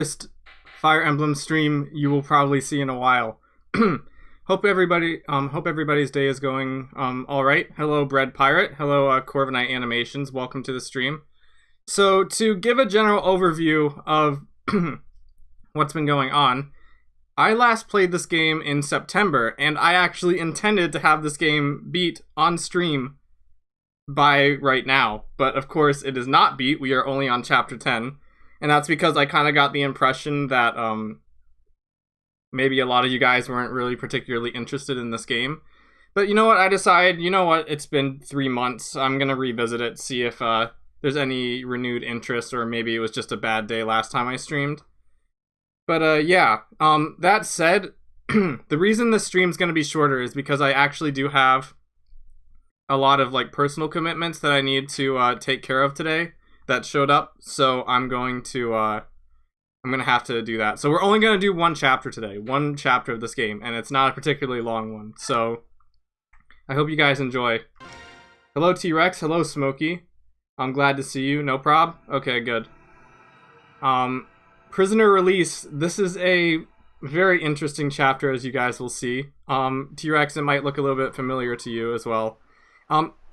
First Fire Emblem stream you will probably see in a while. Hope everybody's day is going all right. Hello, Bread Pirate. Hello, Corviknight Animations. Welcome to the stream. So to give a general overview of what's been going on, I last played this game in September, and I actually intended to have this game beat on stream by right now. But of course, it is not beat. We are only on Chapter 10. And that's because I kind of got the impression that maybe a lot of you guys weren't really particularly interested in this game. But you know what? I decided, you know what? It's been 3 months. I'm going to revisit it, see if there's any renewed interest, or maybe it was just a bad day last time I streamed. But yeah, that said, the reason this stream's going to be shorter is because I actually do have a lot of like personal commitments that I need to take care of today that showed up, so I'm going to have to do that. So we're only going to do one chapter today, one chapter of this game, and it's not a particularly long one, so I hope you guys enjoy. Hello T-Rex, hello Smokey. I'm glad to see you, no prob? Okay, good. Prisoner Release, this is a very interesting chapter, as you guys will see. T-Rex, it might look a little bit familiar to you as well.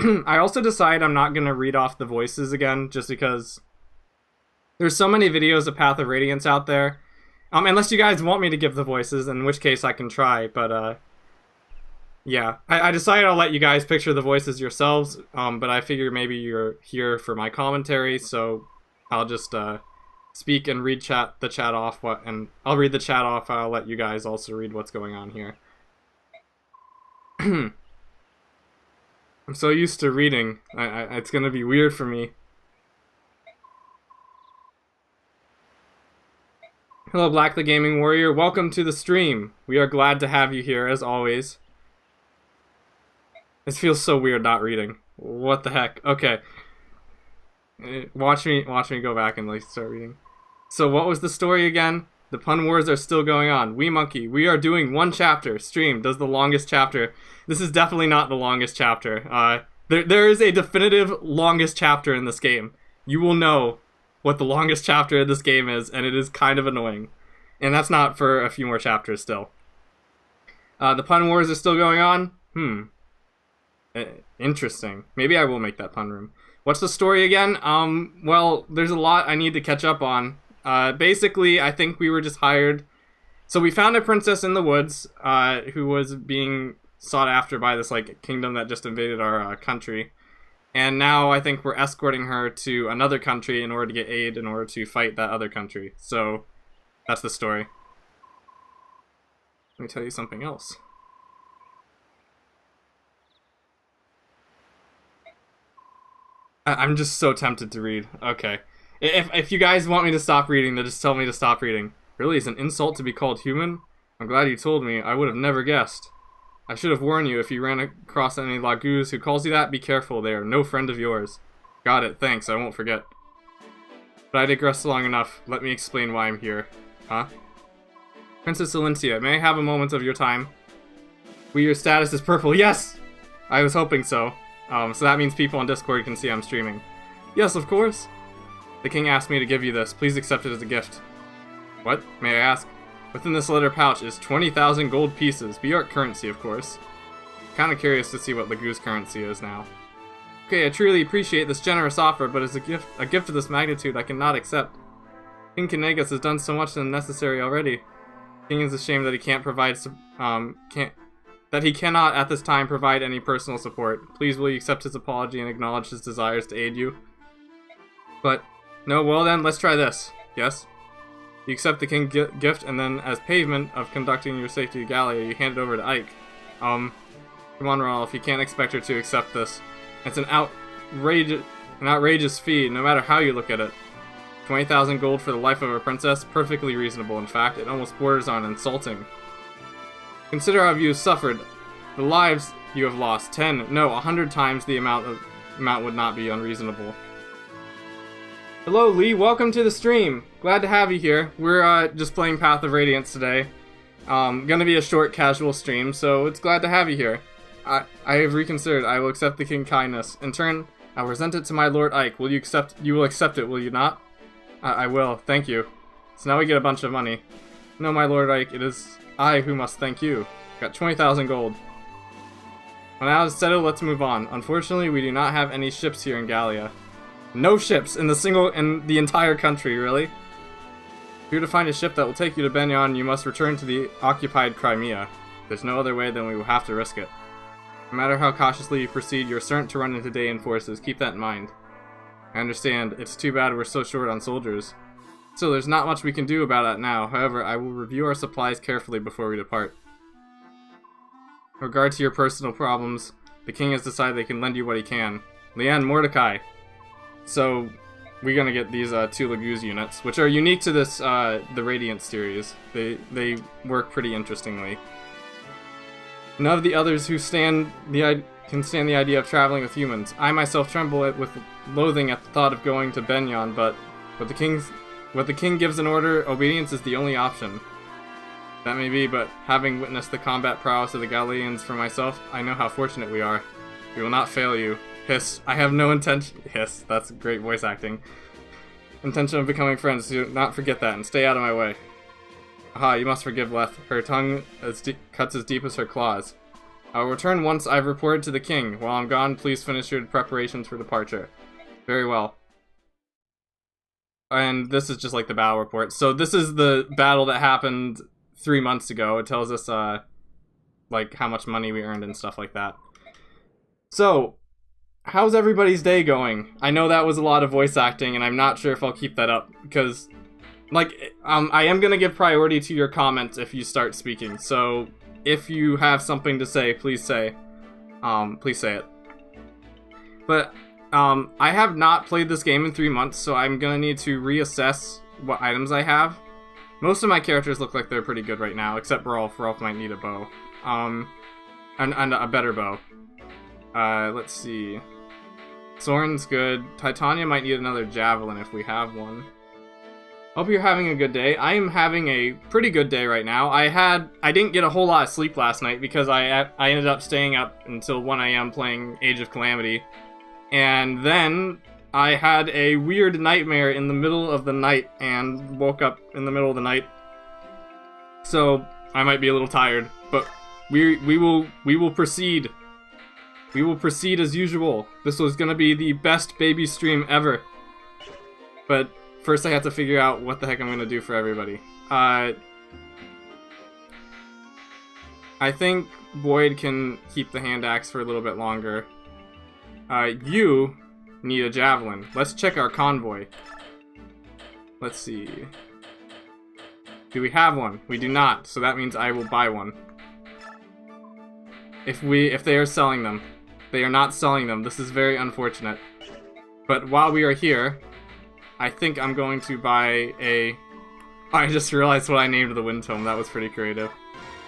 I also decided I'm not going to read off the voices again, just because there's so many videos of Path of Radiance out there. Unless you guys want me to give the voices, in which case I can try, but yeah. I decided I'll let you guys picture the voices yourselves, but I figure maybe you're here for my commentary, so I'll just speak and read the chat off, and I'll read the chat off, I'll let you guys also read what's going on here. I'm so used to reading, it's gonna be weird for me. Hello Black the Gaming Warrior, welcome to the stream. We are glad to have you here, as always. This feels so weird not reading. What the heck? Okay. Watch me go back and like start reading. So what was the story again? The pun wars are still going on. Wee Monkey, we are doing one chapter. Stream does the longest chapter. This is definitely not the longest chapter. There is a definitive longest chapter in this game. You will know what the longest chapter of this game is, and it is kind of annoying. And that's not for a few more chapters still. The pun wars are still going on? Interesting. Maybe I will make that pun room. What's the story again? Well, there's a lot I need to catch up on. Basically, I think we were just hired. So we found a princess in the woods, who was being sought after by this like kingdom that just invaded our country. And now I think we're escorting her to another country in order to get aid in order to fight that other country. So that's the story. Let me tell you something else. I'm just so tempted to read. Okay. If you guys want me to stop reading, then just tell me to stop reading. Really, it's an insult to be called human? I'm glad you told me. I would have never guessed. I should have warned you if you ran across any Laguz who calls you that, be careful. They are no friend of yours. Got it, thanks, I won't forget. But I digressed long enough. Let me explain why I'm here. Huh? Princess Valencia, may I have a moment of your time? Your status is purple. Yes! I was hoping so. So that means people on Discord can see I'm streaming. Yes, of course. The king asked me to give you this. Please accept it as a gift. What? May I ask? Within this leather pouch is 20,000 gold pieces. BR currency, of course. Kinda curious to see what Laguz currency is now. Okay, I truly appreciate this generous offer, but as a gift of this magnitude, I cannot accept. King Kanegas has done so much unnecessary already. King is ashamed that he can't provide that he cannot at this time provide any personal support. Please will you accept his apology and acknowledge his desires to aid you? But no, well then, let's try this. Yes? You accept the king gift, and then, as payment of conducting your safety to Gallia, you hand it over to Ike. Come on, Rolf, you can't expect her to accept this. It's an outrageous fee, no matter how you look at it. 20,000 gold for the life of a princess? Perfectly reasonable, in fact. It almost borders on insulting. Consider how you have suffered. The lives you have lost. 10, no, 100 times the amount would not be unreasonable. Hello Lee, welcome to the stream. Glad to have you here. We're just playing Path of Radiance today. Gonna be a short, casual stream, so it's glad to have you here. I have reconsidered. I will accept the king kindness. In turn, I'll present it to my Lord Ike. You will accept it, will you not? I will, thank you. So now we get a bunch of money. No, my lord Ike, it is I who must thank you. Got 20,000 gold. Well, now it's settled, let's move on. Unfortunately, we do not have any ships here in Gallia. No ships in the entire country, really? If you're to find a ship that will take you to Benyon, you must return to the occupied Crimea. There's no other way, then we will have to risk it. No matter how cautiously you proceed, you're certain to run into Daean forces. Keep that in mind. I understand. It's too bad we're so short on soldiers. Still, there's not much we can do about it now. However, I will review our supplies carefully before we depart. In regard to your personal problems, the king has decided they can lend you what he can. Leanne, Mordecai. So, we're gonna get these 2 Laguz units, which are unique to this, the Radiance series. They work pretty interestingly. None of the others who can stand the idea of traveling with humans. I myself tremble with loathing at the thought of going to Benyon, but what the king gives an order, obedience is the only option. That may be, but having witnessed the combat prowess of the Galileans for myself, I know how fortunate we are. We will not fail you. Hiss, I have no intention. Hiss, that's great voice acting. Intention of becoming friends, do not forget that, and stay out of my way. Aha, you must forgive Leth. Her tongue cuts as deep as her claws. I will return once I've reported to the king. While I'm gone, please finish your preparations for departure. Very well. And this is just like the battle report. So this is the battle that happened 3 months ago. It tells us, like, how much money we earned and stuff like that. So, how's everybody's day going? I know that was a lot of voice acting, and I'm not sure if I'll keep that up, because, like, I am gonna give priority to your comments if you start speaking, so if you have something to say, please say it. But, I have not played this game in 3 months, so I'm gonna need to reassess what items I have. Most of my characters look like they're pretty good right now, except Rolf. Rolf might need a bow. And a better bow. Let's see. Soren's good. Titania might need another javelin if we have one. Hope you're having a good day. I am having a pretty good day right now. I didn't get a whole lot of sleep last night because I ended up staying up until 1 AM playing Age of Calamity. And then I had a weird nightmare in the middle of the night and woke up in the middle of the night. So I might be a little tired, but we will proceed. We will proceed as usual. This was gonna be the best baby stream ever. But first I have to figure out what the heck I'm gonna do for everybody. I think Boyd can keep the hand axe for a little bit longer. You need a javelin. Let's check our convoy. Let's see. Do we have one? We do not, so that means I will buy one. If they are selling them. They are not selling them. This is very unfortunate. But while we are here, I think I'm going to buy a... I just realized what I named the Wind Tome. That was pretty creative.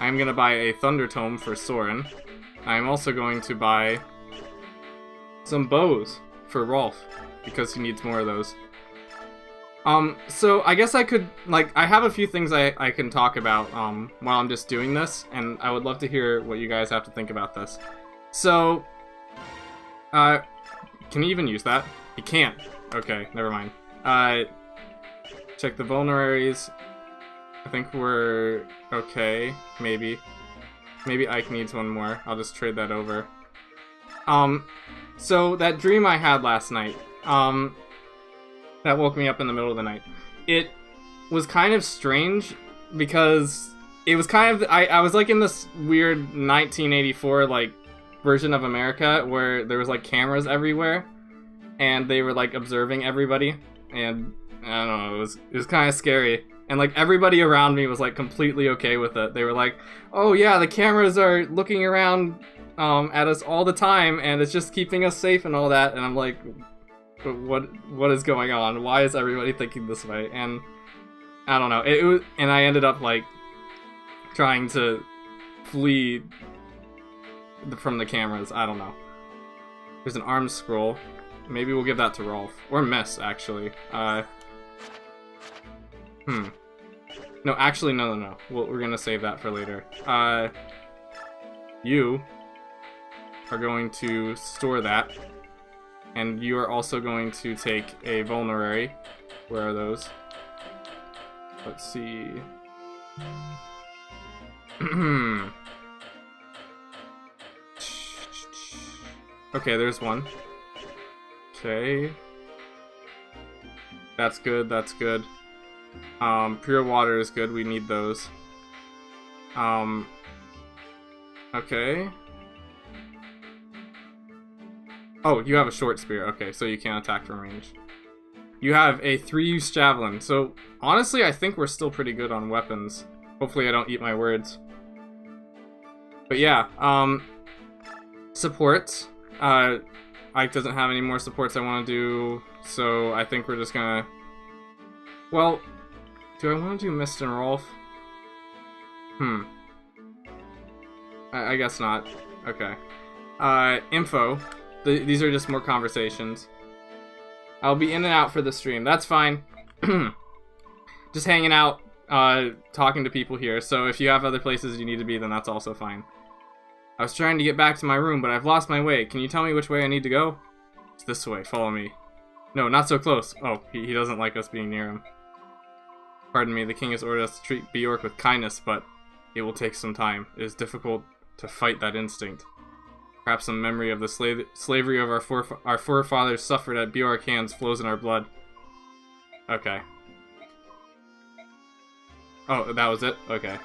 I'm going to buy a Thunder Tome for Soren. I'm also going to buy some bows for Rolf, because he needs more of those. So I guess I could, like, I have a few things I can talk about, while I'm just doing this, and I would love to hear what you guys have to think about this. So, can he even use that? He can't. Okay, never mind. Check the vulneraries. I think we're okay, maybe. Maybe Ike needs one more. I'll just trade that over. So that dream I had last night, that woke me up in the middle of the night. It was kind of strange because it was kind of, I was like in this weird 1984 like version of America where there was like cameras everywhere and they were like observing everybody, and I don't know, it was kind of scary. And like everybody around me was like completely okay with it. They were like, "Oh yeah, the cameras are looking around at us all the time, and it's just keeping us safe and all that." And I'm like, "But what is going on? Why is everybody thinking this way?" And I don't know. It was, and I ended up like trying to flee from the cameras. I don't know. There's an arm scroll. Maybe we'll give that to Rolf or Miss actually. No, actually, no. We're gonna save that for later. You are going to store that, and you are also going to take a vulnerary. Where are those? Let's see. Okay, there's one. Okay. That's good, that's good. Pure water is good, we need those. Okay. Oh, you have a short spear. Okay, so you can't attack from range. You have a 3-use javelin. So, honestly, I think we're still pretty good on weapons. Hopefully I don't eat my words. But yeah, supports. Ike doesn't have any more supports I want to do, so I think we're just gonna... Well, do I want to do Mist and Rolf? I guess not. Okay. Info. These are just more conversations. I'll be in and out for the stream. That's fine. Just hanging out, talking to people here. So if you have other places you need to be, then that's also fine. I was trying to get back to my room, but I've lost my way. Can you tell me which way I need to go? It's this way. Follow me. No, not so close. Oh, he doesn't like us being near him. Pardon me, the king has ordered us to treat Bjork with kindness, but it will take some time. It is difficult to fight that instinct. Perhaps some memory of the slavery of our forefathers suffered at Bjork hands flows in our blood. Okay. Oh, that was it? Okay.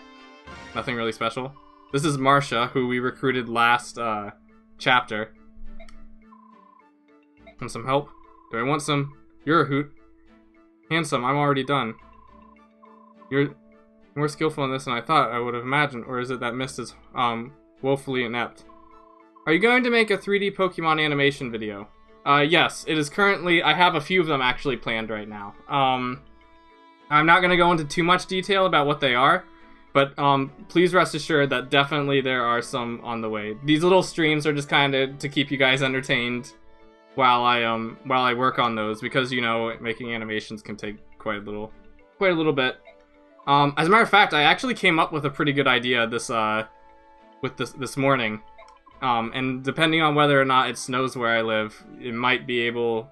Nothing really special? This is Marcia, who we recruited last, chapter. Want some help? Do I want some? You're a hoot. Handsome, I'm already done. You're more skillful in this than I thought I would have imagined, or is it that Mist is, woefully inept? Are you going to make a 3D Pokemon animation video? Yes, it is currently, I have a few of them actually planned right now. I'm not gonna go into too much detail about what they are, but, please rest assured that definitely there are some on the way. These little streams are just kinda to keep you guys entertained while I work on those, because, you know, making animations can take quite a little bit. As a matter of fact, I actually came up with a pretty good idea this morning. And depending on whether or not it snows where I live, it might be able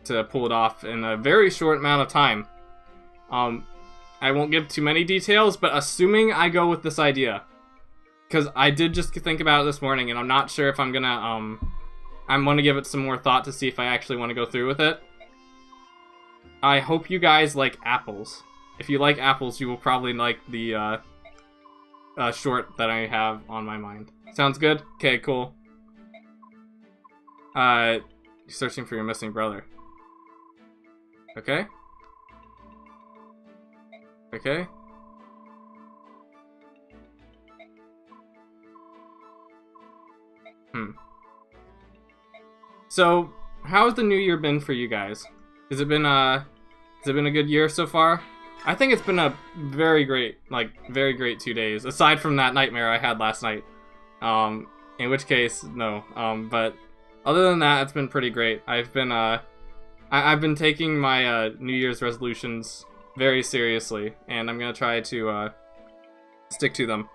to pull it off in a very short amount of time. I won't give too many details, but assuming I go with this idea, because I did just think about it this morning, and I'm not sure if I'm gonna, I'm gonna give it some more thought to see if I actually want to go through with it. I hope you guys like apples. If you like apples, you will probably like the, short that I have on my mind. Sounds good? Okay, cool. Searching for your missing brother. Okay. Okay. So, how's the new year been for you guys? Has it been a good year so far? I think it's been a very great 2 days, aside from that nightmare I had last night. In which case, no. But other than that, it's been pretty great. I've been taking my New Year's resolutions very seriously, and I'm gonna try to stick to them.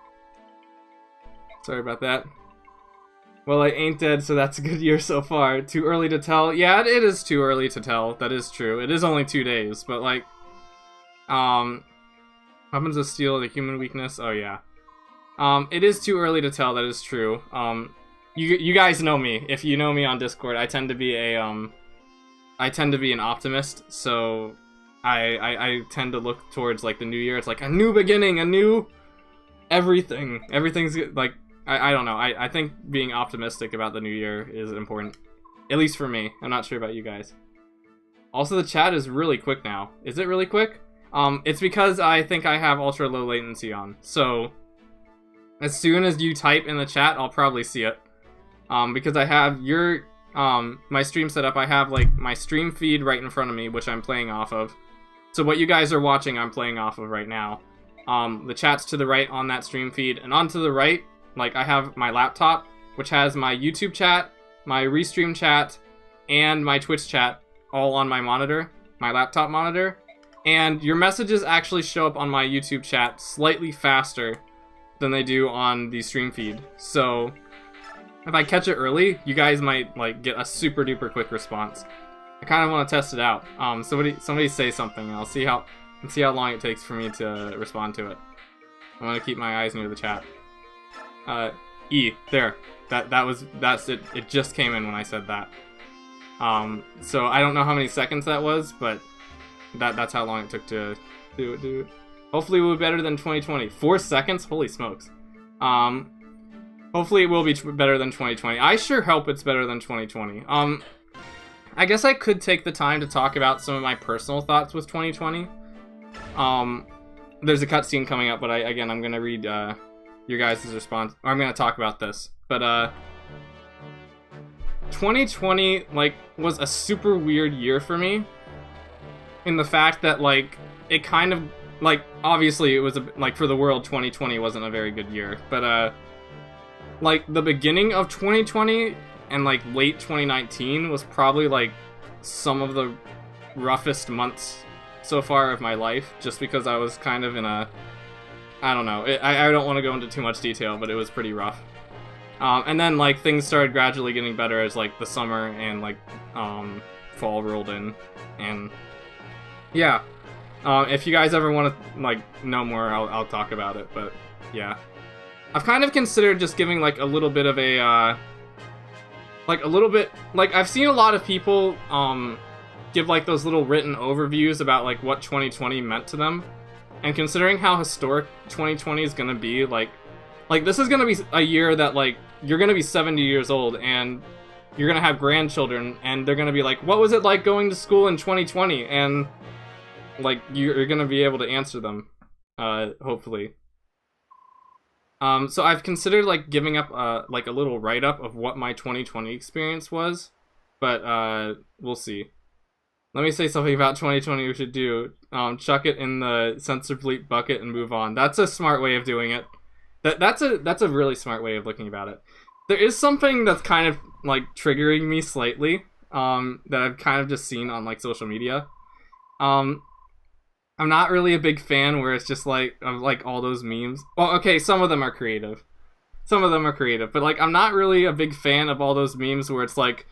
Sorry about that. Well, I ain't dead, so that's a good year so far. Too early to tell? Yeah, it is too early to tell. That is true. It is only 2 days, but like, weapons of steel, the human weakness. Oh yeah. It is too early to tell. That is true. You guys know me. If you know me on Discord, I tend to be an optimist. So I tend to look towards like the new year. It's like a new beginning, a new everything. Everything's like, I don't know. I think being optimistic about the new year is important. At least for me. I'm not sure about you guys. Also, the chat is really quick now. Is it really quick? It's because I think I have ultra low latency on. So as soon as you type in the chat, I'll probably see it. Because I have your my stream set up. I have like my stream feed right in front of me, which I'm playing off of. So what you guys are watching, I'm playing off of right now. The chat's to the right on that stream feed, and on to the right, like I have my laptop, which has my YouTube chat, my Restream chat, and my Twitch chat all on my monitor, my laptop monitor. And your messages actually show up on my YouTube chat slightly faster than they do on the stream feed. So if I catch it early, you guys might like get a super duper quick response. I kind of want to test it out. Somebody say something, and I'll see how and see how long it takes for me to respond to it. I'm gonna keep my eyes near the chat. E, there. That's it. It just came in when I said that. So I don't know how many seconds that was, but that's how long it took to do it, dude. Hopefully we'll be better than 2020. 4 seconds? Holy smokes. Hopefully it will be better than 2020. I sure hope it's better than 2020. I guess I could take the time to talk about some of my personal thoughts with 2020. There's a cutscene coming up, but I'm gonna read your guys' response. Or I'm gonna talk about this. But 2020 like was a super weird year for me. In the fact that like it kind of like obviously it was like for the world 2020 wasn't a very good year, but like the beginning of 2020 and like late 2019 was probably like some of the roughest months so far of my life, just because I was kind of in a, I don't know, I don't want to go into too much detail, but it was pretty rough. And then like things started gradually getting better as like the summer and like fall rolled in, and yeah. If you guys ever want to like know more, I'll talk about it. But yeah, I've kind of considered just giving like a little bit of a like I've seen a lot of people give like those little written overviews about like what 2020 meant to them, and considering how historic 2020 is gonna be, like this is gonna be a year that like you're gonna be 70 years old and you're gonna have grandchildren, and they're gonna be like, what was it like going to school in 2020? And like you're gonna be able to answer them, hopefully. So I've considered like giving up like a little write-up of what my 2020 experience was, but we'll see. Let me say something about 2020 we should do. Chuck it in the censor bleep bucket and move on. That's a smart way of doing it. That's a really smart way of looking about it. There is something that's kind of like triggering me slightly, that I've kind of just seen on like social media. I'm not really a big fan where it's just like of like all those memes. Well, okay, some of them are creative. But like I'm not really a big fan of all those memes where it's like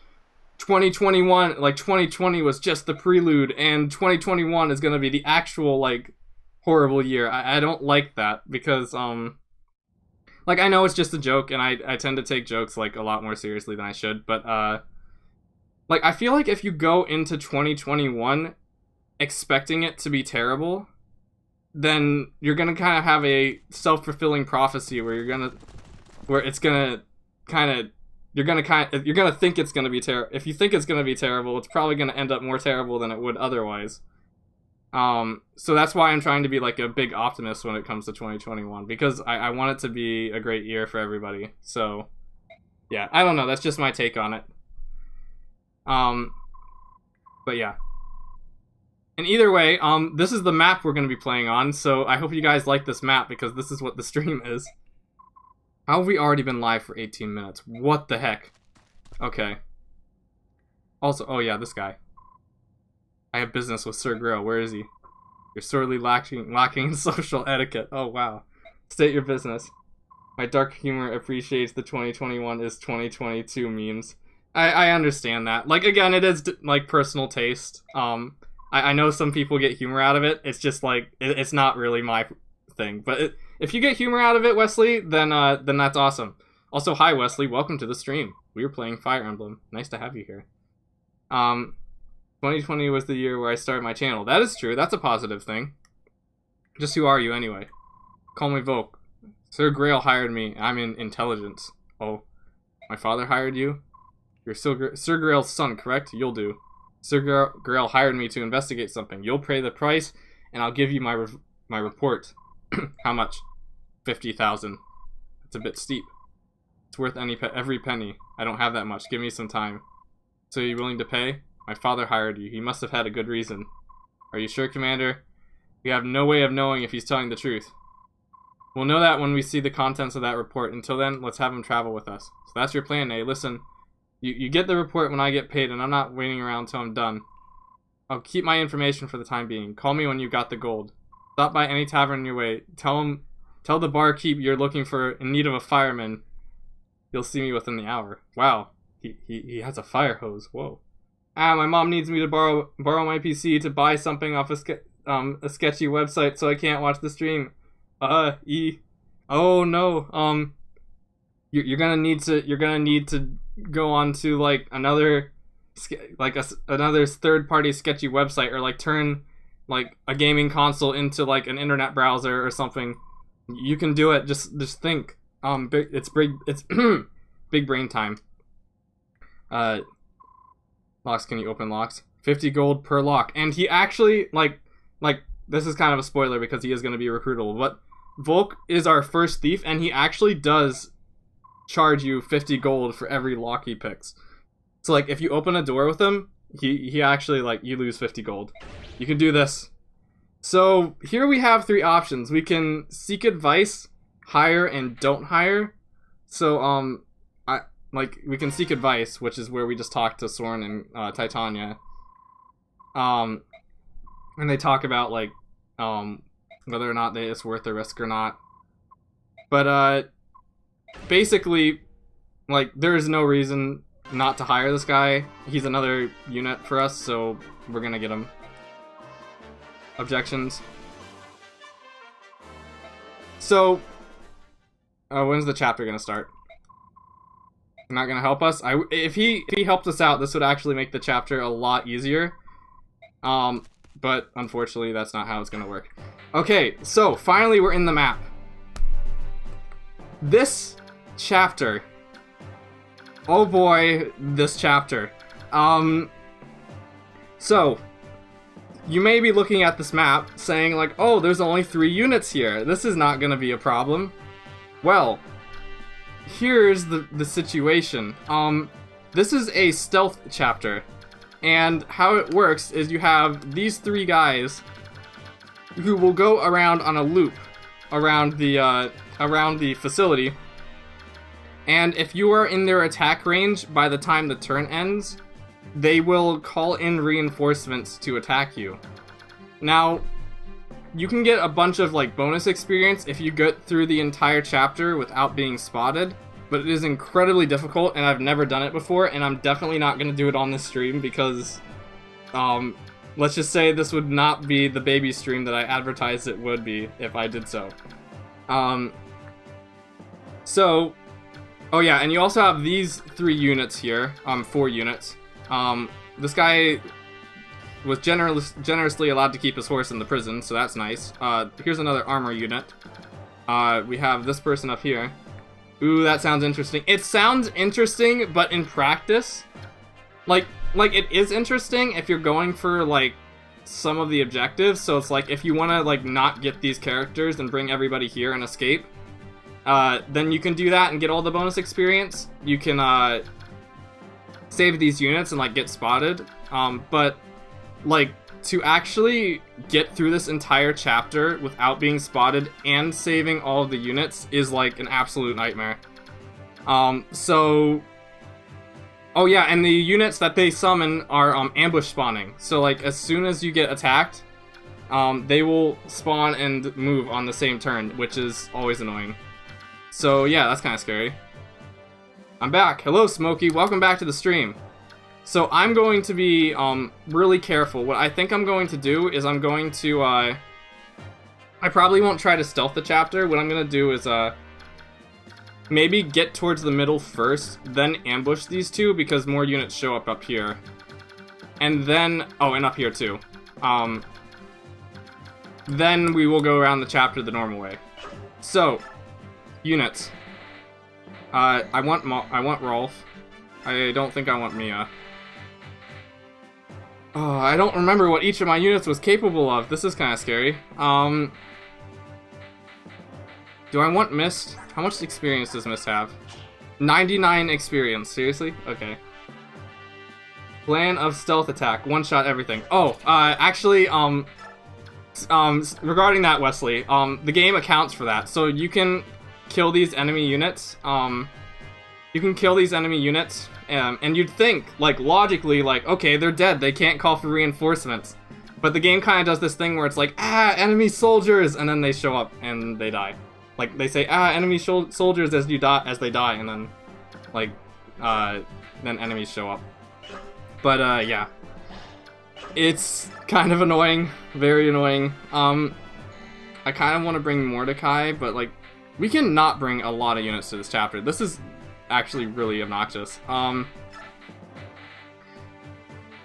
2021, like 2020 was just the prelude and 2021 is gonna be the actual like horrible year. I don't like that because like I know it's just a joke, and I tend to take jokes like a lot more seriously than I should, but like I feel like if you go into 2021 expecting it to be terrible, then you're gonna kind of have a self-fulfilling prophecy where you're gonna think it's gonna be terrible. If you think it's gonna be terrible, it's probably gonna end up more terrible than it would otherwise. So that's why I'm trying to be like a big optimist when it comes to 2021, because I want it to be a great year for everybody. So yeah, I don't know, that's just my take on it. But yeah. And either way, this is the map we're going to be playing on, so I hope you guys like this map, because this is what the stream is. How have we already been live for 18 minutes? What the heck? Okay. Also, oh yeah, this guy. I have business with Sir Grill. Where is he? You're sorely lacking in social etiquette. Oh wow. State your business. My dark humor appreciates the 2021 is 2022 memes. I understand that. Like, again, it is like personal taste. I know some people get humor out of it. It's just like it's not really my thing. But if you get humor out of it, Wesley, then that's awesome. Also, hi Wesley, welcome to the stream. We were playing Fire Emblem. Nice to have you here. 2020 was the year where I started my channel. That is true. That's a positive thing. Just who are you anyway? Call me Volk. Sir Grail hired me. I'm in intelligence. Oh, my father hired you? You're Sir Grail's son, correct? You'll do. Sir Grail hired me to investigate something. You'll pay the price, and I'll give you my report. How much? 50,000. It's a bit steep. It's worth every penny. I don't have that much. Give me some time. So you're willing to pay? My father hired you. He must have had a good reason. Are you sure, Commander? We have no way of knowing if he's telling the truth. We'll know that when we see the contents of that report. Until then, let's have him travel with us. So that's your plan, eh? Listen. You get the report when I get paid, and I'm not waiting around until I'm done. I'll keep my information for the time being. Call me when you got the gold. Stop by any tavern in your way. Tell the barkeep you're looking for in need of a fireman. You'll see me within the hour. Wow, he has a fire hose. Whoa. My mom needs me to borrow my PC to buy something off a a sketchy website, so I can't watch the stream. Oh no. You're gonna need to go on to like another another third-party sketchy website, or like turn like a gaming console into like an internet browser or something. You can do it. Just think. It's big brain time. Locks, can you open locks? 50 gold per lock. And he actually, like, this is kind of a spoiler because he is going to be recruitable, but Volk is our first thief, and he actually does charge you 50 gold for every lock he picks. So, like, if you open a door with him, he actually, like, you lose 50 gold. You can do this. So, here we have 3 options. We can seek advice, hire, and don't hire. So, we can seek advice, which is where we just talk to Soren and Titania. And they talk about, like, whether or not it's worth the risk or not. But, basically, like, there is no reason not to hire this guy. He's another unit for us, so we're gonna get him. Objections? So, when's the chapter gonna start? Not gonna help us? If he helped us out, this would actually make the chapter a lot easier. But unfortunately, that's not how it's gonna work. Okay, so finally we're in the map. This chapter. Oh boy, this chapter. So you may be looking at this map saying like, oh, there's only 3 units here. This is not gonna be a problem. Well, here's the situation. This is a stealth chapter, and how it works is you have these 3 guys who will go around on a loop around the facility, and if you are in their attack range by the time the turn ends, they will call in reinforcements to attack you. Now, you can get a bunch of like bonus experience if you get through the entire chapter without being spotted, but it is incredibly difficult, and I've never done it before, and I'm definitely not going to do it on this stream because, let's just say this would not be the baby stream that I advertised it would be if I did so. Oh yeah, and you also have these 3 units here, 4 units. This guy was generously allowed to keep his horse in the prison, so that's nice. Here's another armor unit. We have this person up here. Ooh, that sounds interesting. It sounds interesting, but in practice, like it is interesting if you're going for like some of the objectives. So it's like if you want to like not get these characters and bring everybody here and escape, then you can do that and get all the bonus experience. You can save these units and like get spotted. But like to actually get through this entire chapter without being spotted and saving all of the units is like an absolute nightmare. Oh yeah, and the units that they summon are ambush spawning. So like as soon as you get attacked, they will spawn and move on the same turn, which is always annoying. So yeah, that's kind of scary. I'm back. Hello, Smokey. Welcome back to the stream. So I'm going to be really careful. What I think I'm going to do is I'm going to I probably won't try to stealth the chapter. What I'm going to do is maybe get towards the middle first, then ambush these 2 because more units show up here. And then, oh, and up here too. Then we will go around the chapter the normal way. So, units. I want Rolf. I don't think I want Mia. Oh, I don't remember what each of my units was capable of. This is kind of scary. Do I want Mist? How much experience does Mist have? 99 experience. Seriously? Okay. Plan of stealth attack. One-shot everything. Oh, actually, regarding that, Wesley, the game accounts for that. So you can kill these enemy units. And you'd think, like, logically, like, okay, they're dead, they can't call for reinforcements. But the game kind of does this thing where it's like, enemy soldiers, and then they show up and they die. Like, they say, enemy soldiers as they die, and then, like, then enemies show up. But, yeah. It's kind of annoying, very annoying. I kind of want to bring Mordecai, but like, we can not bring a lot of units to this chapter. This is actually really obnoxious. Do I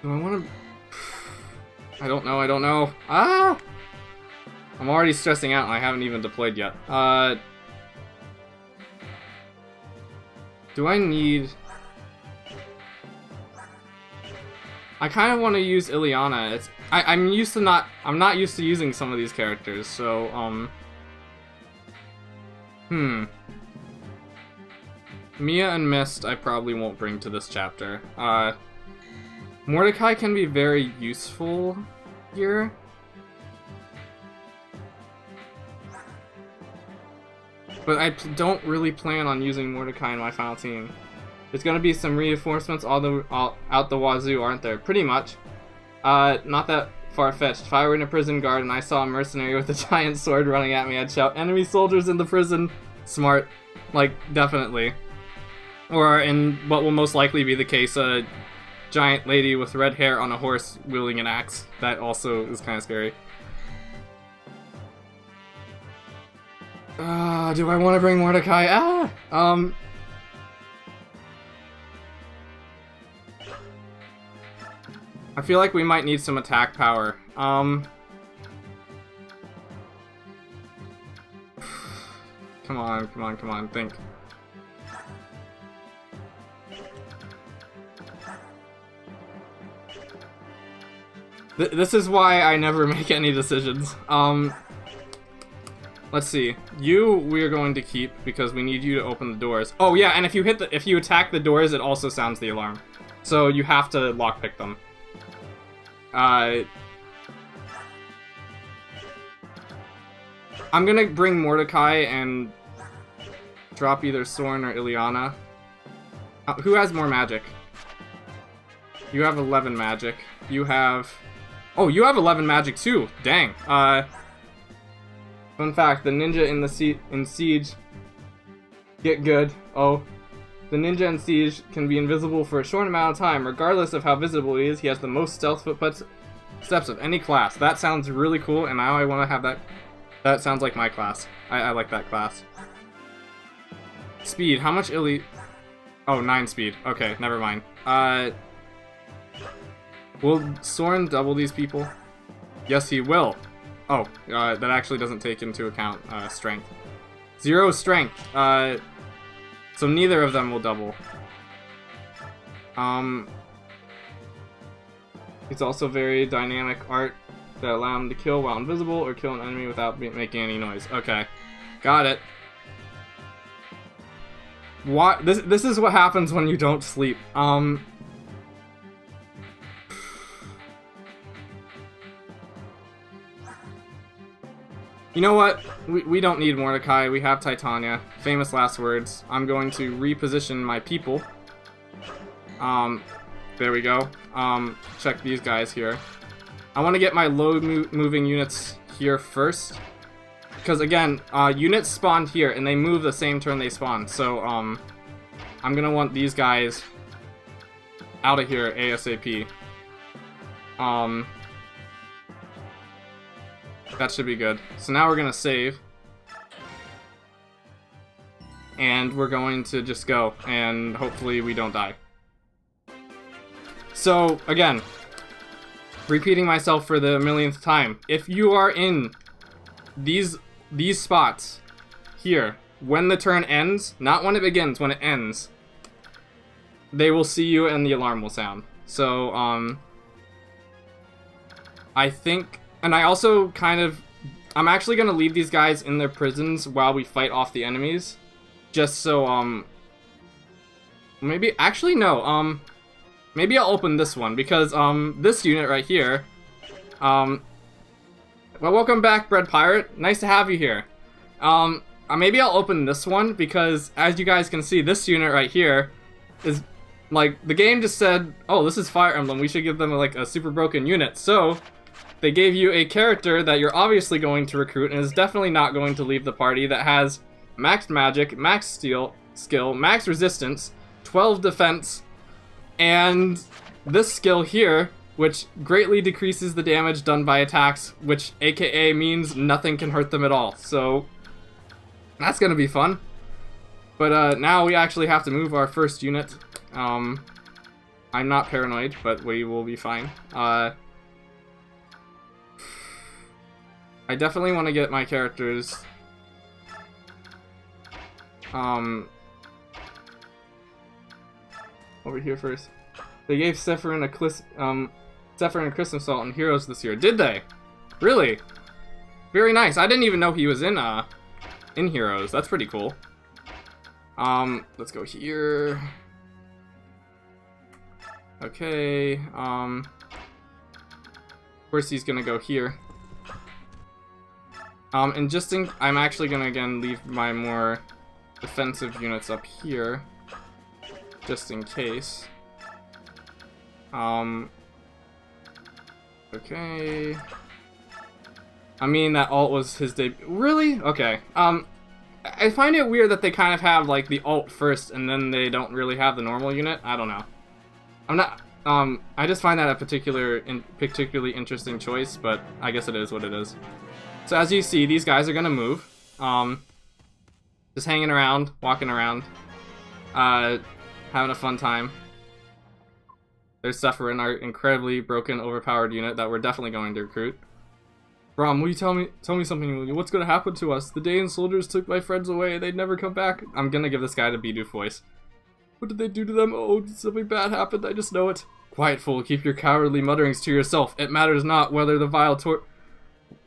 want to... I don't know. Ah! I'm already stressing out and I haven't even deployed yet. Do I need... I kind of want to use Ileana. I'm not used to using some of these characters, so, Mia and Mist I probably won't bring to this chapter. Mordecai can be very useful here. But I don't really plan on using Mordecai in my final team. There's gonna be some reinforcements out the wazoo, aren't there? Pretty much. Not that far-fetched. If I were in a prison guard and I saw a mercenary with a giant sword running at me, I'd shout, "Enemy soldiers in the prison!" Smart. Like, definitely. Or, in what will most likely be the case, a giant lady with red hair on a horse wielding an axe. That also is kind of scary. Do I want to bring Mordecai? I feel like we might need some attack power. Come on, think. This is why I never make any decisions. Let's see. We're going to keep because we need you to open the doors. Oh yeah, and if you attack the doors, it also sounds the alarm. So you have to lockpick them. I'm gonna bring Mordecai and drop either Soren or Ileana. Who has more magic? You have 11 magic. You have... Oh, you have 11 magic too! Dang. Fun fact, the ninja in Siege... Get good. Oh. The ninja in Siege can be invisible for a short amount of time. Regardless of how visible he is, he has the most stealth footsteps of any class. That sounds really cool, and now I want to have that. That sounds like my class. I like that class. Speed. How much Oh, 9 speed. Okay, never mind. Will Soren double these people? Yes, he will. Oh, that actually doesn't take into account strength. 0 strength. So neither of them will double. It's also very dynamic art that allow him to kill while invisible or kill an enemy without making any noise. Okay, got it. What? This is what happens when you don't sleep. You know what? We don't need Mordecai. We have Titania. Famous last words. I'm going to reposition my people. There we go. Check these guys here. I want to get my low moving units here first. Because again, units spawned here and they move the same turn they spawn. So, I'm gonna want these guys out of here ASAP. That should be good. So now we're gonna save. And we're going to just go, and hopefully we don't die. So, again, repeating myself for the millionth time. If you are in these spots here, when the turn ends, not when it begins, when it ends, they will see you and the alarm will sound. So, I think... And I also kind of... I'm actually going to leave these guys in their prisons while we fight off the enemies. Just so, maybe... Actually, no, maybe I'll open this one, because, this unit right here... Well, welcome back, Bread Pirate. Nice to have you here. Maybe I'll open this one, because, as you guys can see, this unit right here is... Like, the game just said, oh, this is Fire Emblem, we should give them, like, a super broken unit. So... They gave you a character that you're obviously going to recruit and is definitely not going to leave the party that has maxed magic, maxed skill, max resistance, 12 defense, and this skill here which greatly decreases the damage done by attacks, which aka means nothing can hurt them at all. So that's gonna be fun. But now we actually have to move our first unit. I'm not paranoid, but we will be fine. I definitely want to get my characters over here first. They gave Sephirin a Christmas salt in Heroes this year. Did they? Really? Very nice. I didn't even know he was in Heroes. That's pretty cool. Let's go here. Okay. Of course he's gonna go here. And I'm actually gonna again leave my more defensive units up here, just in case. Okay. I mean, that ult was his debut. Really? Okay. I find it weird that they kind of have, like, the ult first, and then they don't really have the normal unit. I don't know. I'm not, I just find that a particularly interesting choice, but I guess it is what it is. So as you see, these guys are gonna move. Just hanging around, walking around, having a fun time. There's Sephirin, our incredibly broken, overpowered unit that we're definitely going to recruit. Brom, will you tell me something? What's gonna happen to us? The Dane soldiers took my friends away. They'd never come back. I'm gonna give this guy the Bidoof voice. What did they do to them? Oh, something bad happened. I just know it. Quiet, fool. Keep your cowardly mutterings to yourself. It matters not whether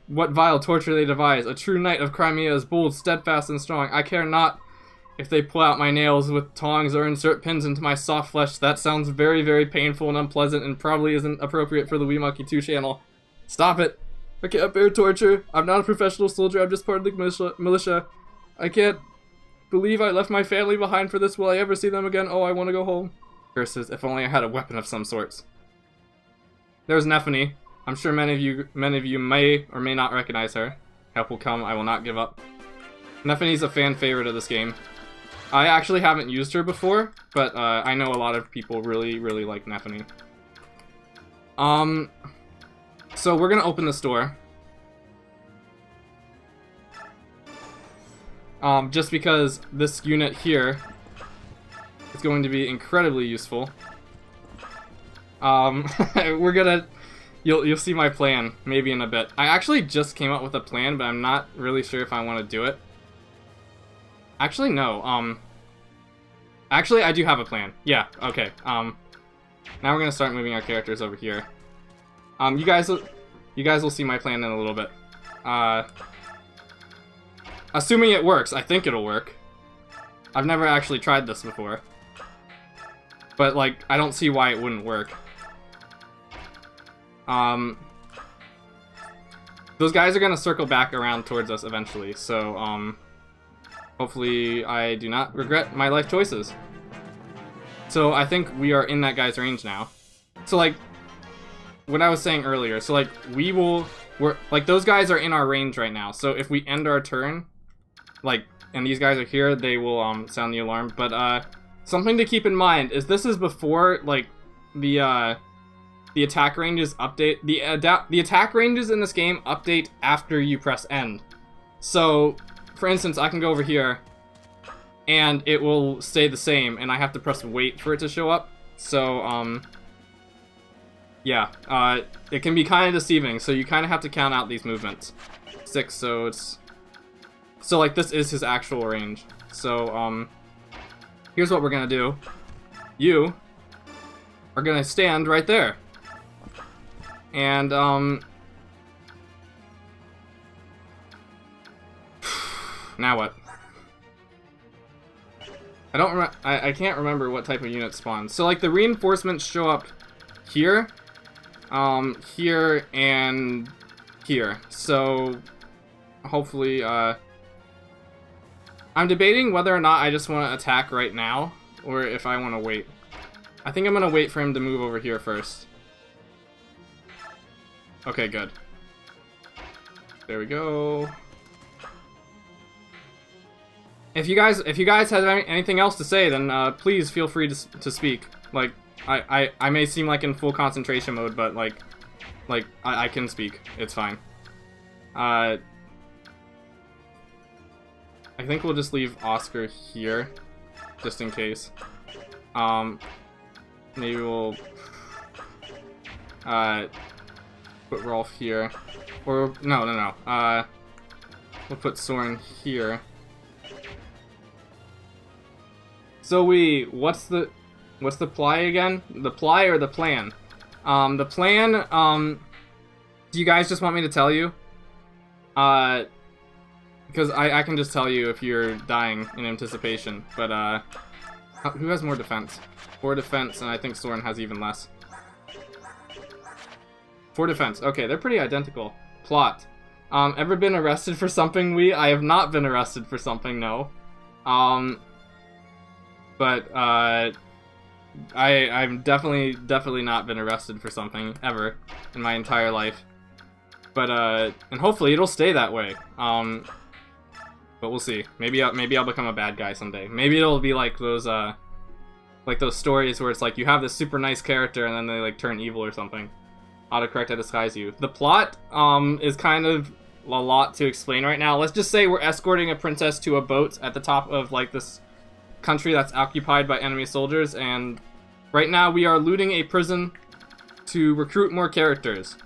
what vile torture they devise. A true knight of Crimea is bold, steadfast, and strong. I care not if they pull out my nails with tongs or insert pins into my soft flesh. That sounds very, very painful and unpleasant and probably isn't appropriate for the Wee Monkey 2 channel. Stop it. I can't bear torture. I'm not a professional soldier. I'm just part of the militia. I can't believe I left my family behind for this. Will I ever see them again? Oh, I want to go home. Curses. If only I had a weapon of some sorts. There's Nephany. I'm sure many of you may or may not recognize her. Help will come. I will not give up. Nephany's a fan favorite of this game. I actually haven't used her before, but I know a lot of people really, really like Nephany. So we're gonna open this door. Just because this unit here is going to be incredibly useful. You'll see my plan maybe in a bit. I actually just came up with a plan, but I'm not really sure if I want to do it. Actually, no. Actually, I do have a plan. Yeah, okay. Now we're gonna start moving our characters over here. You guys will see my plan in a little bit. Assuming it works, I think it'll work. I've never actually tried this before. But, like, I don't see why it wouldn't work. Those guys are gonna circle back around towards us eventually, so, hopefully I do not regret my life choices. So I think we are in that guy's range now. So, like, what I was saying earlier, so, like, those guys are in our range right now, so if we end our turn, like, and these guys are here, they will, sound the alarm, but, something to keep in mind is this is before, like, the attack ranges update. The attack ranges in this game update after you press end. So, for instance, I can go over here, and it will stay the same, and I have to press wait for it to show up. So, yeah, it can be kind of deceiving, so you kind of have to count out these movements. 6, so it's... So, like, this is his actual range. So, here's what we're gonna do. You are gonna stand right there. And, now what? I can't remember what type of unit spawns. So, like, the reinforcements show up here, here, and here. So, hopefully, I'm debating whether or not I just want to attack right now, or if I want to wait. I think I'm going to wait for him to move over here first. Okay, good. There we go. if you guys have anything else to say, then please feel free to speak. Like, I may seem like in full concentration mode, but like I can speak. It's fine. I think we'll just leave Oscar here, just in case. Maybe we'll put Rolf here, or no. We'll put Soren here. So what's the ply again? The ply or the plan? The plan, do you guys just want me to tell you? Because I can just tell you if you're dying in anticipation, but, who has more defense? 4 defense, and I think Soren has even less. 4 defense. Okay, they're pretty identical. Plot. Ever been arrested for something? I have not been arrested for something, no. But, I've definitely not been arrested for something, ever, in my entire life. But, and hopefully it'll stay that way. But we'll see. Maybe I'll become a bad guy someday. Maybe it'll be like those stories where it's like you have this super nice character and then they like turn evil or something. Autocorrect, I disguise you. The plot, is kind of a lot to explain right now. Let's just say we're escorting a princess to a boat at the top of like this country that's occupied by enemy soldiers, and right now we are looting a prison to recruit more characters.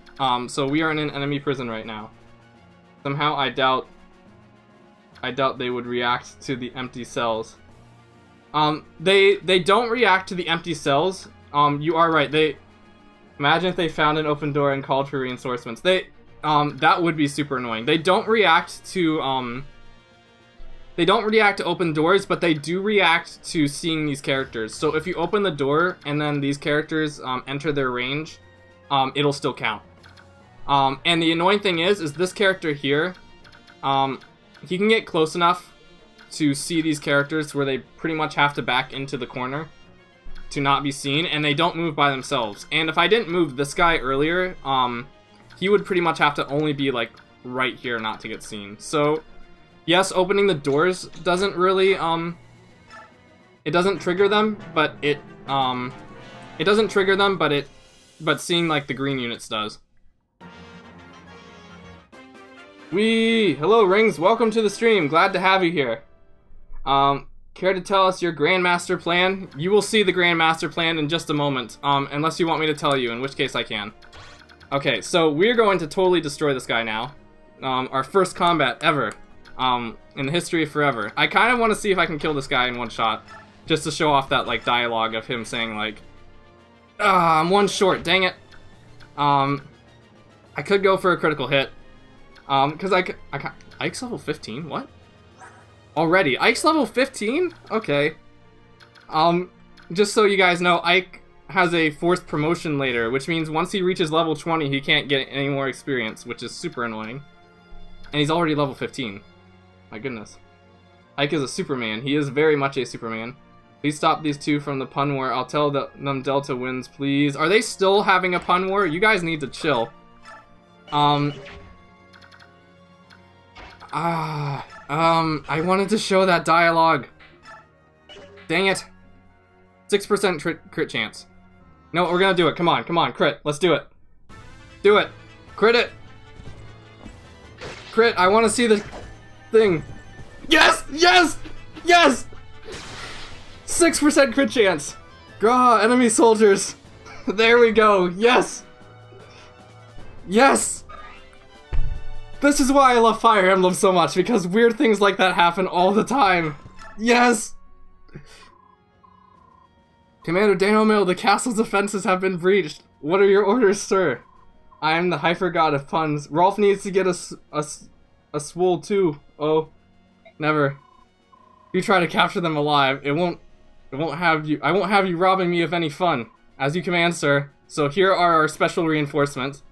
So we are in an enemy prison right now. Somehow I doubt they would react to the empty cells. They don't react to the empty cells. You are right. Imagine if they found an open door and called for reinforcements. That would be super annoying. They don't react to open doors, but they do react to seeing these characters. So if you open the door and then these characters enter their range, it'll still count. And the annoying thing is this character here, he can get close enough to see these characters where they pretty much have to back into the corner to not be seen, and they don't move by themselves. And if I didn't move this guy earlier, he would pretty much have to only be like right here not to get seen. So yes, opening the doors doesn't really it doesn't trigger them, but but seeing like the green units does. Hello Rings, welcome to the stream. Glad to have you here. Care to tell us your Grandmaster plan? You will see the Grandmaster plan in just a moment, unless you want me to tell you, in which case I can. Okay, so we're going to totally destroy this guy now. Our first combat ever, in the history of forever. I kind of want to see if I can kill this guy in one shot, just to show off that, like, dialogue of him saying, like, I'm one short, dang it. I could go for a critical hit, because Ike's level 15? What? Already? Ike's level 15? Okay. Just so you guys know, Ike has a forced promotion later, which means once he reaches level 20, he can't get any more experience, which is super annoying. And he's already level 15. My goodness. Ike is a Superman. He is very much a Superman. Please stop these two from the pun war. I'll tell them Delta wins, please. Are they still having a pun war? You guys need to chill. I wanted to show that dialogue. Dang it. 6% crit chance. No, we're gonna do it. Come on, crit. Let's do it. Do it. Crit it. Crit, I want to see the thing. Yes! Yes! Yes! 6% crit chance. Grah, enemy soldiers. There we go. Yes! Yes! This is why I love Fire Emblem so much, because weird things like that happen all the time. Yes! Commander Danomil, the castle's defenses have been breached. What are your orders, sir? I am the hyper god of puns. Rolf needs to get a swool too. Oh, never. If you try to capture them alive, I won't have you robbing me of any fun. As you command, sir. So here are our special reinforcements.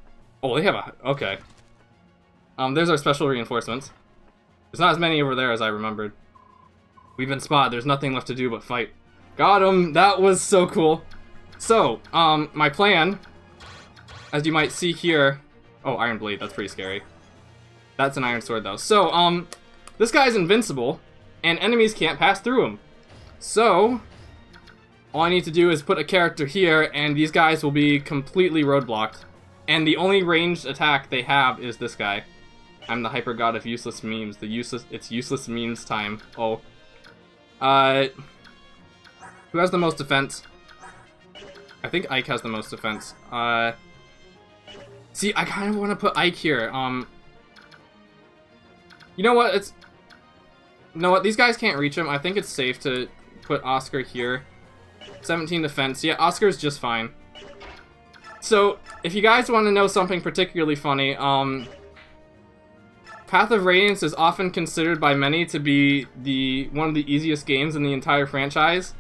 Oh, they have okay. There's our special reinforcements. There's not as many over there as I remembered. We've been spotted. There's nothing left to do but fight. Got him. That was so cool. So, my plan, as you might see here. Oh, Iron Blade. That's pretty scary. That's an Iron Sword, though. So, this guy's invincible, and enemies can't pass through them. So, all I need to do is put a character here, and these guys will be completely roadblocked. And the only ranged attack they have is this guy. I'm the hyper god of useless memes. It's useless memes time. Oh. Who has the most defense? I think Ike has the most defense. See, I kind of want to put Ike here. You know what? You know what? These guys can't reach him. I think it's safe to put Oscar here. 17 defense. Yeah, Oscar's just fine. So, if you guys want to know something particularly funny, Path of Radiance is often considered by many to be one of the easiest games in the entire franchise.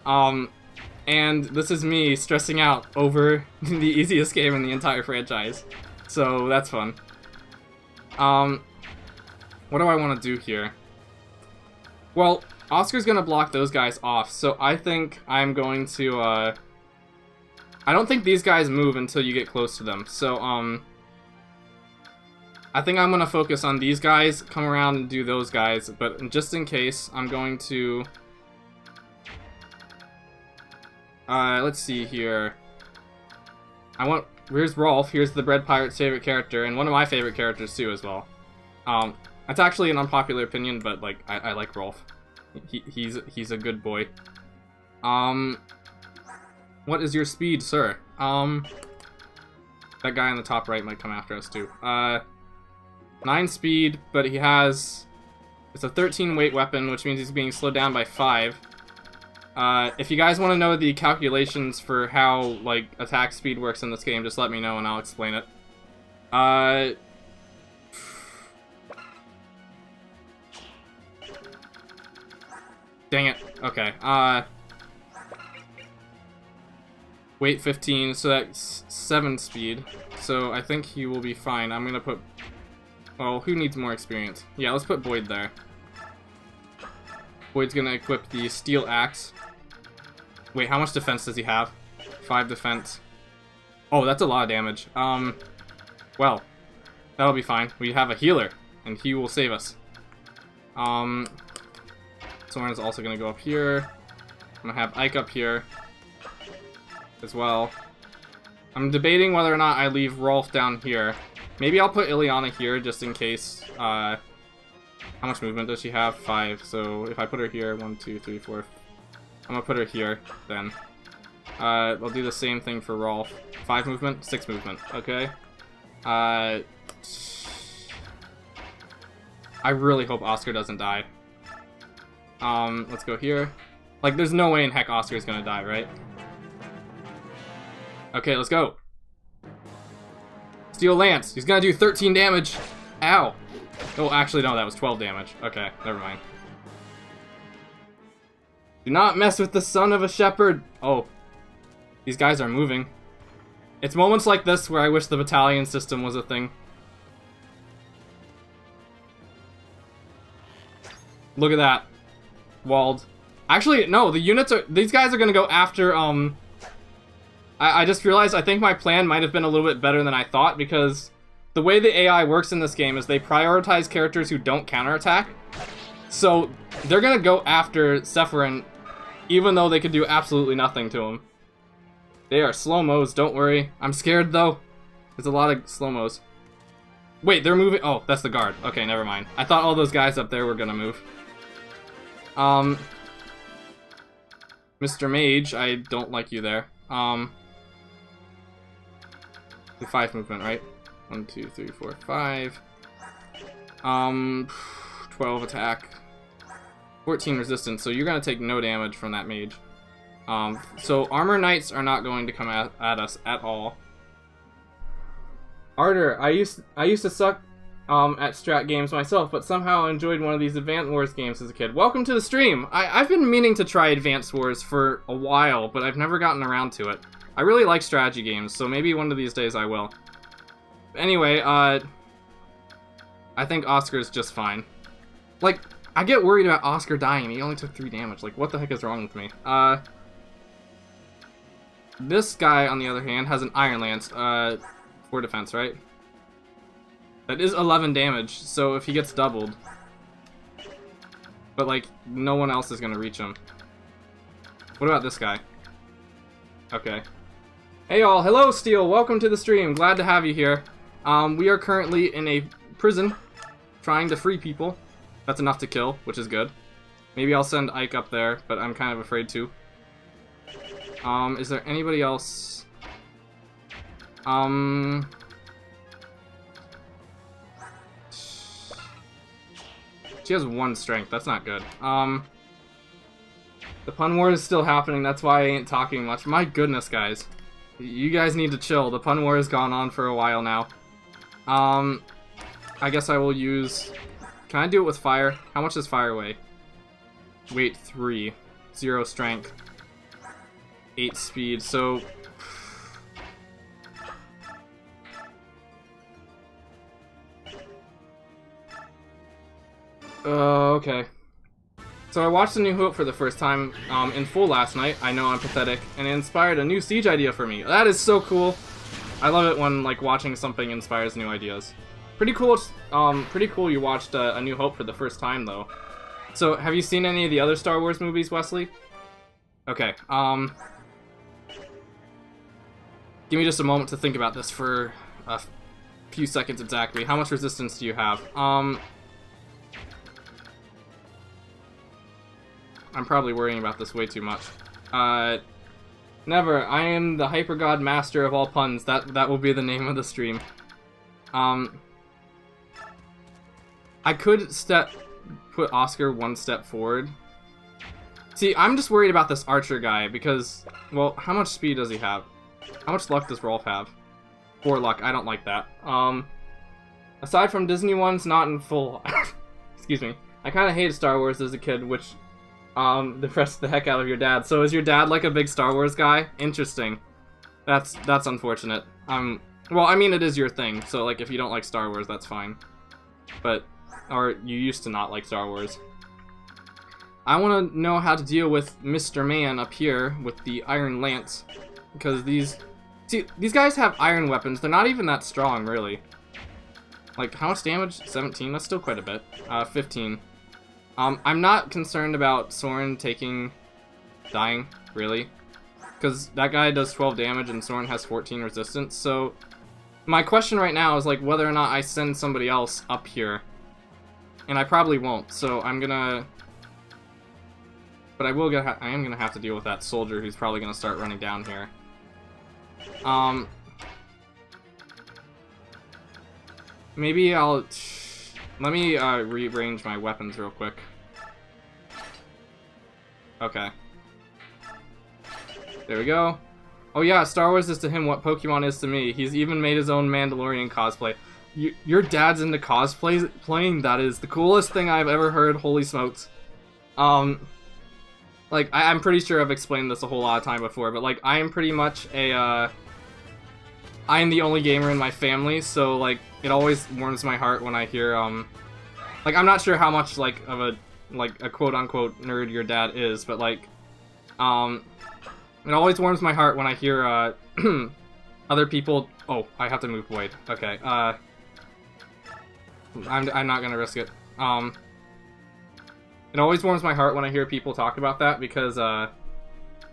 And this is me stressing out over the easiest game in the entire franchise. So, that's fun. What do I want to do here? Well, Oscar's gonna block those guys off, so I think I'm going to, I don't think these guys move until you get close to them, so, I think I'm gonna focus on these guys, come around and do those guys, but just in case, I'm going to, let's see here. Here's Rolf, here's the Bread Pirate's favorite character, and one of my favorite characters too as well. That's actually an unpopular opinion, but, like, I like Rolf. He's a good boy. What is your speed, sir? That guy on the top right might come after us too. 9 speed, but he has... It's a 13 weight weapon, which means he's being slowed down by 5. If you guys want to know the calculations for how, like, attack speed works in this game, just let me know and I'll explain it. Dang it. Okay. Weight 15, so that's 7 speed. So I think he will be fine. I'm gonna put... Well, who needs more experience? Yeah, let's put Boyd there. Boyd's gonna equip the Steel Axe. Wait, how much defense does he have? 5 defense. Oh, that's a lot of damage. Well, that'll be fine. We have a healer, and he will save us. Soren's also gonna go up here. I'm gonna have Ike up here as well. I'm debating whether or not I leave Rolf down here. Maybe I'll put Ileana here just in case. How much movement does she have? 5. So if I put her here, 1, 2, 3, 4. I'm gonna put her here then. I'll do the same thing for Rolf. 5 movement, 6 movement. Okay. I really hope Oscar doesn't die. Let's go here. Like, there's no way in heck Oscar's gonna die, right? Okay, let's go. Steel Lance. He's gonna do 13 damage. Ow. Oh, actually, no, that was 12 damage. Okay, never mind. Do not mess with the son of a shepherd. Oh. These guys are moving. It's moments like this where I wish the battalion system was a thing. Look at that. Walled. Actually, no, the units are... These guys are gonna go after, I just realized I think my plan might have been a little bit better than I thought, because the way the AI works in this game is they prioritize characters who don't counterattack. So, they're gonna go after Sephirin, even though they could do absolutely nothing to him. They are slow-mos, don't worry. I'm scared, though. There's a lot of slow-mos. Wait, they're moving... Oh, that's the guard. Okay, never mind. I thought all those guys up there were gonna move. Mr. Mage, I don't like you there. The 5 movement, right? 1, 2, 3, 4, 5. 12 attack. 14 resistance, so you're gonna take no damage from that mage. So Armor Knights are not going to come at us at all. Arter, I used to suck at strat games myself, but somehow I enjoyed one of these Advance Wars games as a kid. Welcome to the stream! I've been meaning to try Advance Wars for a while, but I've never gotten around to it. I really like strategy games, so maybe one of these days I will. Anyway, I think Oscar's just fine. Like, I get worried about Oscar dying, he only took 3 damage. Like, what the heck is wrong with me? This guy, on the other hand, has an Iron Lance, 4 defense, right? That is 11 damage, so if he gets doubled... But, like, no one else is gonna reach him. What about this guy? Okay. Hey all, hello Steel, welcome to the stream, glad to have you here. We are currently in a prison, trying to free people. That's enough to kill, which is good. Maybe I'll send Ike up there, but I'm kind of afraid to. Is there anybody else? She has 1 strength, that's not good. The pun war is still happening, that's why I ain't talking much. My goodness, guys. You guys need to chill, the pun war has gone on for a while now. I guess I will use... Can I do it with fire? How much does fire weigh? Weight 3. 0 strength. 8 speed, so... Okay. So I watched A New Hope for the first time in full last night. I know I'm pathetic, and it inspired a new siege idea for me. That is so cool. I love it when like watching something inspires new ideas. Pretty cool. Pretty cool. You watched A New Hope for the first time though. So have you seen any of the other Star Wars movies, Wesley? Okay. Give me just a moment to think about this for a few seconds exactly. How much resistance do you have? I'm probably worrying about this way too much. Never. I am the Hyper God Master of all puns. That will be the name of the stream. I could put Oscar 1 step forward. See, I'm just worried about this archer guy because, well, how much speed does he have? How much luck does Rolf have? 4 luck. I don't like that. Aside from Disney ones, not in full. Excuse me. I kind of hated Star Wars as a kid, which depressed the heck out of your dad. So is your dad like a big Star Wars guy? Interesting. That's unfortunate. Well, I mean, it is your thing, so like if you don't like Star Wars, that's fine. But, or you used to not like Star Wars. I want to know how to deal with Mr. Man up here with the Iron Lance. Because these guys have iron weapons. They're not even that strong, really. Like, how much damage? 17? That's still quite a bit. 15. I'm not concerned about Soren dying, really. Because that guy does 12 damage and Soren has 14 resistance, so... My question right now is, like, whether or not I send somebody else up here. And I probably won't, so I'm gonna... But I am gonna have to deal with that soldier who's probably gonna start running down here. Maybe I'll... Let me rearrange my weapons real quick. Okay. There we go. Oh yeah, Star Wars is to him what Pokemon is to me. He's even made his own Mandalorian cosplay. Your dad's into cosplaying? That is the coolest thing I've ever heard, holy smokes. Like, I'm pretty sure I've explained this a whole lot of time before, but like, I am pretty much a, I am the only gamer in my family, so like, it always warms my heart when I hear, like, I'm not sure how much, like, of a quote-unquote nerd your dad is, but like, it always warms my heart when I hear, other people... Oh, I have to move Boyd. Okay, I'm not gonna risk it. It always warms my heart when I hear people talk about that, because, I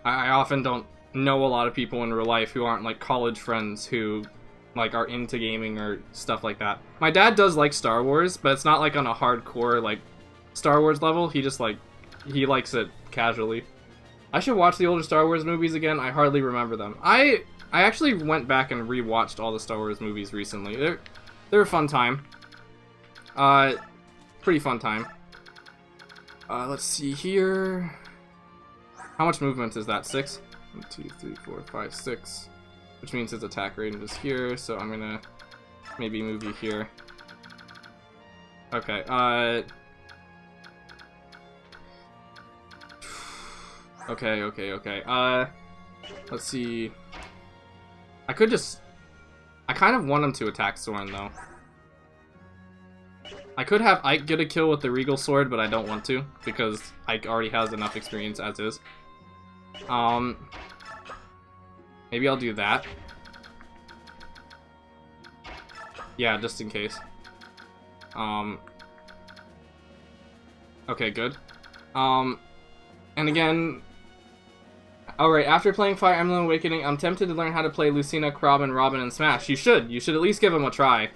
often don't know a lot of people in real life who aren't, like, college friends who, like, are into gaming or stuff like that. My dad does like Star Wars, but it's not, like, on a hardcore, like, Star Wars level. He just, like, he likes it casually. I should watch the older Star Wars movies again. I hardly remember them. I actually went back and rewatched all the Star Wars movies recently. They're a fun time. Pretty fun time. Let's see here. How much movement is that? 6? 1, 2, 3, 4, 5, 6. Which means his attack range is here, so I'm gonna maybe move you here. Okay, Okay. Let's see. I kind of want him to attack Soren, though. I could have Ike get a kill with the Regal Sword, but I don't want to, because Ike already has enough experience as is. Maybe I'll do that. Yeah, just in case. Okay, good. And again... Alright, after playing Fire Emblem Awakening, I'm tempted to learn how to play Lucina, Crob, and Robin in Smash. You should. You should at least give them a try.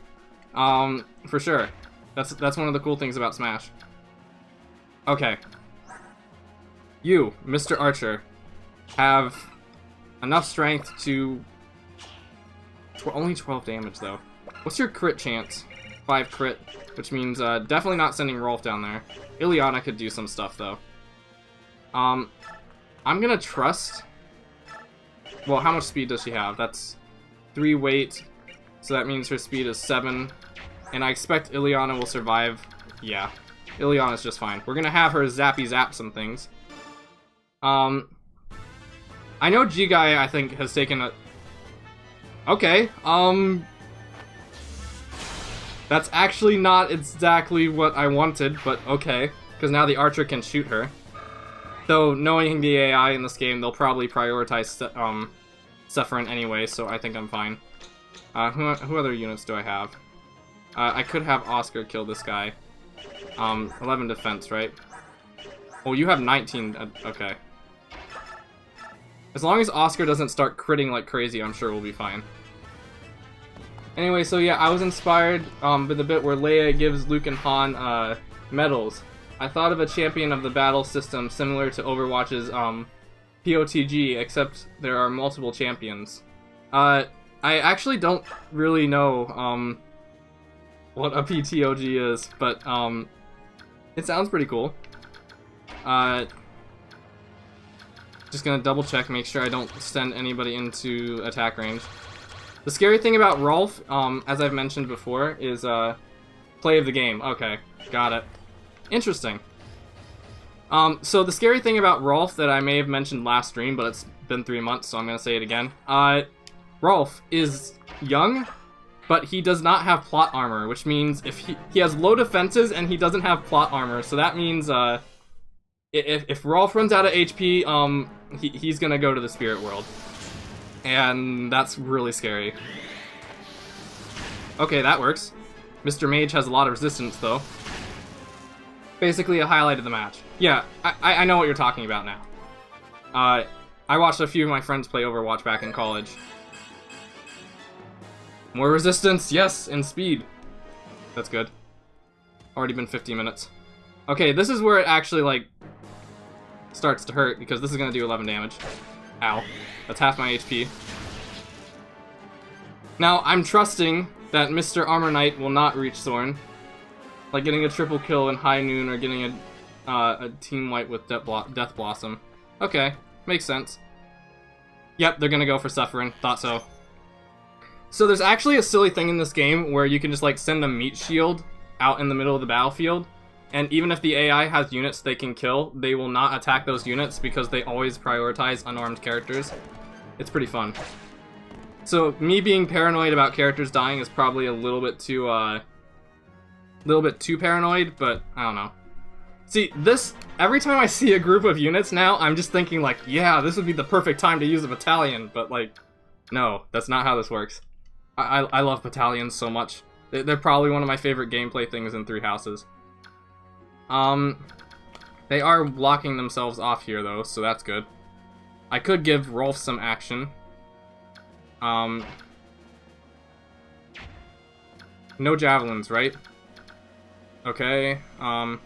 For sure. That's one of the cool things about Smash. Okay. You, Mr. Archer, have enough strength to... only 12 damage, though. What's your crit chance? 5 crit, which means definitely not sending Rolf down there. Ileana could do some stuff, though. I'm gonna trust... Well, how much speed does she have? That's 3 weight, so that means her speed is 7. And I expect Ileana will survive. Yeah, Ileana's just fine. We're gonna have her zappy zap some things. I know G-Guy, I think, has taken a... Okay, that's actually not exactly what I wanted, but okay. Because now the Archer can shoot her. Though, knowing the AI in this game, they'll probably prioritize Sephiroth anyway, so I think I'm fine. Who other units do I have? I could have Oscar kill this guy. 11 defense, right? Oh, you have 19. Okay. As long as Oscar doesn't start critting like crazy, I'm sure we'll be fine. Anyway, so yeah, I was inspired by the bit where Leia gives Luke and Han medals. I thought of a champion of the battle system similar to Overwatch's POTG, except there are multiple champions. I actually don't really know what a PTOG is, but it sounds pretty cool. Just gonna double check, make sure I don't send anybody into attack range. The scary thing about Rolf, as I've mentioned before, is play of the game. Okay, got it. Interesting. So the scary thing about Rolf that I may have mentioned last stream, but it's been 3 months, so I'm gonna say it again. Rolf is young, but he does not have plot armor, which means if he has low defenses and he doesn't have plot armor, so that means if Rolf runs out of HP, he's gonna go to the spirit world. And that's really scary. Okay, that works. Mr. Mage has a lot of resistance, though. Basically a highlight of the match. Yeah, I know what you're talking about now. I watched a few of my friends play Overwatch back in college. More resistance, yes, and speed. That's good. Already been 50 minutes. Okay, this is where it actually, like, starts to hurt, because this is gonna do 11 damage. Ow. That's half my HP. Now, I'm trusting that Mr. Armor Knight will not reach Thorn. Like getting a triple kill in High Noon or getting a team wipe with Death Blossom. Okay, makes sense. Yep, they're gonna go for Sephiroth. Thought so. So there's actually a silly thing in this game where you can just like send a meat shield out in the middle of the battlefield, and even if the AI has units they can kill, they will not attack those units because they always prioritize unarmed characters. It's pretty fun. So me being paranoid about characters dying is probably a little bit too paranoid, but I don't know. See, every time I see a group of units now, I'm just thinking like, yeah, this would be the perfect time to use a battalion, but like, no, that's not how this works. I love battalions so much. They're probably one of my favorite gameplay things in Three Houses. They are blocking themselves off here though, so that's good. I could give Rolf some action. No javelins, right? Okay, 1,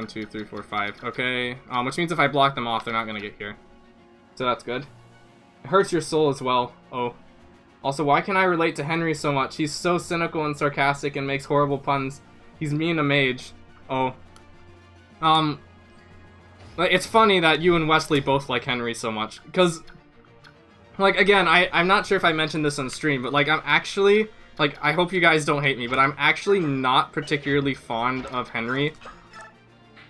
2, 3, 4, 5. Okay, which means if I block them off, they're not gonna get here. So that's good. It hurts your soul as well. Oh. Also, why can I relate to Henry so much? He's so cynical and sarcastic and makes horrible puns. He's mean a mage. Oh. It's funny that you and Wesley both like Henry so much. Because, like, again, I'm not sure if I mentioned this on stream, but, like, I'm actually... Like, I hope you guys don't hate me, but I'm actually not particularly fond of Henry.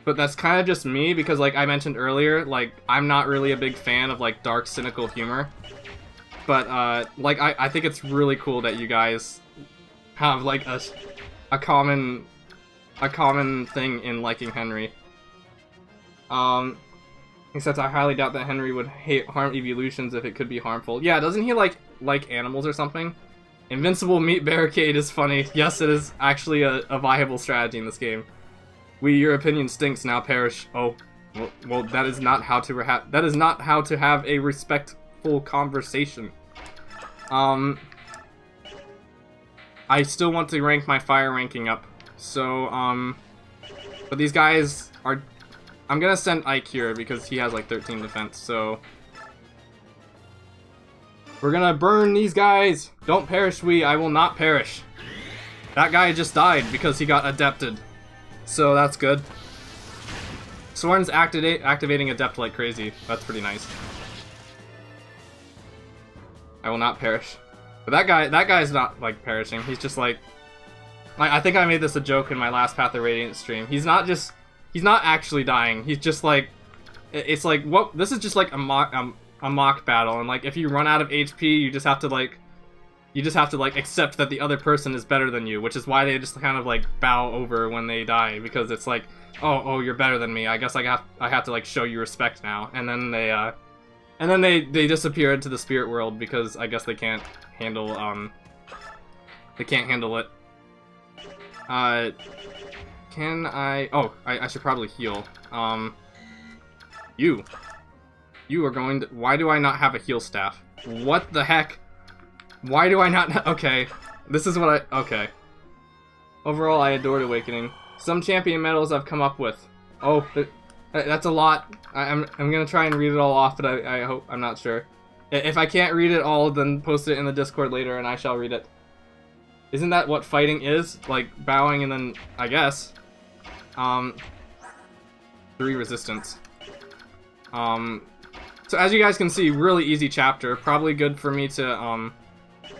But that's kind of just me, because, like I mentioned earlier, like, I'm not really a big fan of, like, dark, cynical humor. But, like, I think it's really cool that you guys have, like, a common thing in liking Henry. Except I highly doubt that Henry would harm evolutions if it could be harmful. Yeah, doesn't he, like animals or something? Invincible meat barricade is funny. Yes, it is actually a viable strategy in this game. Your opinion stinks, now perish. Oh, well, that is not how to have a respectful conversation. I still want to rank my fire ranking up. So, but these guys are... I'm gonna send Ike here because he has like 13 defense, so... We're gonna burn these guys! Don't perish we, I will not perish. That guy just died because he got adepted. So that's good. Soren's activating Adept like crazy. That's pretty nice. I will not perish. But that guy's not like perishing. He's just like I think I made this a joke in my last Path of Radiance stream. He's not actually dying. He's just like, it's like, what? This is just like a mock battle, and like if you run out of HP, you just have to like accept that the other person is better than you, which is why they just kind of like bow over when they die, because it's like, oh, you're better than me. I guess I have to like show you respect now, and then they disappear into the spirit world because I guess they can't handle it. Can I? Oh, I should probably heal. You are going to. Why do I not have a heal staff? What the heck? Why do I not? Okay, this is what I. Okay. Overall, I adored Awakening. Some champion medals I've come up with. Oh, that's a lot. I'm gonna try and read it all off, but I hope I'm not sure. If I can't read it all, then post it in the Discord later, and I shall read it. Isn't that what fighting is? Like bowing and then I guess. 3 resistance. So as you guys can see, really easy chapter. Probably good for me to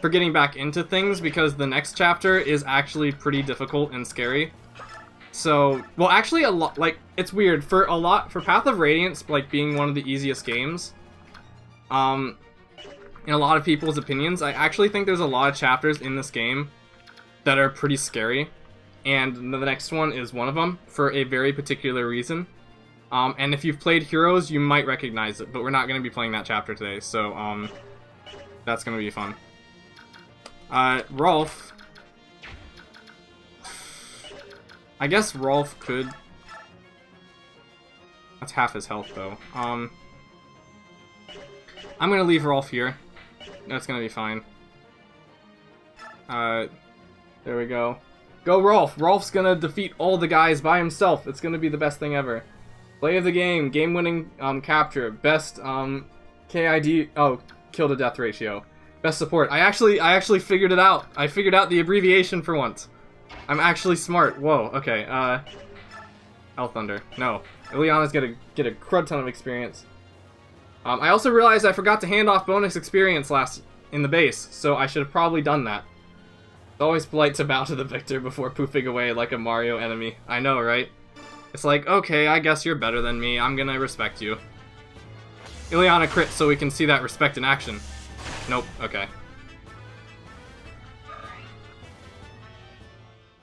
for getting back into things, because the next chapter is actually pretty difficult and scary. So, well, actually a lot, like, it's weird for Path of Radiance, like being one of the easiest games. In a lot of people's opinions, I actually think there's a lot of chapters in this game that are pretty scary, and the next one is one of them for a very particular reason. And if you've played Heroes, you might recognize it, but we're not going to be playing that chapter today, so that's going to be fun. Rolf. I guess Rolf could. That's half his health, though. I'm going to leave Rolf here. That's going to be fine. There we go. Go Rolf! Rolf's gonna defeat all the guys by himself. It's gonna be the best thing ever. Play of the game, game-winning capture, best KID, oh, kill to death ratio, best support. I actually figured it out. I figured out the abbreviation for once. I'm actually smart. Whoa. Okay. Hell Thunder. No. Ileana's gonna get a crud ton of experience. I also realized I forgot to hand off bonus experience in the base, so I should have probably done that. It's always polite to bow to the victor before poofing away like a Mario enemy. I know, right? It's like, okay, I guess you're better than me. I'm gonna respect you. Ileana crit so we can see that respect in action. Nope, okay.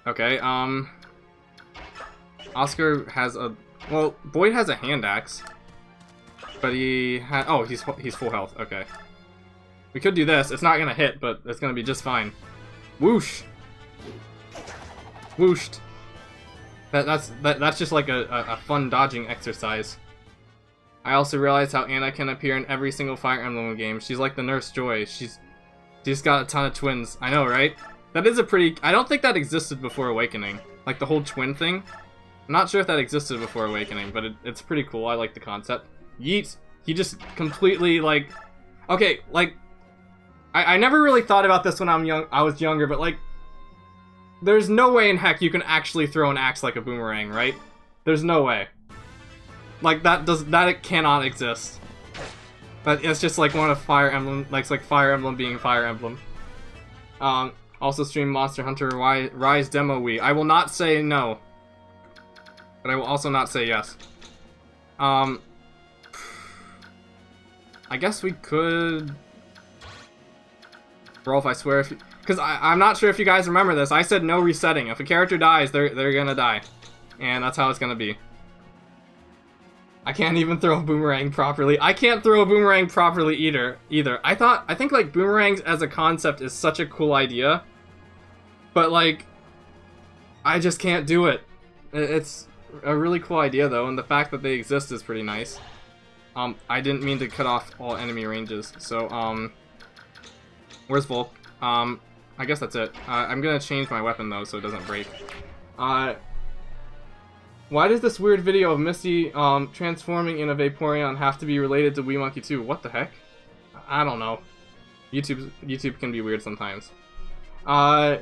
Okay, Oscar has a... Well, Boyd has a hand axe. But he had... Oh, he's full health, okay. We could do this. It's not gonna hit, but it's gonna be just fine. Whoosh! Whooshed. That's just like a fun dodging exercise. I also realized how Anna can appear in every single Fire Emblem game. She's like the Nurse Joy. She's got a ton of twins. I know, right? That is a pretty... I don't think that existed before Awakening. Like the whole twin thing. I'm not sure if that existed before Awakening, but it's pretty cool. I like the concept. Yeet! He just completely like... Okay, like... I never really thought about this when I was younger, but like... There's no way in heck you can actually throw an axe like a boomerang, right? There's no way. Like, that cannot exist. But it's just like one of Fire Emblem, like, it's like Fire Emblem being Fire Emblem. Also stream Monster Hunter Rise Demo Wii. I will not say no. But I will also not say yes. I guess we could... Rolf, I swear if you... Because I'm not sure if you guys remember this. I said no resetting. If a character dies, they're gonna die. And that's how it's gonna be. I can't even throw a boomerang properly. I can't throw a boomerang properly either. I think like boomerangs as a concept is such a cool idea. But like, I just can't do it. It's a really cool idea though, and the fact that they exist is pretty nice. I didn't mean to cut off all enemy ranges, so, where's Volk? I guess that's it. I'm gonna change my weapon though, so it doesn't break. Why does this weird video of Misty, transforming in a Vaporeon have to be related to WeeMonkey 2? What the heck? I don't know. YouTube can be weird sometimes. I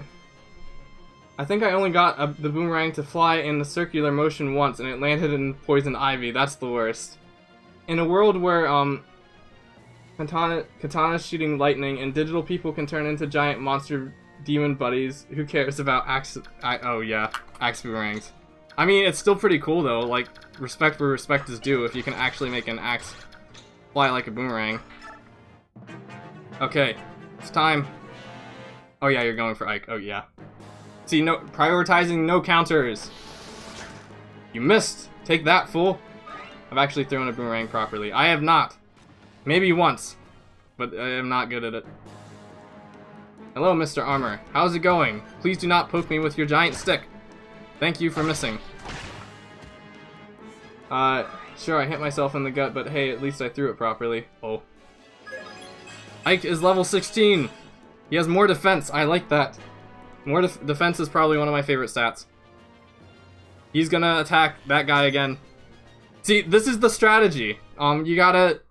think I only got the boomerang to fly in the circular motion once, and it landed in Poison Ivy. That's the worst. In a world where, Katana's shooting lightning, and digital people can turn into giant monster demon buddies, who cares about axe boomerangs? I mean, it's still pretty cool, though. Like, respect where respect is due if you can actually make an axe fly like a boomerang. Okay, it's time. Oh yeah, you're going for Ike. Oh yeah. See, no prioritizing no counters. You missed. Take that, fool. I've actually thrown a boomerang properly. I have not. Maybe once, but I am not good at it. Hello, Mr. Armor. How's it going? Please do not poke me with your giant stick. Thank you for missing. Sure, I hit myself in the gut, but hey, at least I threw it properly. Oh. Ike is level 16. He has more defense. I like that. More defense is probably one of my favorite stats. He's gonna attack that guy again. See, this is the strategy. You gotta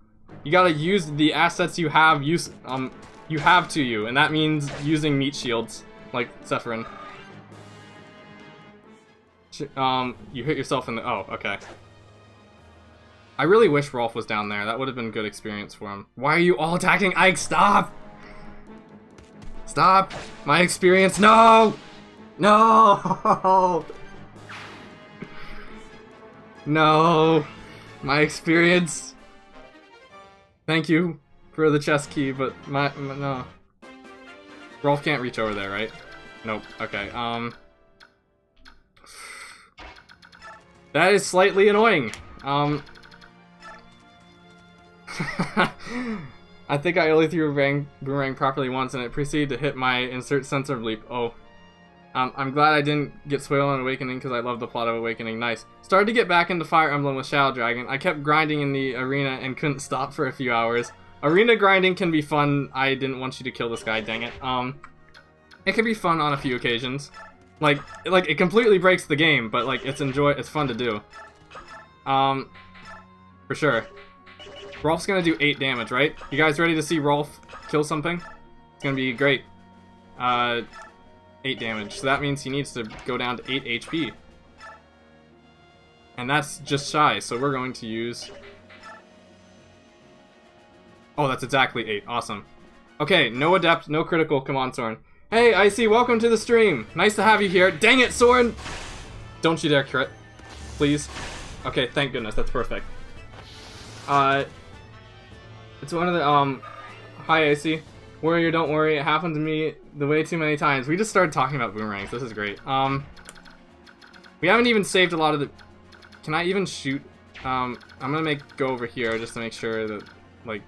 use the assets you have to you, and that means using meat shields, like Sephirin. You hit yourself in the... Oh, okay. I really wish Rolf was down there. That would have been good experience for him. Why are you all attacking Ike? Stop! Stop! My experience... No! No! No! My experience... Thank you for the chest key, but no. Rolf can't reach over there, right? Nope. Okay, that is slightly annoying. I think I only threw a boomerang properly once, and it proceeded to hit my insert sensor bleep. Oh. I'm glad I didn't get Swale on Awakening, because I love the plot of Awakening. Nice. Started to get back into Fire Emblem with Shadow Dragon. I kept grinding in the arena and couldn't stop for a few hours. Arena grinding can be fun. I didn't want you to kill this guy, dang it. It can be fun on a few occasions. Like it completely breaks the game, but like it's fun to do. For sure. Rolf's gonna do 8 damage, right? You guys ready to see Rolf kill something? It's gonna be great. 8 damage. So that means he needs to go down to 8 HP. And that's just shy, so we're going to use... Oh, that's exactly 8. Awesome. Okay, no adept, no critical. Come on, Soren. Hey, Icy, welcome to the stream. Nice to have you here. Dang it, Soren! Don't you dare crit. Please. Okay, thank goodness. That's perfect. It's one of the, Hi, Icy. Warrior, don't worry. It happened to me the way too many times. We just started talking about boomerangs. This is great. We haven't even saved a lot of the... Can I even shoot? I'm gonna go over here just to make sure that, like,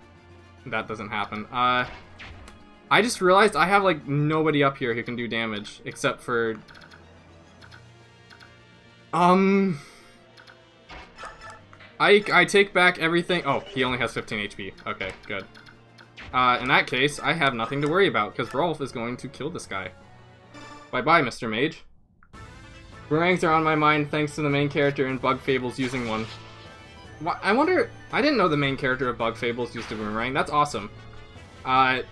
that doesn't happen. I just realized I have, like, nobody up here who can do damage, except for... I take back everything... Oh, he only has 15 HP. Okay, good. In that case, I have nothing to worry about, because Rolf is going to kill this guy. Bye-bye, Mr. Mage. Boomerangs are on my mind thanks to the main character in Bug Fables using one. I wonder... I didn't know the main character of Bug Fables used a boomerang. That's awesome. I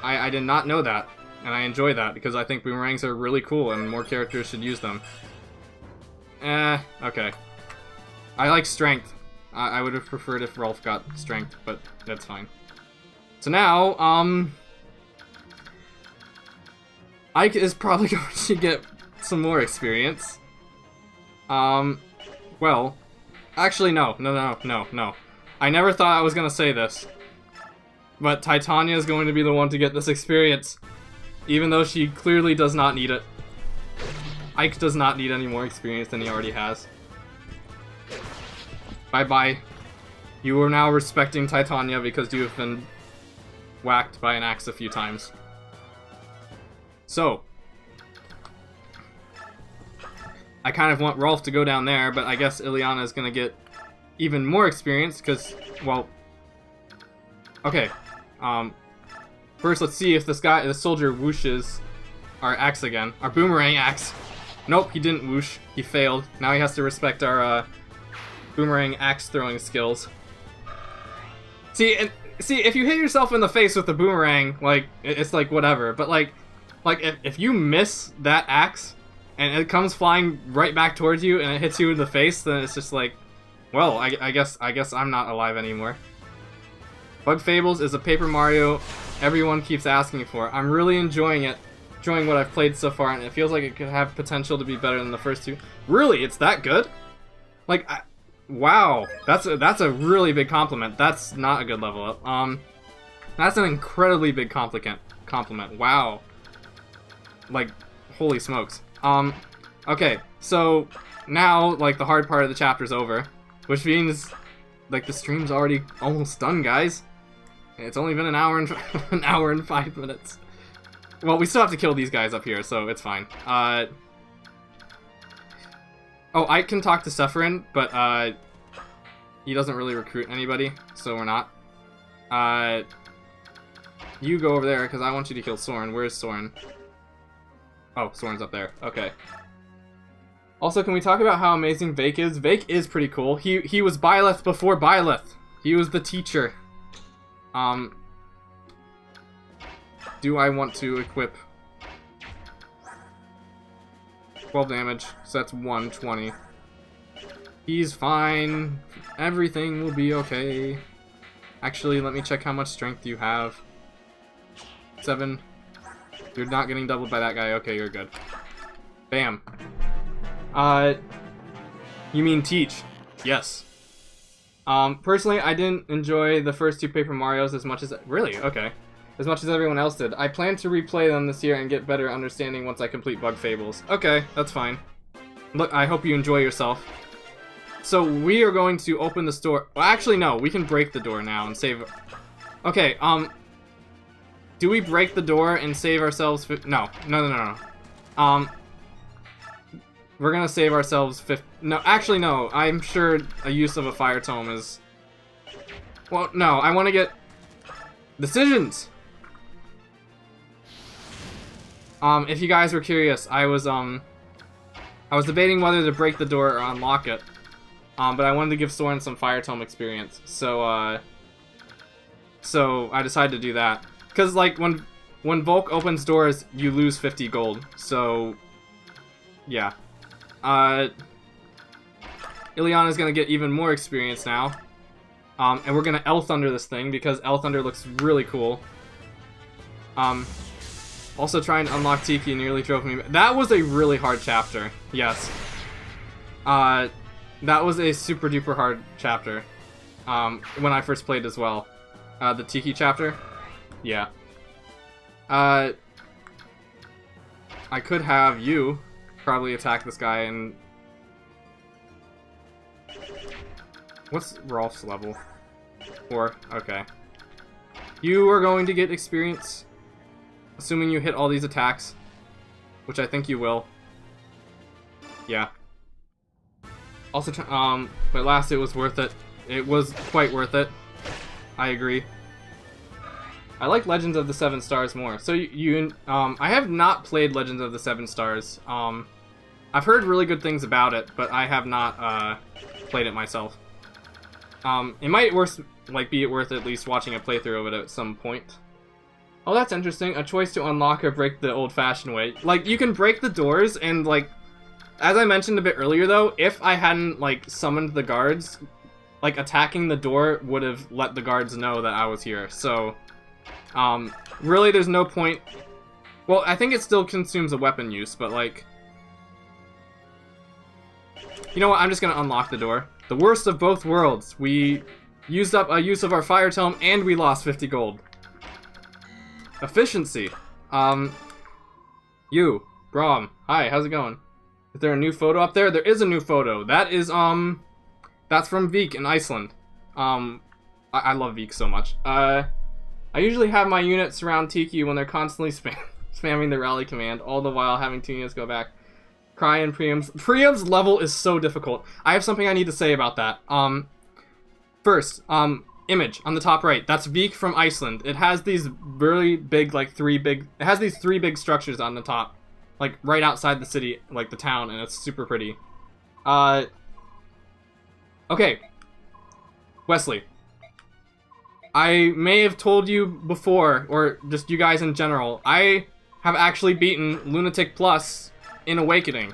did not know that, and I enjoy that, because I think boomerangs are really cool, and more characters should use them. Okay. I like strength. I would have preferred if Rolf got strength, but that's fine. So now, Ike is probably going to get some more experience. Well, actually no. I never thought I was going to say this. But Titania is going to be the one to get this experience. Even though she clearly does not need it. Ike does not need any more experience than he already has. Bye-bye. You are now respecting Titania because you have been whacked by an axe a few times. So. I kind of want Rolf to go down there, but I guess Ileana is gonna get even more experience, because, well... Okay, first let's see if the soldier whooshes our axe again. Our boomerang axe. Nope, he didn't whoosh. He failed. Now he has to respect our, boomerang axe throwing skills. See, if you hit yourself in the face with the boomerang, like, it's like, whatever. But, like if you miss that axe, and it comes flying right back towards you, and it hits you in the face, then it's just like, well, I guess I'm not alive anymore. Bug Fables is a Paper Mario everyone keeps asking for. I'm really enjoying it. Enjoying what I've played so far, and it feels like it could have potential to be better than the first two. Really? It's that good? Like, wow. That's a really big compliment. That's not a good level up. That's an incredibly big compliment. Wow. Like, holy smokes. Okay, so now, like, the hard part of the chapter's over, which means, like, the stream's already almost done, guys. It's only been an hour and 5 minutes. Well, we still have to kill these guys up here, so it's fine. Oh, I can talk to Sephirin, but, he doesn't really recruit anybody, so we're not. You go over there, because I want you to kill Soren. Where's Soren? Oh, Soren's up there. Okay. Also, can we talk about how amazing Vake is? Vake is pretty cool. He was Byleth before Byleth. He was the teacher. Do I want to equip 12 damage? So that's 120. He's fine. Everything will be okay. Actually, let me check how much strength you have. 7. You're not getting doubled by that guy. Okay, you're good. Bam. You mean teach? Yes. Personally, I didn't enjoy the first two Paper Marios as much as... Really? Okay. As much as everyone else did. I plan to replay them this year and get better understanding once I complete Bug Fables. Okay, that's fine. Look, I hope you enjoy yourself. So, we are going to open the store... Well, actually, no. We can break the door now and save... Okay, do we break the door and save ourselves... No. We're gonna save ourselves 50... No, actually, no. I'm sure a use of a Fire Tome is... Well, no. I want to get... Decisions! If you guys were curious, I was debating whether to break the door or unlock it. But I wanted to give Soren some Fire Tome experience. So I decided to do that. Because, like, when Volk opens doors, you lose 50 gold. So, yeah. Ileana's gonna get even more experience now. And we're gonna El Thunder this thing, because El Thunder looks really cool. Also trying to unlock Tiki nearly drove me back. That was a really hard chapter. Yes. That was a super duper hard chapter. When I first played as well. The Tiki chapter. Yeah. I could have you probably attack this guy and... What's Rolf's level? 4. Okay. You are going to get experience. Assuming you hit all these attacks. Which I think you will. Yeah. Also, but last it was worth it. It was quite worth it. I agree. I like Legends of the Seven Stars more. So I have not played Legends of the Seven Stars. I've heard really good things about it, but I have not played it myself. It might be worth at least watching a playthrough of it at some point. Oh, that's interesting. A choice to unlock or break the old-fashioned way. Like, you can break the doors, and, like, as I mentioned a bit earlier, though, if I hadn't, like, summoned the guards, like, attacking the door would have let the guards know that I was here. So, really, there's no point... Well, I think it still consumes a weapon use, but, like... You know what? I'm just gonna unlock the door. The worst of both worlds. We used up a use of our Fire Tome, and we lost 50 gold. Efficiency. You, Brom. Hi, how's it going? Is there a new photo up there? There is a new photo. That is, that's from Vik in Iceland. I love Vik so much. I usually have my units surround Tiki when they're constantly spamming the rally command, all the while having 2 units go back. Cry and Priam's. Priam's level is so difficult. I have something I need to say about that. First, image on the top right. That's Vik from Iceland. It has these really big, like, it has these three big structures on the top. Like, right outside the city, like, the town, and it's super pretty. Okay. Wesley. I may have told you before, or just you guys in general, I have actually beaten Lunatic Plus in Awakening.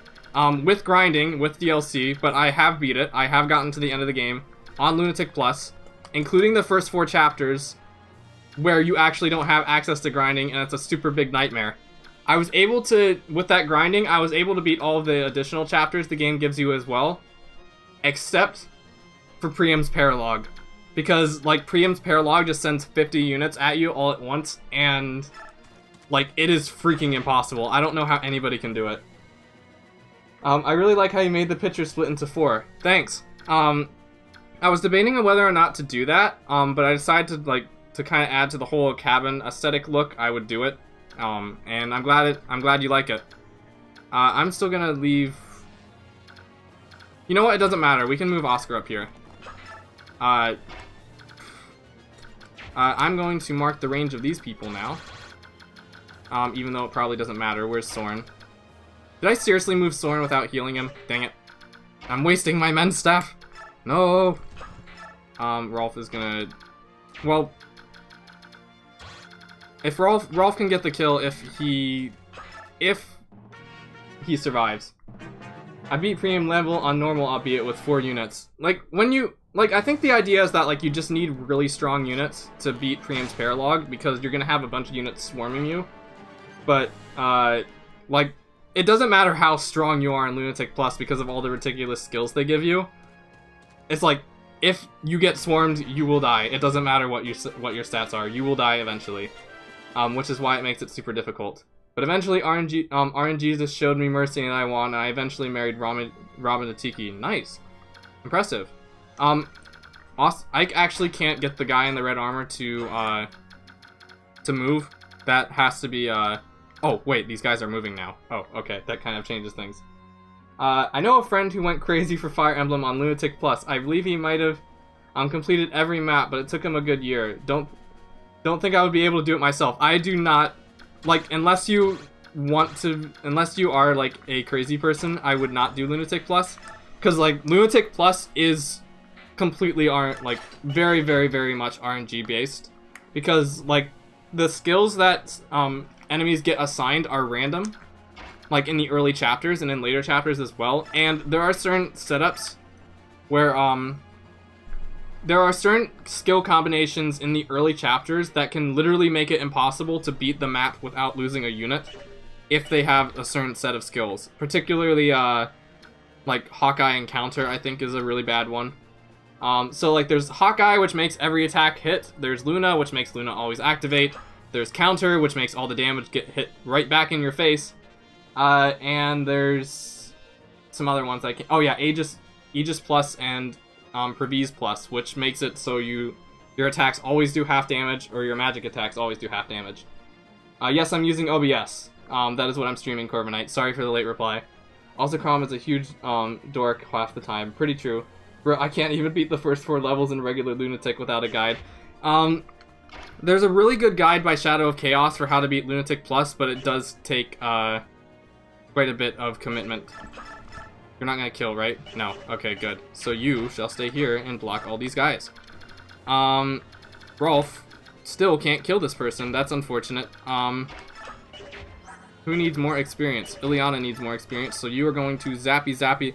With grinding, with DLC, but I have beat it. I have gotten to the end of the game on Lunatic Plus, including the first 4 chapters, where you actually don't have access to grinding, and it's a super big nightmare. I was able to, with that grinding, I was able to beat all of the additional chapters the game gives you as well, except for Priam's Paralog. Because, like, Priam's Paralog just sends 50 units at you all at once, and, like, it is freaking impossible. I don't know how anybody can do it. I really like how you made the picture split into 4. Thanks. I was debating on whether or not to do that, but I decided to, like, to kind of add to the whole cabin aesthetic look. I would do it. And I'm glad you like it. I'm still gonna leave... You know what? It doesn't matter. We can move Oscar up here. I'm going to mark the range of these people now. Even though it probably doesn't matter. Where's Soren? Did I seriously move Soren without healing him? Dang it. I'm wasting my men's staff. No. Rolf is gonna... Well... If Rolf can get the kill if he survives. I beat Priam level on normal, albeit with 4 units. Like, when you... Like, I think the idea is that, like, you just need really strong units to beat Priam's Paralog, because you're gonna have a bunch of units swarming you. But, like, it doesn't matter how strong you are in Lunatic Plus because of all the ridiculous skills they give you. It's like, if you get swarmed, you will die. It doesn't matter what your stats are. You will die eventually. Which is why it makes it super difficult. But eventually, RNG just showed me mercy and I won, and I eventually married Robin to Tiki. Nice. Impressive. I actually can't get the guy in the red armor to move. That has to be, Oh, wait, these guys are moving now. Oh, okay, that kind of changes things. I know a friend who went crazy for Fire Emblem on Lunatic Plus. I believe he might have completed every map, but it took him a good year. Don't think I would be able to do it myself. I do not, like, unless you are, like, a crazy person, I would not do Lunatic Plus. Because, like, Lunatic Plus is completely, very, very, very much RNG based. Because, like, the skills that, enemies get assigned are random, like in the early chapters and in later chapters as well, and there are certain setups where there are certain skill combinations in the early chapters that can literally make it impossible to beat the map without losing a unit if they have a certain set of skills. Particularly like Hawkeye Encounter, I think, is a really bad one. So like there's Hawkeye, which makes every attack hit. There's Luna, which makes Luna always activate. There's Counter, which makes all the damage get hit right back in your face. And there's some other ones I can... Oh yeah, Aegis Plus and Previz Plus, which makes it so your attacks always do half damage, or your magic attacks always do half damage. Yes, I'm using OBS. That is what I'm streaming, Corviknight. Sorry for the late reply. Also, Crom is a huge dork half the time. Pretty true. Bro, I can't even beat the first 4 levels in regular Lunatic without a guide. There's a really good guide by Shadow of Chaos for how to beat Lunatic Plus, but it does take quite a bit of commitment. You're not gonna kill, right? No. Okay, good. So you shall stay here and block all these guys. Rolf still can't kill this person. That's unfortunate. Who needs more experience? Ileana needs more experience, so you are going to zappy.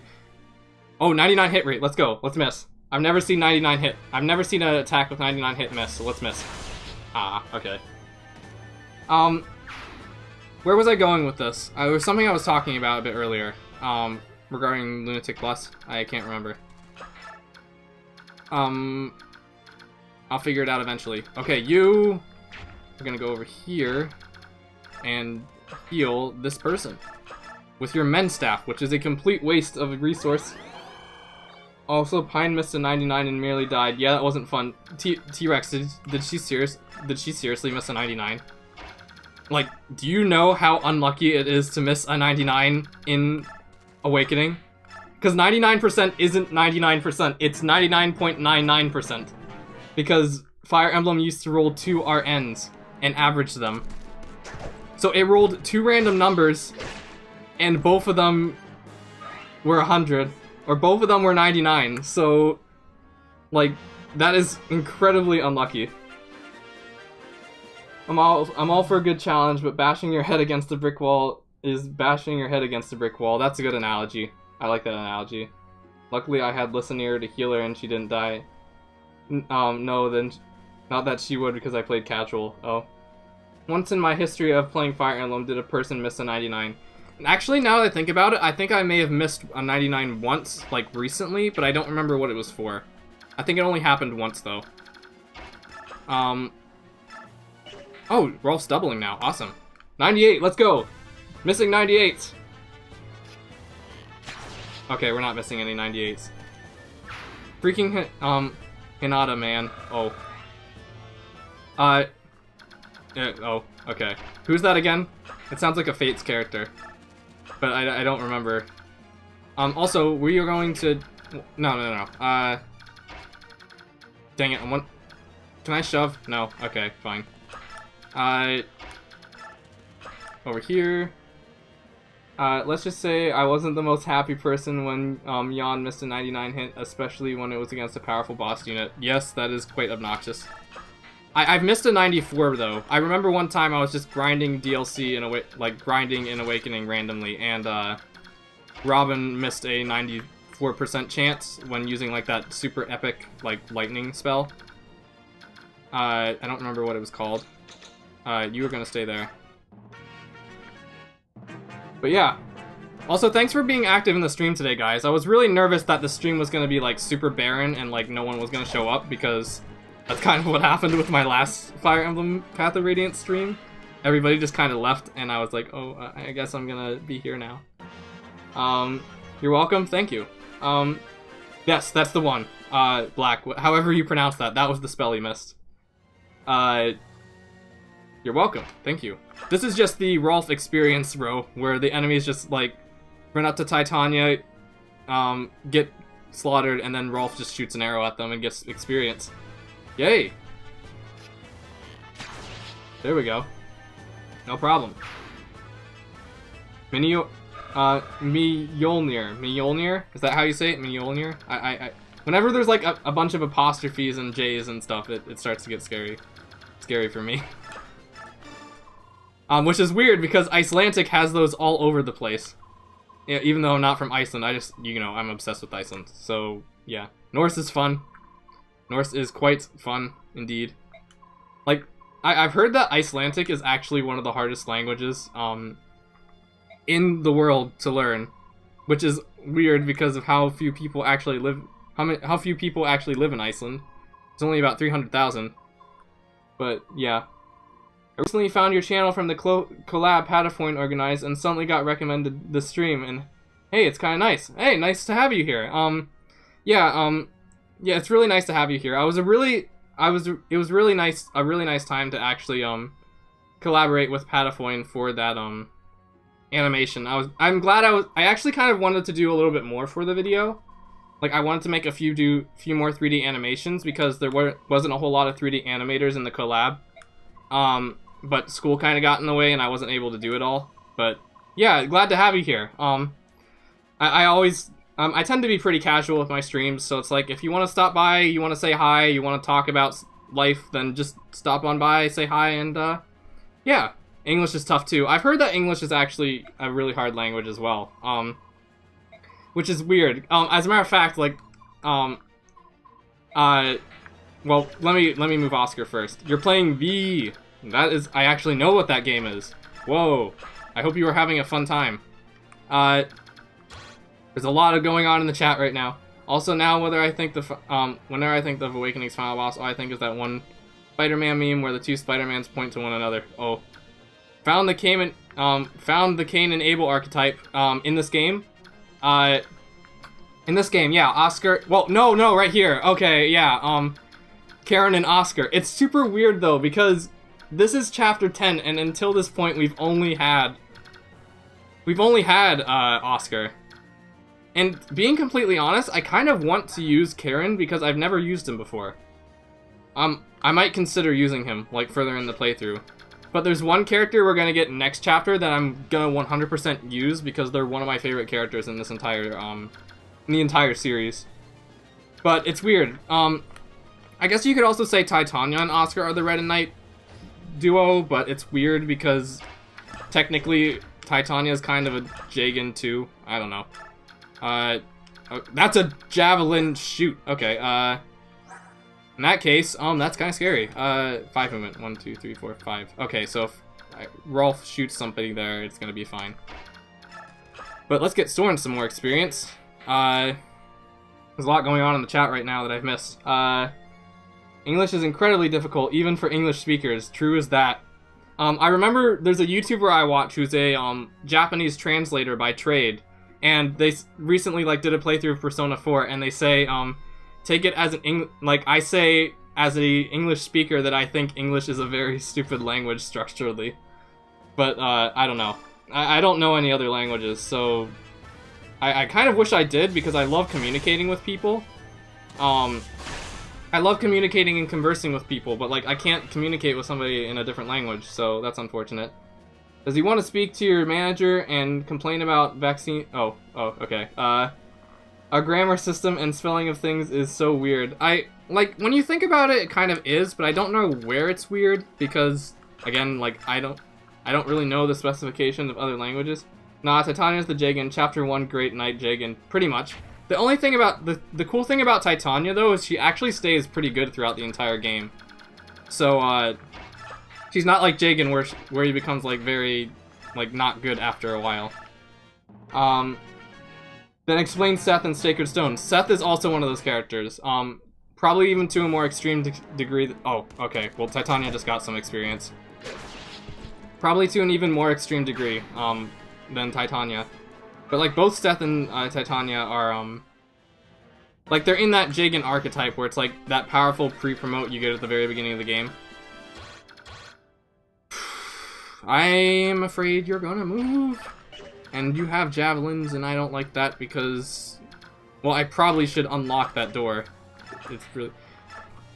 Oh, 99 hit rate. Let's go. Let's miss. I've never seen 99 hit. I've never seen an attack with 99 hit miss, so let's miss. Ah, okay. Where was I going with this? It was something I was talking about a bit earlier, regarding Lunatic Plus. I can't remember. I'll figure it out eventually. Okay, you are gonna go over here and heal this person with your men staff, which is a complete waste of a resource. Also, Pine missed a 99 and merely died. Yeah, that wasn't fun. T-Rex, did she seriously miss a 99? Like, do you know how unlucky it is to miss a 99 in Awakening. Because 99% isn't 99%, it's 99.99%. Because Fire Emblem used to roll 2 RNs and average them. So it rolled 2 random numbers, and both of them were 100. Or both of them were 99, so... like, that is incredibly unlucky. I'm all for a good challenge, but bashing your head against the brick wall is bashing your head against the brick wall. That's a good analogy. I like that analogy. Luckily, I had Listener to heal her and she didn't die. No, then... not that she would because I played casual. Oh. Once in my history of playing Fire Emblem did a person miss a 99. And actually, now that I think about it, I think I may have missed a 99 once, like, recently, but I don't remember what it was for. I think it only happened once, though. Oh, Rolf's doubling now. Awesome. 98, let's go! Missing 98! Okay, we're not missing any 98s. Freaking, Hinata, man. Oh. Oh, okay. Who's that again? It sounds like a Fates character. But I don't remember. Also, we are going to... No. Dang it, Can I shove? No. Okay, fine. Over here. Let's just say I wasn't the most happy person when Jan missed a 99 hit, especially when it was against a powerful boss unit. Yes, that is quite obnoxious. I've missed a 94 though. I remember one time I was just grinding DLC grinding in Awakening randomly, and Robin missed a 94% chance when using like that super epic like lightning spell. I don't remember what it was called. You were gonna stay there. But yeah. Also, thanks for being active in the stream today, guys. I was really nervous that the stream was gonna be like super barren and like no one was gonna show up, because that's kind of what happened with my last Fire Emblem Path of Radiance stream. Everybody just kind of left, and I was like, oh, I guess I'm gonna be here now. You're welcome, thank you. Yes, that's the one. Black, however you pronounce that, that was the spell he missed. You're welcome, thank you. This is just the Rolf experience row, where the enemies just, like, run up to Titania, get slaughtered, and then Rolf just shoots an arrow at them and gets experience. Yay! There we go. No problem. Mjolnir? Mjolnir? Is that how you say it? Mjolnir? Whenever there's like a bunch of apostrophes and J's and stuff, it starts to get scary. Scary for me. Which is weird because Icelandic has those all over the place. Yeah, even though I'm not from Iceland, I just, you know, I'm obsessed with Iceland. So, yeah. Norse is fun. Norse is quite fun, indeed. Like, I've heard that Icelandic is actually one of the hardest languages, in the world to learn. Which is weird because of how few people actually live, how few people actually live in Iceland. It's only about 300,000. But, yeah. I recently found your channel from the collab Patafoin organized and suddenly got recommended the stream, and hey, it's kind of nice. Hey, nice to have you here. Yeah, it's really nice to have you here. It was really nice, a really nice time to actually, collaborate with Patafoin for that, animation. I'm glad I actually kind of wanted to do a little bit more for the video. Like, I wanted to make a few more 3D animations because there wasn't a whole lot of 3D animators in the collab. But school kind of got in the way and I wasn't able to do it all. But yeah, glad to have you here. I always, I tend to be pretty casual with my streams, so it's like if you want to stop by, you want to say hi, you want to talk about life, then just stop on by, say hi, and yeah. English is tough too. I've heard that English is actually a really hard language as well. Which is weird. As a matter of fact, like, well, let me move Oscar first. You're playing V. That is, I actually know what that game is. Whoa. I hope you are having a fun time. There's a lot of going on in the chat right now. Also now, whenever I think of Awakening's final boss, all I think is that one Spider-Man meme where the two Spider-Mans point to one another. Oh. Found the Cain and Abel archetype, in this game. Yeah, Oscar, well, no, right here. Okay, yeah, Karen and Oscar. It's super weird though, because this is chapter 10, and until this point we've only had Oscar. And being completely honest, I kind of want to use Karen because I've never used him before. I might consider using him, like, further in the playthrough. But there's one character we're gonna get next chapter that I'm gonna 100% use because they're one of my favorite characters in this entire, in the entire series. But it's weird. I guess you could also say Titania and Oscar are the Red and Knight duo, but it's weird because technically Titania is kind of a Jagan too. I don't know. That's a javelin shoot. Okay, in that case, that's kind of scary. 5 movement. 1, 2, 3, 4, 5. Okay, so if Rolf shoots somebody there, it's gonna be fine. But let's get Soren some more experience. There's a lot going on in the chat right now that I've missed. English is incredibly difficult, even for English speakers. True as that. I remember there's a YouTuber I watch who's a Japanese translator by trade, and they recently did a playthrough of Persona 4, and they say take it as I say as a English speaker that I think English is a very stupid language structurally, but I don't know. I don't know any other languages, so I kind of wish I did because I love communicating with people. I love communicating and conversing with people, but I can't communicate with somebody in a different language, so that's unfortunate. Does he want to speak to your manager and complain about vaccine? Oh, okay. Our grammar system and spelling of things is so weird. When you think about it, it kind of is, but I don't know where it's weird because, again, I don't really know the specification of other languages. Nah, Titania's the Jagan. Chapter 1, Great Knight Jagan. Pretty much. The only thing about the cool thing about Titania though is she actually stays pretty good throughout the entire game. So she's not like Jagan where he becomes very not good after a while. Then explain Seth and Sacred Stone. Seth is also one of those characters. Probably even to a more extreme degree. Oh, okay. Well, Titania just got some experience. Probably to an even more extreme degree than Titania. But both Seth and Titania are they're in that Jagan archetype where it's that powerful pre-promote you get at the very beginning of the game. I'm afraid you're gonna move. And you have javelins and I don't like that because, well, I probably should unlock that door. It's really,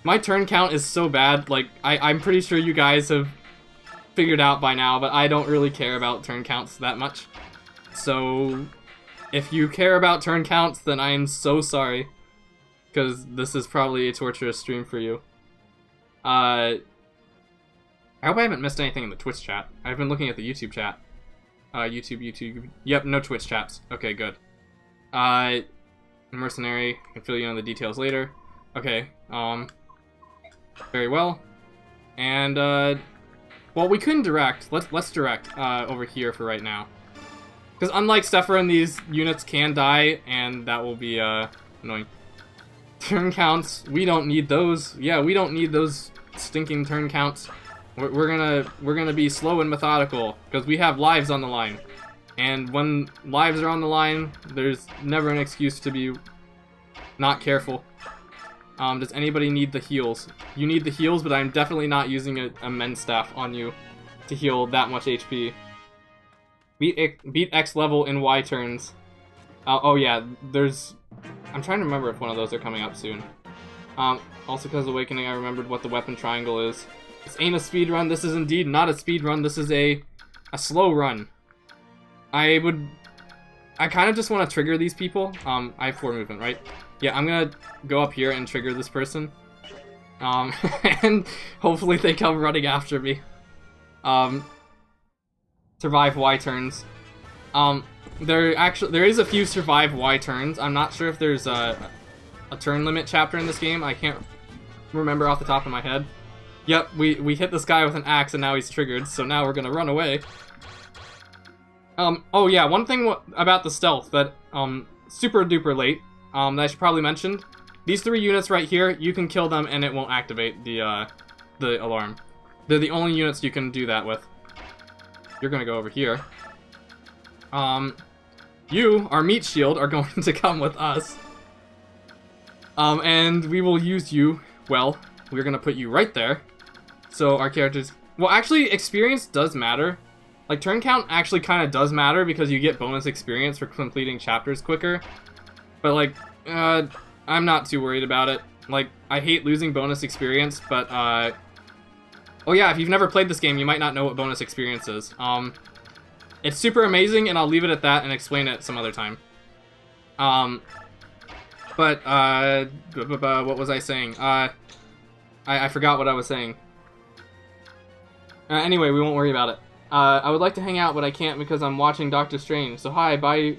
my turn count is so bad. I'm pretty sure you guys have figured out by now, but I don't really care about turn counts that much. So, if you care about turn counts, then I am so sorry. Because this is probably a torturous stream for you. I hope I haven't missed anything in the Twitch chat. I've been looking at the YouTube chat. YouTube. Yep, no Twitch chats. Okay, good. Mercenary. I can fill you in on the details later. Okay, very well. And, well, we couldn't direct. Let's direct, over here for right now. Because unlike Sephiroth, these units can die, and that will be, annoying. Turn counts, we don't need those. Yeah, we don't need those stinking turn counts. We're gonna be slow and methodical, because we have lives on the line. And when lives are on the line, there's never an excuse to be not careful. Does anybody need the heals? You need the heals, but I'm definitely not using a men's staff on you to heal that much HP. Beat X level in Y turns. Oh yeah, I'm trying to remember if one of those are coming up soon. Also because Awakening, I remembered what the weapon triangle is. This ain't a speed run. This is indeed not a speed run. This is a slow run. I kind of just want to trigger these people. I have 4 movement, right? Yeah, I'm gonna go up here and trigger this person. And hopefully they come running after me. Survive Y turns. There is a few survive Y turns. I'm not sure if there's a turn limit chapter in this game. I can't remember off the top of my head. Yep, we hit this guy with an axe and now he's triggered, so now we're gonna run away. Oh yeah, one thing about the stealth that, super duper late, that I should probably mention. These 3 units right here, you can kill them and it won't activate the alarm. They're the only units you can do that with. You're gonna go over here. You, our meat shield, are going to come with us. And we will use you, well, we're gonna put you right there. So our characters, well actually experience does matter. Turn count actually kind of does matter because you get bonus experience for completing chapters quicker. But, like, I'm not too worried about it. Like, I hate losing bonus experience, but, oh yeah, if you've never played this game, you might not know what bonus experience is. It's super amazing, and I'll leave it at that and explain it some other time. What was I saying? I forgot what I was saying. Anyway, we won't worry about it. I would like to hang out, but I can't because I'm watching Doctor Strange. So hi, bye,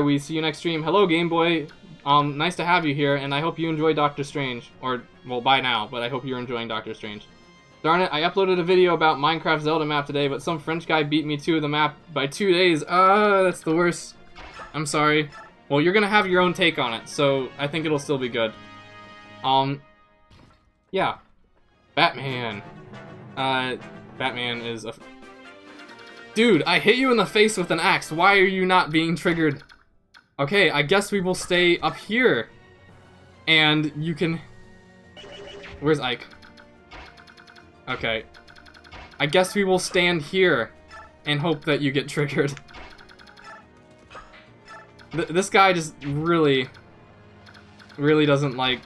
we see you next stream. Hello, Game Boy. Nice to have you here, and I hope you enjoy Doctor Strange. Or, well, bye now, but I hope you're enjoying Doctor Strange. Darn it, I uploaded a video about Minecraft Zelda map today, but some French guy beat me to the map by 2 days. That's the worst. I'm sorry. Well, you're gonna have your own take on it, so I think it'll still be good. Yeah. Batman. Batman is a... Dude, I hit you in the face with an axe. Why are you not being triggered? Okay, I guess we will stay up here. And you can... Where's Ike? Okay. I guess we will stand here and hope that you get triggered. This guy just really doesn't like...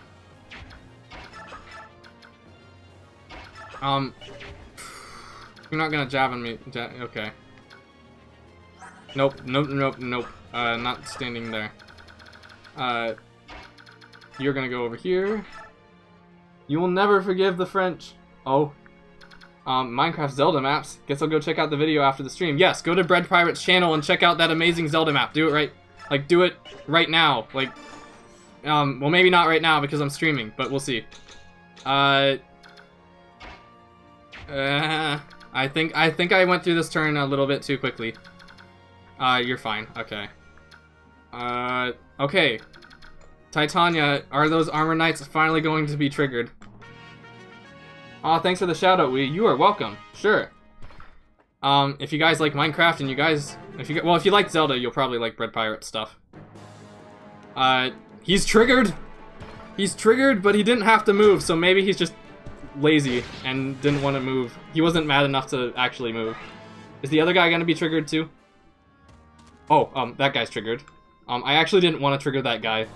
You're not gonna jab on me. Okay. Nope. Not standing there. You're gonna go over here. You will never forgive the French. Oh. Minecraft Zelda maps. Guess I'll go check out the video after the stream. Yes, go to Bread Pirate's channel and check out that amazing Zelda map. Do it right. Like, do it right now. Like, well, maybe not right now because I'm streaming, but we'll see. I think I went through this turn a little bit too quickly. You're fine. Okay. Okay. Titania, are those armor knights finally going to be triggered? Aw, thanks for the shoutout, Wee. You are welcome. Sure. If you guys like Minecraft and if you like Zelda, you'll probably like Bread Pirate stuff. He's triggered! He's triggered, but he didn't have to move, so maybe he's just lazy and didn't want to move. He wasn't mad enough to actually move. Is the other guy gonna be triggered too? Oh, that guy's triggered. I actually didn't want to trigger that guy.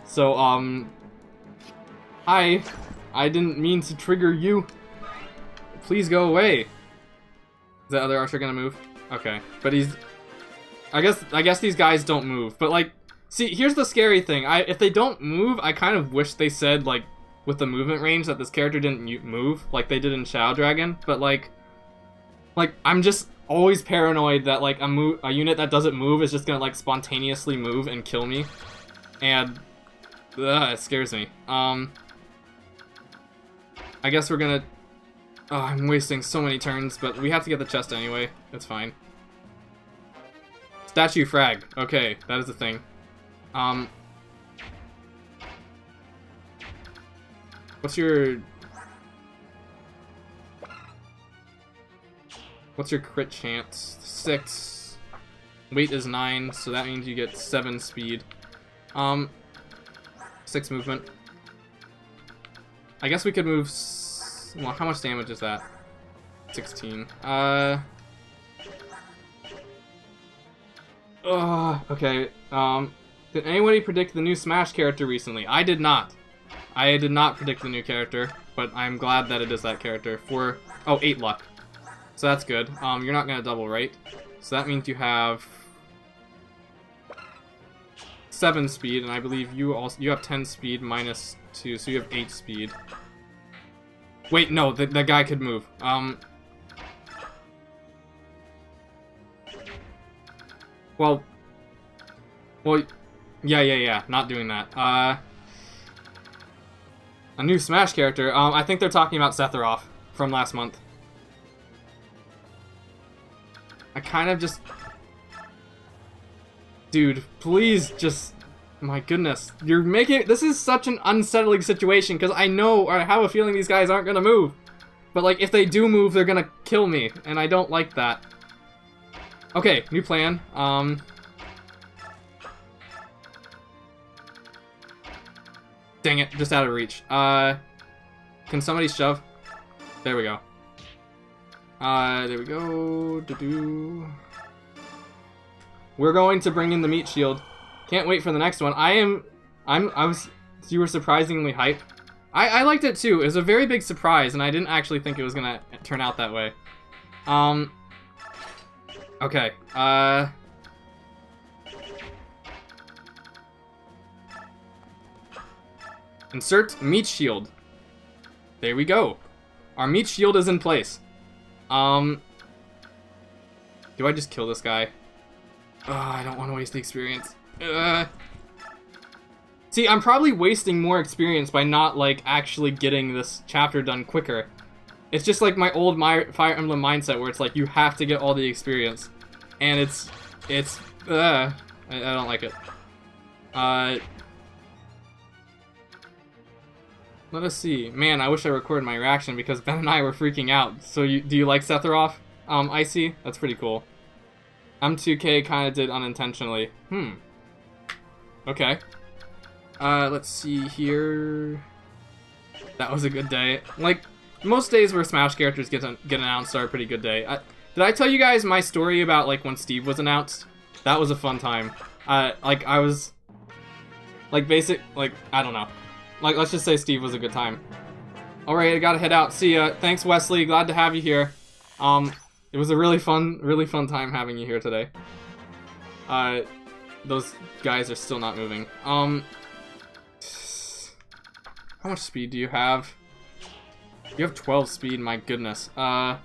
So, hi. I didn't mean to trigger you. Please go away. Is that other archer gonna move? Okay, but he's... I guess these guys don't move, but like, see, here's the scary thing. If they don't move, I kind of wish they said, like, with the movement range that this character didn't move, like they did in Shadow Dragon, but like, I'm just always paranoid that, like, a unit that doesn't move is just gonna, like, spontaneously move and kill me, and, it scares me. I guess we're gonna... Oh, I'm wasting so many turns, but we have to get the chest anyway. It's fine. Statue frag. Okay, that is a thing. What's your crit chance? 6. Weight is 9, so that means you get 7 speed. 6 movement. I guess we could move... Well, how much damage is that? 16. Okay. Did anybody predict the new Smash character recently? I did not. I did not predict the new character, but I'm glad that it is that character. Oh, 8 luck. So that's good. You're not gonna double, right? So that means you have 7 speed, and I believe you have 10 speed minus 2, so you have 8 speed. Wait, no, the guy could move. Well, yeah, not doing that. A new Smash character. I think they're talking about Sephiroth from last month. I kind of just... Dude, please just... My goodness. You're making... This is such an unsettling situation, because I know, or I have a feeling these guys aren't gonna move. But, like, if they do move, they're gonna kill me, and I don't like that. Okay, new plan. Dang it, just out of reach. Can somebody shove? There we go. There we go. We're going to bring in the meat shield. Can't wait for the next one. I am You were surprisingly hyped. I liked it too. It was a very big surprise, and I didn't actually think it was gonna turn out that way. Okay. Insert meat shield. There we go. Our meat shield is in place. Do I just kill this guy? I don't want to waste the experience. See, I'm probably wasting more experience by not, like, actually getting this chapter done quicker. It's just like my old Fire Emblem mindset where it's like, you have to get all the experience. And I don't like it. Let us see. Man, I wish I recorded my reaction because Ben and I were freaking out. So do you like Sephiroth? Icy? That's pretty cool. M2K kind of did unintentionally. Okay. Let's see here. That was a good day. Like, most days where Smash characters get announced are a pretty good day. Did I tell you guys my story about, like, when Steve was announced? That was a fun time. Like, I was... Like, I don't know. Like, let's just say Steve was a good time. Alright, I gotta head out. See ya. Thanks, Wesley. Glad to have you here. It was a really fun time having you here today. Those guys are still not moving. How much speed do you have? You have 12 speed, my goodness. Bye,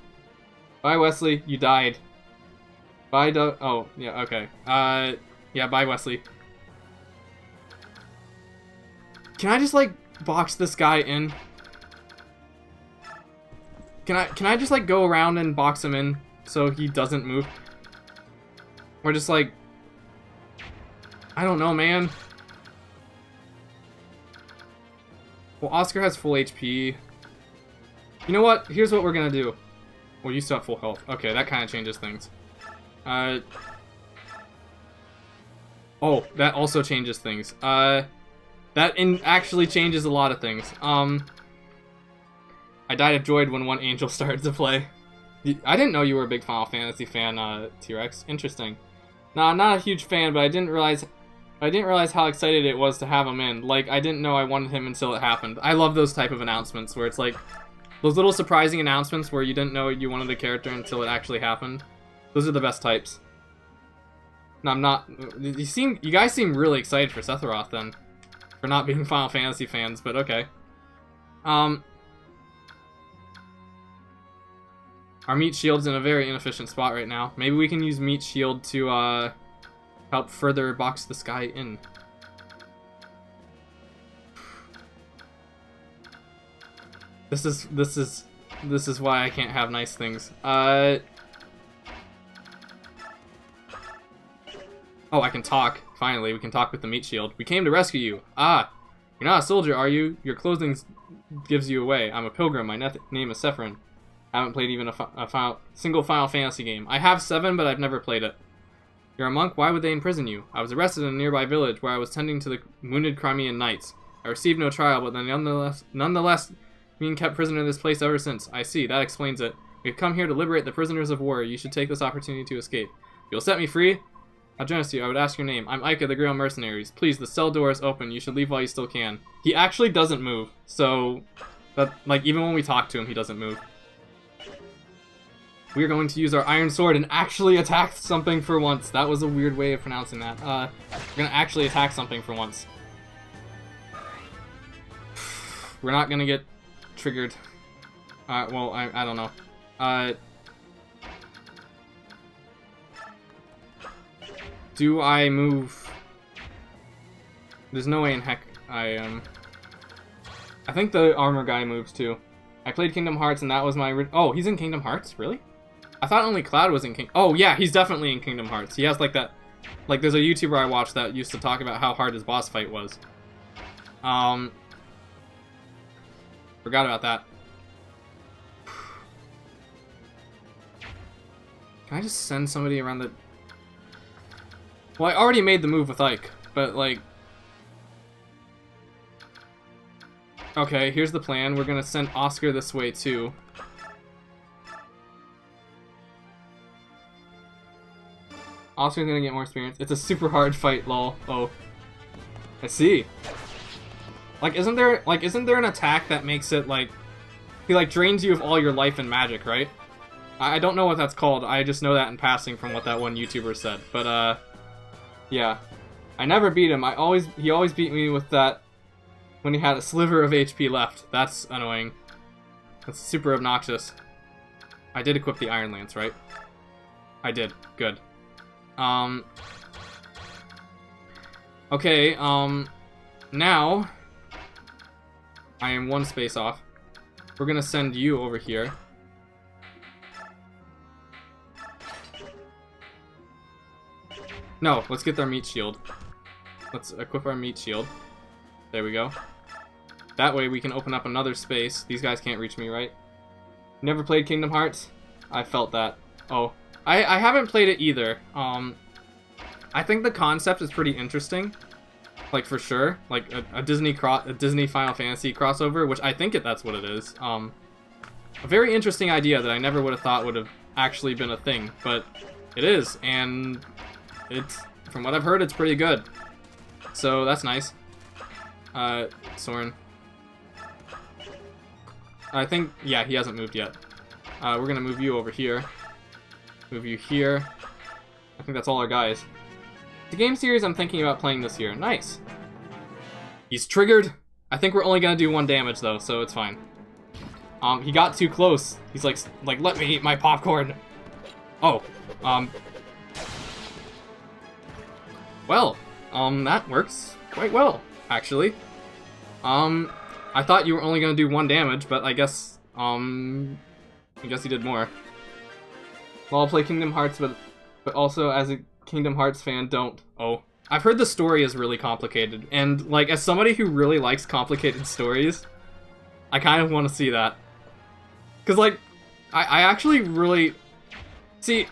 Wesley. You died. Bye, oh, yeah, okay. Yeah, bye, Wesley. Can I just, like, box this guy in? Can I just, like, go around and box him in so he doesn't move? Or just, like... I don't know, man. Well, Oscar has full HP. You know what? Here's what we're gonna do. Well, you still have full health. Okay, that kind of changes things. Oh, that also changes things. That actually changes a lot of things. I died of joy when one angel started to play. I didn't know you were a big Final Fantasy fan, T-Rex. Interesting. Nah, I'm not a huge fan, but I didn't realize how excited it was to have him in. Like, I didn't know I wanted him until it happened. I love those type of announcements where it's like those little surprising announcements where you didn't know you wanted a character until it actually happened. Those are the best types. No, I'm not. You guys seem really excited for Sephiroth then, for not being Final Fantasy fans, but okay. Our meat shield's in a very inefficient spot right now. Maybe we can use meat shield to help further box this guy in. This is why I can't have nice things. Oh, I can talk. Finally, we can talk with the meat shield. We came to rescue you. Ah, you're not a soldier, are you? Your clothing gives you away. I'm a pilgrim. My name is Sephiroth. I haven't played even a single Final Fantasy game. I have 7, but I've never played it. You're a monk? Why would they imprison you? I was arrested in a nearby village where I was tending to the wounded Crimean knights. I received no trial, but then nonetheless being kept prisoner in this place ever since. I see, that explains it. We've come here to liberate the prisoners of war. You should take this opportunity to escape. You'll set me free? I'll join us to you. I would ask your name. I'm Ika, the Grail Mercenaries. Please, the cell door is open. You should leave while you still can. He actually doesn't move, so... like, even when we talk to him, he doesn't move. We're going to use our iron sword and actually attack something for once. That was a weird way of pronouncing that. We're gonna actually attack something for once. We're not gonna get triggered. Well, I don't know. Do I move? There's no way in heck I think the armor guy moves too. I played Kingdom Hearts and that was my oh, he's in Kingdom Hearts? Really? I thought only Cloud was in Oh, yeah, he's definitely in Kingdom Hearts. He has like that... Like, there's a YouTuber I watched that used to talk about how hard his boss fight was. Forgot about that. Can I just send somebody around the... Well, I already made the move with Ike, but like... Okay, here's the plan. We're gonna send Oscar this way too. Oscar's gonna get more experience. It's a super hard fight, lol. Oh. I see. Like, isn't there an attack that makes it, like... He, like, drains you of all your life and magic, right? I don't know what that's called. I just know that in passing from what that one YouTuber said. But, yeah. I never beat him. He always beat me with that when he had a sliver of HP left. That's annoying. That's super obnoxious. I did equip the Iron Lance, right? I did. Good. Okay, now I am one space off. We're gonna send you over here. No, let's get our meat shield. Let's equip our meat shield. There we go. That way we can open up another space. These guys can't reach me, right? Never played Kingdom Hearts? I felt that. Oh. I haven't played it either. I think the concept is pretty interesting. Like, for sure. Like, a Disney Final Fantasy crossover, which I think that's what it is. A very interesting idea that I never would have thought would have actually been a thing. But it is, and it's, from what I've heard, it's pretty good. So, that's nice. Soren. I think, yeah, he hasn't moved yet. We're gonna move you over here. Move you here. I think that's all our guys. The game series I'm thinking about playing this year. Nice. He's triggered. I think we're only gonna do 1 damage though, so it's fine. He got too close. He's like, let me eat my popcorn. Oh, well, that works quite well, actually. I thought you were only gonna do 1 damage, but I guess you did more. Well, I'll play Kingdom Hearts, but also as a Kingdom Hearts fan, don't. Oh. I've heard the story is really complicated, and, like, as somebody who really likes complicated stories, I kind of want to see that. Because, like, I actually really... See,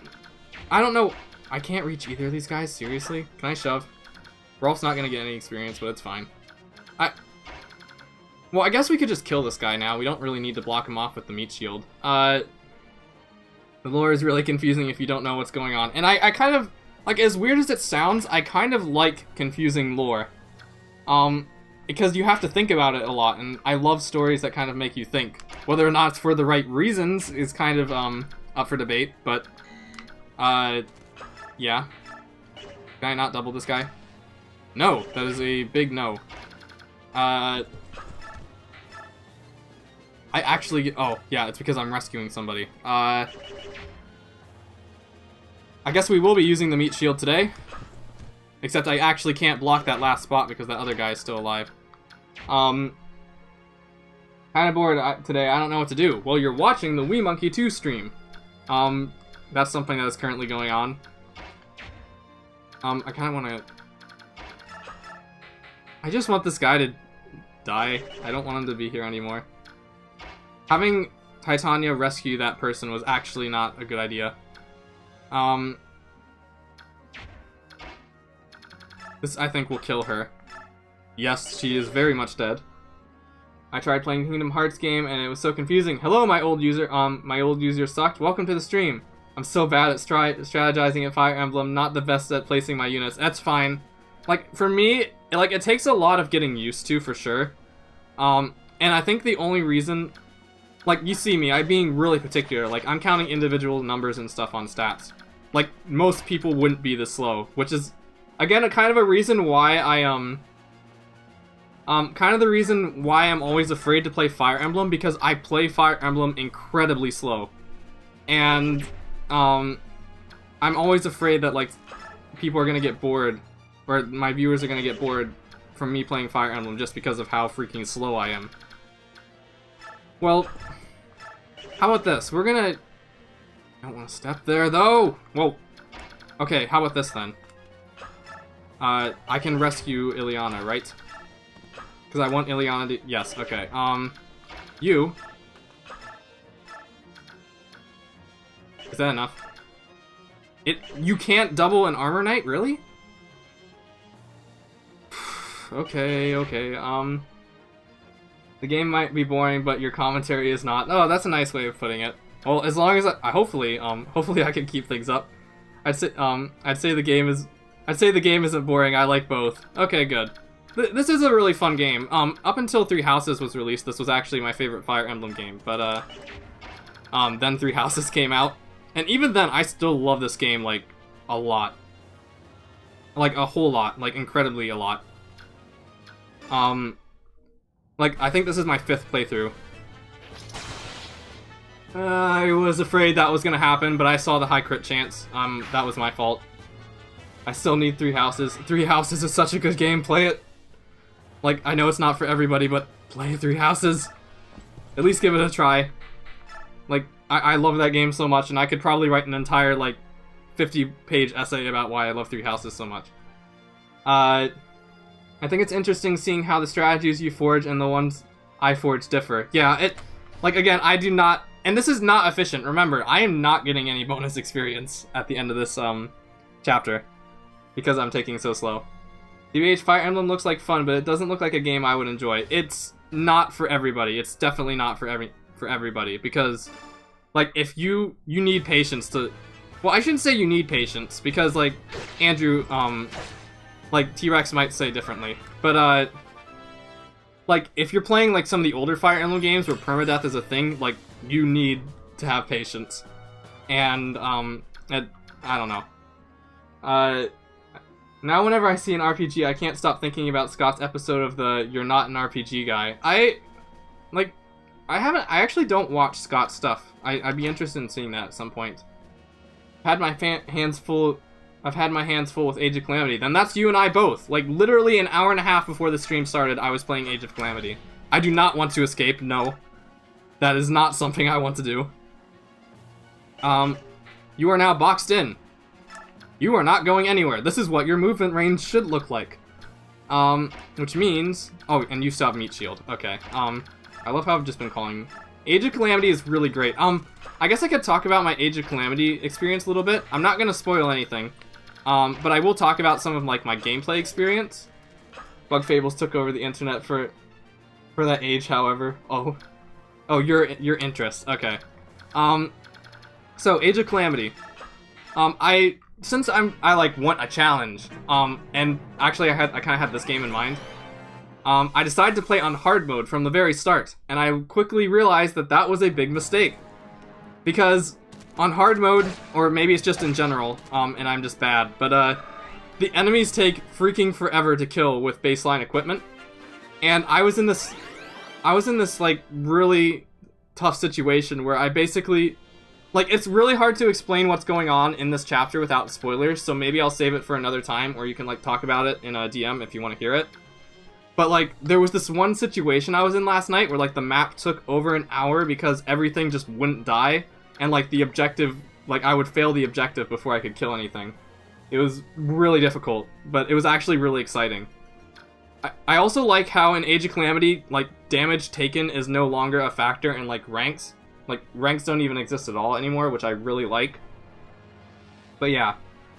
I don't know... I can't reach either of these guys, seriously? Can I shove? Rolf's not gonna get any experience, but it's fine. Well, I guess we could just kill this guy now. We don't really need to block him off with the meat shield. The lore is really confusing if you don't know what's going on. And I kind of... Like, as weird as it sounds, I kind of like confusing lore. Because you have to think about it a lot, and I love stories that kind of make you think. Whether or not it's for the right reasons is kind of, up for debate, but... yeah. Can I not double this guy? No, that is a big no. I actually get... Oh, yeah, it's because I'm rescuing somebody. I guess we will be using the meat shield today. Except I actually can't block that last spot because that other guy is still alive. Kinda bored today, I don't know what to do. Well, you're watching the Wee Monkey 2 stream. That's something that is currently going on. I kinda wanna... I just want this guy to die. I don't want him to be here anymore. Having Titania rescue that person was actually not a good idea. This, I think, will kill her. Yes, she is very much dead. I tried playing Kingdom Hearts game, and it was so confusing. Hello, my old user. My old user sucked. Welcome to the stream. I'm so bad at strategizing at Fire Emblem, not the best at placing my units. That's fine. Like, for me, like, it takes a lot of getting used to, for sure. And I think the only reason... Like, you see me, I'm being really particular. Like, I'm counting individual numbers and stuff on stats. Like, most people wouldn't be this slow, which is, again, a kind of a reason why kind of the reason why I'm always afraid to play Fire Emblem, because I play Fire Emblem incredibly slow. And, I'm always afraid that, like, people are gonna get bored, or my viewers are gonna get bored from me playing Fire Emblem just because of how freaking slow I am. Well, how about this? We're gonna... I don't want to step there, though! Whoa! Okay, how about this, then? I can rescue Ileana, right? Because I want Ileana to... Yes, okay. You... Is that enough? You can't double an Armor Knight, really? Okay. The game might be boring, but your commentary is not. Oh, that's a nice way of putting it. Well, as long as hopefully I can keep things up. I'd say the game isn't boring. I like both. Okay, good. This is a really fun game. Up until Three Houses was released, this was actually my favorite Fire Emblem game. But, then Three Houses came out. And even then, I still love this game, like, a lot. Like, a whole lot. Like, incredibly a lot. Like, I think this is my 5th playthrough. I was afraid that was gonna happen, but I saw the high crit chance. That was my fault. I still need Three Houses. Three Houses is such a good game, play it. Like, I know it's not for everybody, but play Three Houses. At least give it a try. Like, I love that game so much, and I could probably write an entire, like, 50-page essay about why I love Three Houses so much. I think it's interesting seeing how the strategies you forge and the ones I forge differ. Yeah, like, again, I do not... And this is not efficient. Remember, I am not getting any bonus experience at the end of this, chapter. Because I'm taking so slow. DBH Fire Emblem looks like fun, but it doesn't look like a game I would enjoy. It's not for everybody. It's definitely not for everybody. Because, like, if you need patience to... Well, I shouldn't say you need patience, because, like, Andrew, like, T-Rex might say differently. But, like, if you're playing, like, some of the older Fire Emblem games where permadeath is a thing, like, you need to have patience. And, I don't know. Now whenever I see an RPG, I can't stop thinking about Scott's episode of the You're Not an RPG Guy. I actually don't watch Scott's stuff. I'd be interested in seeing that at some point. I've had my hands full with Age of Calamity. Then that's you and I both. Like, literally an hour and a half before the stream started, I was playing Age of Calamity. I do not want to escape, no. That is not something I want to do. You are now boxed in. You are not going anywhere. This is what your movement range should look like. Which means... Oh, and you still have Meat Shield. Okay. I love how I've just been calling... Age of Calamity is really great. I guess I could talk about my Age of Calamity experience a little bit. I'm not gonna spoil anything. But I will talk about some of, like, my gameplay experience. Bug Fables took over the internet for that age, however. Oh, your interest. Okay. So, Age of Calamity. Since I like want a challenge, and actually I kind of had this game in mind, I decided to play on hard mode from the very start, and I quickly realized that that was a big mistake. Because on hard mode, or maybe it's just in general, and I'm just bad, but the enemies take freaking forever to kill with baseline equipment, and I was in this like really tough situation where I basically... Like, it's really hard to explain what's going on in this chapter without spoilers, so maybe I'll save it for another time, or you can, like, talk about it in a DM if you want to hear it. But, like, there was this one situation I was in last night where, like, the map took over an hour because everything just wouldn't die, and, like, the objective... Like, I would fail the objective before I could kill anything. It was really difficult, but it was actually really exciting. I also like how in Age of Calamity, like, damage taken is no longer a factor in, like, ranks. Like, ranks don't even exist at all anymore, which I really like. But yeah,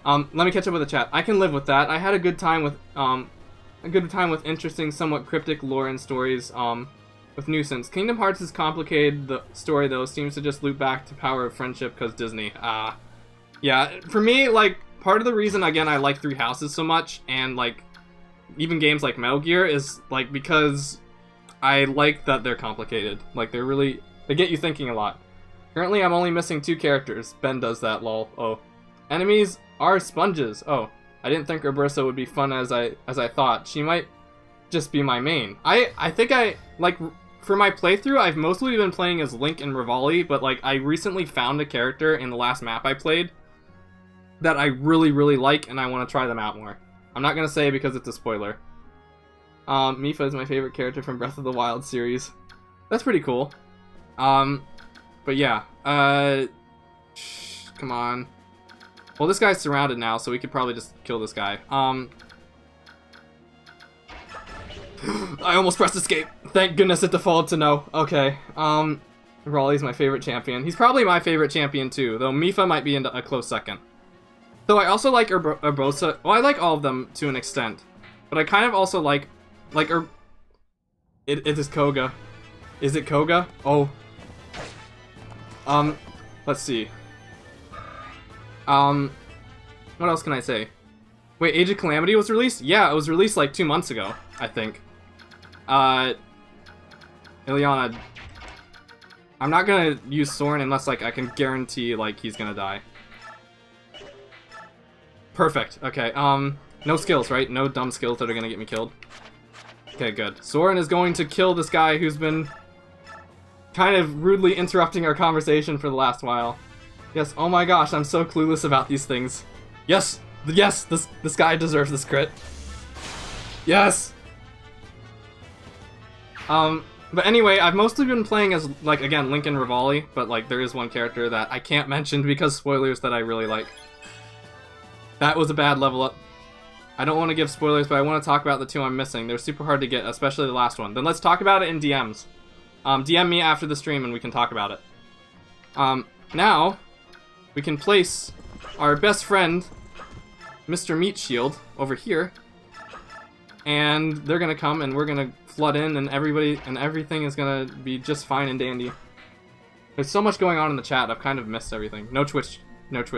let me catch up with the chat. I can live with that. I had a good time with interesting, somewhat cryptic lore and stories, with Nuisance. Kingdom Hearts is complicated. The story, though, seems to just loop back to Power of Friendship because Disney. Yeah, for me, like, part of the reason, again, I like Three Houses so much, and, like, even games like Metal Gear is, like, because I like that they're complicated. Like, they get you thinking a lot. Currently, I'm only missing 2 characters. Ben does that, lol. Oh. Enemies are sponges. Oh. I didn't think Urbursa would be fun as I thought. She might just be my main. I think like, for my playthrough, I've mostly been playing as Link and Rivali, but, like, I recently found a character in the last map I played that I really, really like, and I want to try them out more. I'm not gonna say because it's a spoiler. Mipha is my favorite character from Breath of the Wild series. That's pretty cool. But yeah, come on. Well, this guy's surrounded now, so we could probably just kill this guy. I almost pressed escape. Thank goodness it defaulted to no. Okay, Raleigh's my favorite champion. He's probably my favorite champion too, though Mipha might be in a close second. Though I also like Urbosa. Well, I like all of them to an extent, but I kind of also like it is Koga. Is it Koga? Oh. Let's see. What else can I say? Wait, Age of Calamity was released? Yeah, it was released like 2 months ago. I think. Ileana, I'm not gonna use Soren unless, like, I can guarantee, like, he's gonna die. Perfect. Okay, no skills, right? No dumb skills that are gonna get me killed. Okay, good. Soren is going to kill this guy who's been kind of rudely interrupting our conversation for the last while. Yes, oh my gosh, I'm so clueless about these things. Yes! Yes! This guy deserves this crit. Yes! But anyway, I've mostly been playing as, like, again, Link and Rivali, but, like, there is one character that I can't mention because spoilers that I really like. That was a bad level up. I don't want to give spoilers, but I want to talk about the two I'm missing. They're super hard to get, especially the last one. Then let's talk about it in DMs. DM me after the stream and we can talk about it. Now, we can place our best friend, Mr. Meat Shield, over here. And they're gonna come and we're gonna flood in and everything is gonna be just fine and dandy. There's so much going on in the chat, I've kind of missed everything. No Twitch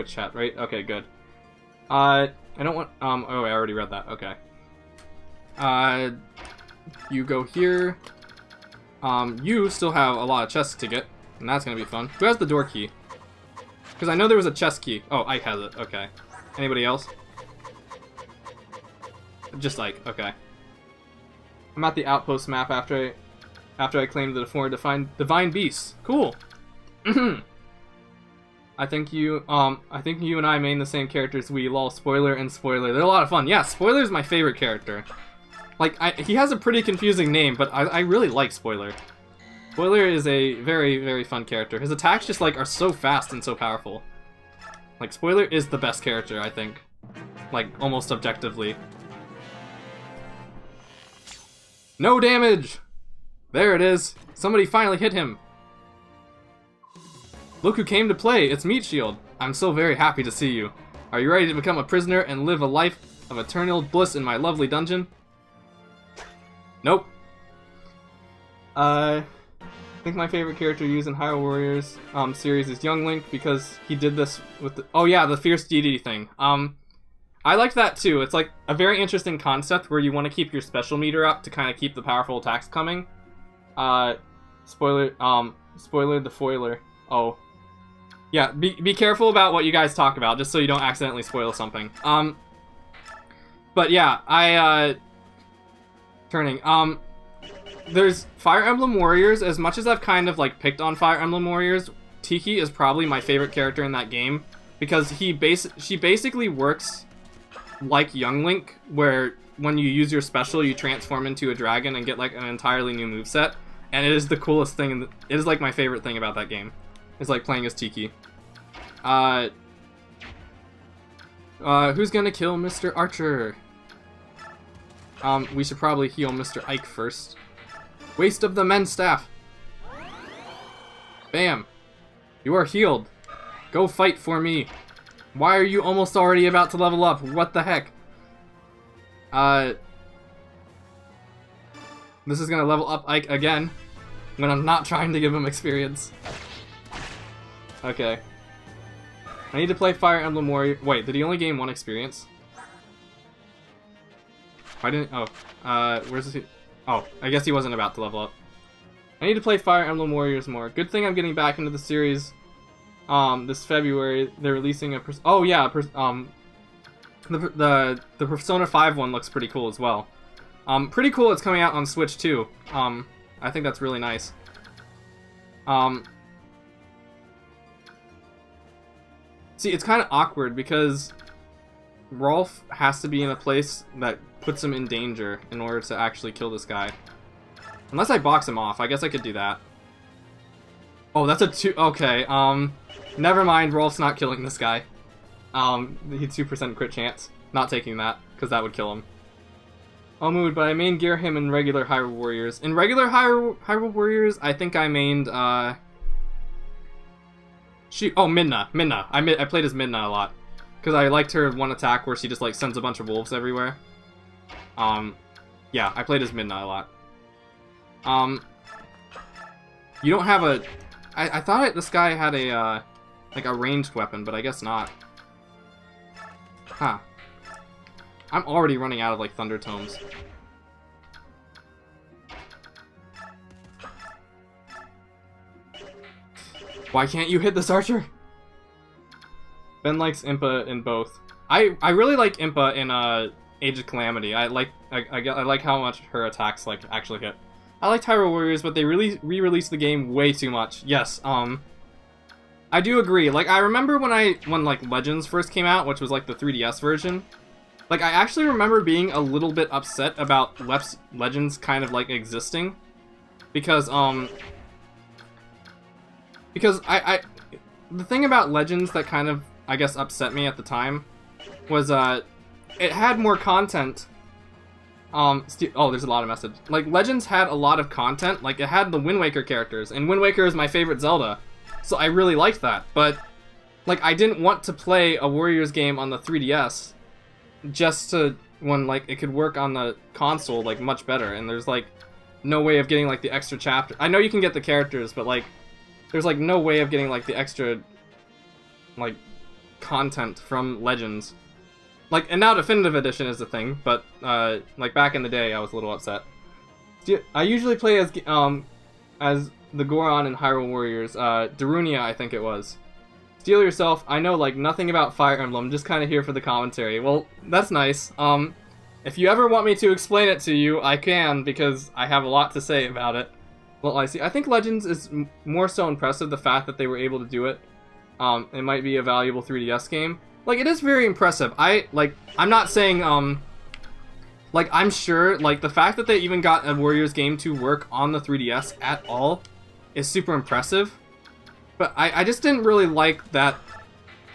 chat, right? Okay, good. I don't want, oh, I already read that, okay. You go here. You still have a lot of chests to get, and that's gonna be fun. Who has the door key? Because I know there was a chest key. Oh, Ike has it, okay. Anybody else? Just Ike, okay. I'm at the outpost map after I claimed the four divine beasts. Cool. I think you and I main the same characters. We lol, spoiler and spoiler. They're a lot of fun. Yeah, Spoiler's my favorite character. Like, he has a pretty confusing name, but I really like Spoiler. Spoiler is a very, very fun character. His attacks just, like, are so fast and so powerful. Like, Spoiler is the best character, I think. Like, almost objectively. No damage! There it is. Somebody finally hit him. Look who came to play. It's Meat Shield. I'm so very happy to see you. Are you ready to become a prisoner and live a life of eternal bliss in my lovely dungeon? Nope. I think my favorite character used in Hyrule Warriors series is Young Link because he did this with the, oh yeah, the fierce deity thing. I liked that too. It's like a very interesting concept where you want to keep your special meter up to kind of keep the powerful attacks coming. Spoiler the foiler. Oh. Yeah, be careful about what you guys talk about, just so you don't accidentally spoil something. But yeah, turning. There's Fire Emblem Warriors. As much as I've kind of like picked on Fire Emblem Warriors, Tiki is probably my favorite character in that game because she basically works like Young Link, where when you use your special, you transform into a dragon and get like an entirely new moveset, and it is the coolest thing. It is like my favorite thing about that game. It's like playing as Tiki. Who's gonna kill Mr. Archer? We should probably heal Mr. Ike first. Waste of the men's staff. Bam. You are healed. Go fight for me. Why are you almost already about to level up? What the heck? This is gonna level up Ike again when I'm not trying to give him experience. Okay. I need to play Fire Emblem Warrior. Wait, did he only gain 1 experience? Why didn't... Oh. Where's he? Oh, I guess he wasn't about to level up. I need to play Fire Emblem Warriors more. Good thing I'm getting back into the series. This February, they're releasing a... Oh, yeah. The Persona 5 one looks pretty cool as well. Pretty cool it's coming out on Switch, too. I think that's really nice. See, it's kind of awkward because Rolf has to be in a place that puts him in danger in order to actually kill this guy. Unless I box him off, I guess I could do that. Oh, that's a 2... Okay, never mind, Rolf's not killing this guy. He 2% crit chance. Not taking that, because that would kill him. Oh, mood, but I main gear him in regular Hyrule Warriors. In regular Hyrule Warriors, I think I mained, Midna. I played as Midna a lot. Because I liked her one attack where she just, like, sends a bunch of wolves everywhere. Yeah, I played as Midna a lot. You don't have a... I thought this guy had a, like, a ranged weapon, but I guess not. Huh. I'm already running out of, like, Thunder Tomes. Why can't you hit this archer? Ben likes Impa in both. I really like Impa in Age of Calamity. I like how much her attacks like actually hit. I like Hyrule Warriors, but they really re-released the game way too much. Yes, I do agree. Like, I remember when like Legends first came out, which was like the 3DS version. Like, I actually remember being a little bit upset about Legends kind of like existing, because the thing about Legends that kind of, I guess, upset me at the time was it had more content. Oh, there's a lot of message. Like, Legends had a lot of content. Like, it had the Wind Waker characters, and Wind Waker is my favorite Zelda, so I really liked that. But like, I didn't want to play a Warriors game on the 3DS just to, when like it could work on the console like much better, and there's like no way of getting like the extra chapter. I know you can get the characters, but like there's like no way of getting like the extra like content from Legends. Like, and now Definitive Edition is the thing, but like back in the day I was a little upset. I usually play as the Goron in Hyrule Warriors, Darunia I think it was. Steel yourself. I know like nothing about Fire Emblem, just kind of here for the commentary. Well, that's nice. If you ever want me to explain it to you, I can, because I have a lot to say about it. Well, I see. I think Legends is more so impressive, the fact that they were able to do it. It might be a valuable 3DS game. Like, it is very impressive. I'm not saying, like, I'm sure, like, the fact that they even got a Warriors game to work on the 3DS at all is super impressive. But I just didn't really like that.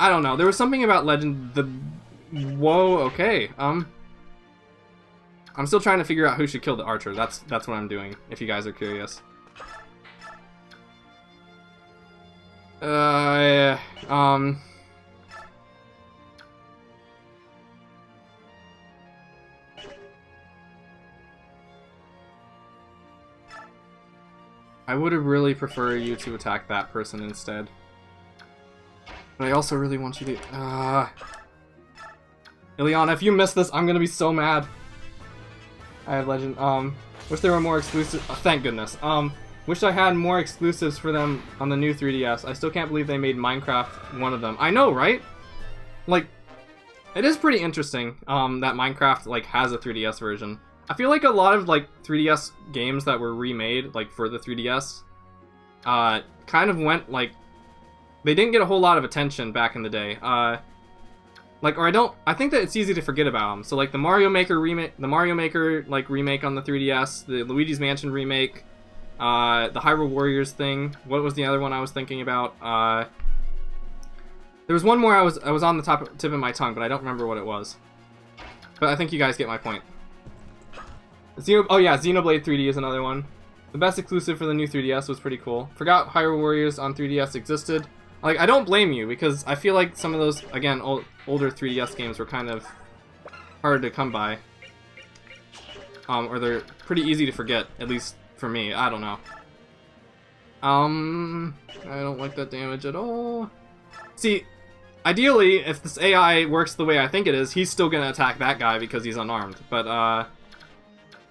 I don't know. There was something about Legend. Whoa. Okay. I'm still trying to figure out who should kill the archer. That's what I'm doing. If you guys are curious. Yeah. I would have really preferred you to attack that person instead. But I also really want you to... Ileana, if you miss this, I'm gonna be so mad. I have Legend. Wish there were more exclusives. Oh, thank goodness. Wish I had more exclusives for them on the new 3DS. I still can't believe they made Minecraft one of them. I know, right? Like, it is pretty interesting, that Minecraft, like, has a 3DS version. I feel like a lot of, like, 3DS games that were remade, like, for the 3DS, kind of went, like, they didn't get a whole lot of attention back in the day. Like, or I think that it's easy to forget about them. So, like, the Mario Maker remake, like, remake on the 3DS, the Luigi's Mansion remake, the Hyrule Warriors thing. What was the other one I was thinking about? There was one more I was on the tip of my tongue, but I don't remember what it was. But I think you guys get my point. Oh yeah, Xenoblade 3D is another one. The best exclusive for the new 3DS was pretty cool. Forgot Hyrule Warriors on 3DS existed. Like, I don't blame you, because I feel like some of those, again, older 3DS games were kind of hard to come by. Or they're pretty easy to forget, at least for me. I don't know. I don't like that damage at all. See, ideally, if this AI works the way I think it is, he's still gonna attack that guy because he's unarmed. But,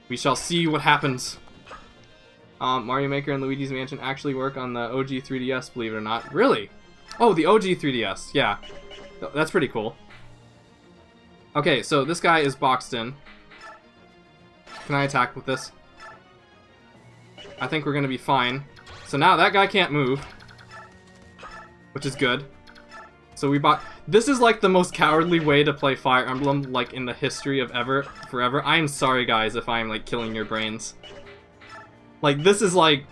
we shall see what happens. Mario Maker and Luigi's Mansion actually work on the OG 3DS, believe it or not. Really? Oh, the OG 3DS, yeah. That's pretty cool. Okay, so this guy is boxed in. Can I attack with this? I think we're gonna be fine. So now that guy can't move, which is good. So we bought... This is like the most cowardly way to play Fire Emblem, like, in the history of forever. I'm sorry, guys, if I'm, like, killing your brains. Like, this is like,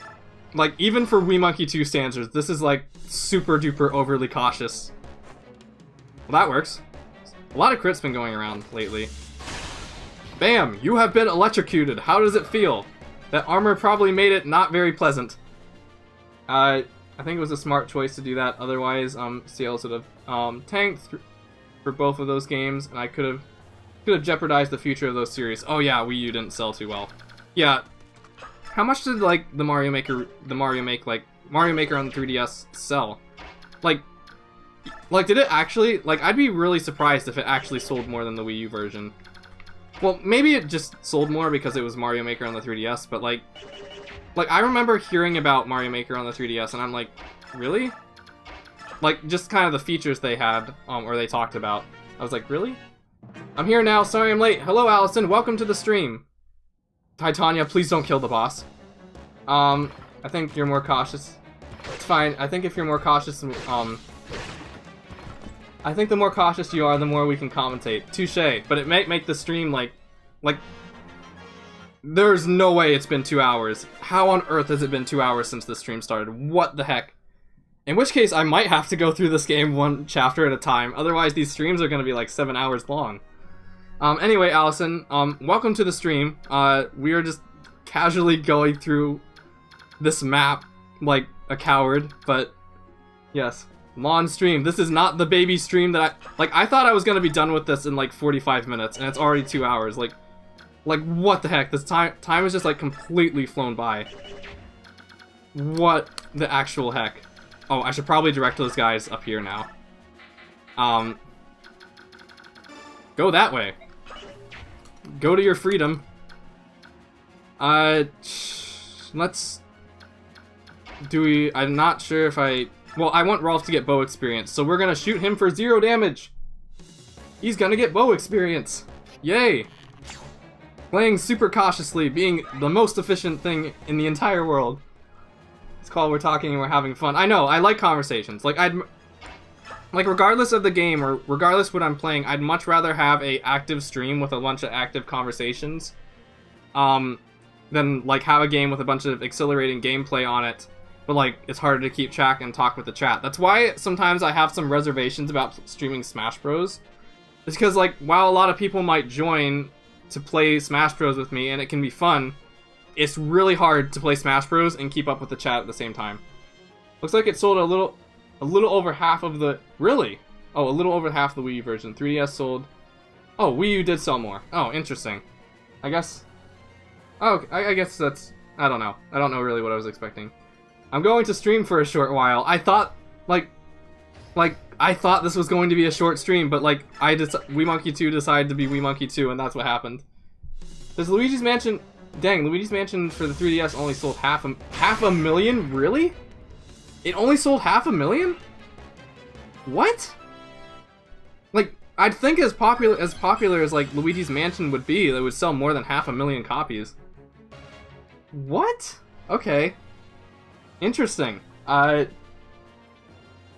even for WeeMonkey 2 standards, this is, like, super duper overly cautious. Well, that works. A lot of crits been going around lately. Bam! You have been electrocuted. How does it feel? That armor probably made it not very pleasant. I think it was a smart choice to do that. Otherwise, CLs would have tanked for both of those games, and I could have jeopardized the future of those series. Oh yeah, Wii U didn't sell too well. Yeah. How much did like the Mario Maker on the 3DS sell? Like did it actually? Like, I'd be really surprised if it actually sold more than the Wii U version. Well, maybe it just sold more because it was Mario Maker on the 3DS, but like I remember hearing about Mario Maker on the 3DS, and I'm like, really? Like, just kind of the features they had, or they talked about. I was like, really? I'm here now, sorry I'm late. Hello, Allison, welcome to the stream. Titania, please don't kill the boss. I think you're more cautious. It's fine, I think if you're more cautious, I think the more cautious you are, the more we can commentate. Touché, but it might make the stream, like, there's no way it's been 2 hours. How on earth has it been 2 hours since the stream started? What the heck? In which case, I might have to go through this game one chapter at a time. Otherwise, these streams are going to be like 7 hours long. Anyway, Allison, welcome to the stream. We are just casually going through this map like a coward, but yes. Long stream. This is not the baby stream that I thought I was going to be done with this in like 45 minutes, and it's already 2 hours. Like what the heck? This time is just like completely flown by. What the actual heck? Oh, I should probably direct those guys up here now. Go that way. Go to your freedom. Let's... I'm not sure if well, I want Rolf to get bow experience, so we're gonna shoot him for 0 damage. He's gonna get bow experience. Yay! Playing super cautiously, being the most efficient thing in the entire world. It's called We're Talking and We're Having Fun. I know, I like conversations. Like, regardless of the game, or regardless what I'm playing, I'd much rather have a active stream with a bunch of active conversations, than, like, have a game with a bunch of exhilarating gameplay on it, but, like, it's harder to keep track and talk with the chat. That's why sometimes I have some reservations about streaming Smash Bros. It's because, like, while a lot of people might join to play Smash Bros with me, and it can be fun, it's really hard to play Smash Bros and keep up with the chat at the same time. Looks like it sold a little over half of the... Really? Oh, a little over half the Wii U version. 3DS sold... Oh, Wii U did sell more. Oh, interesting. I guess... Oh, I guess that's... I don't know. I don't know really what I was expecting. I'm going to stream for a short while. I thought, I thought this was going to be a short stream, but, like, WeeMonkey 2 decided to be WeeMonkey 2, and that's what happened. Does Luigi's Mansion... Dang, Luigi's Mansion for the 3DS only sold half a million? Really? It only sold 500,000? What? Like, I'd think as popular as like Luigi's Mansion would be, that would sell more than 500,000 copies. What? Okay. Interesting. Can't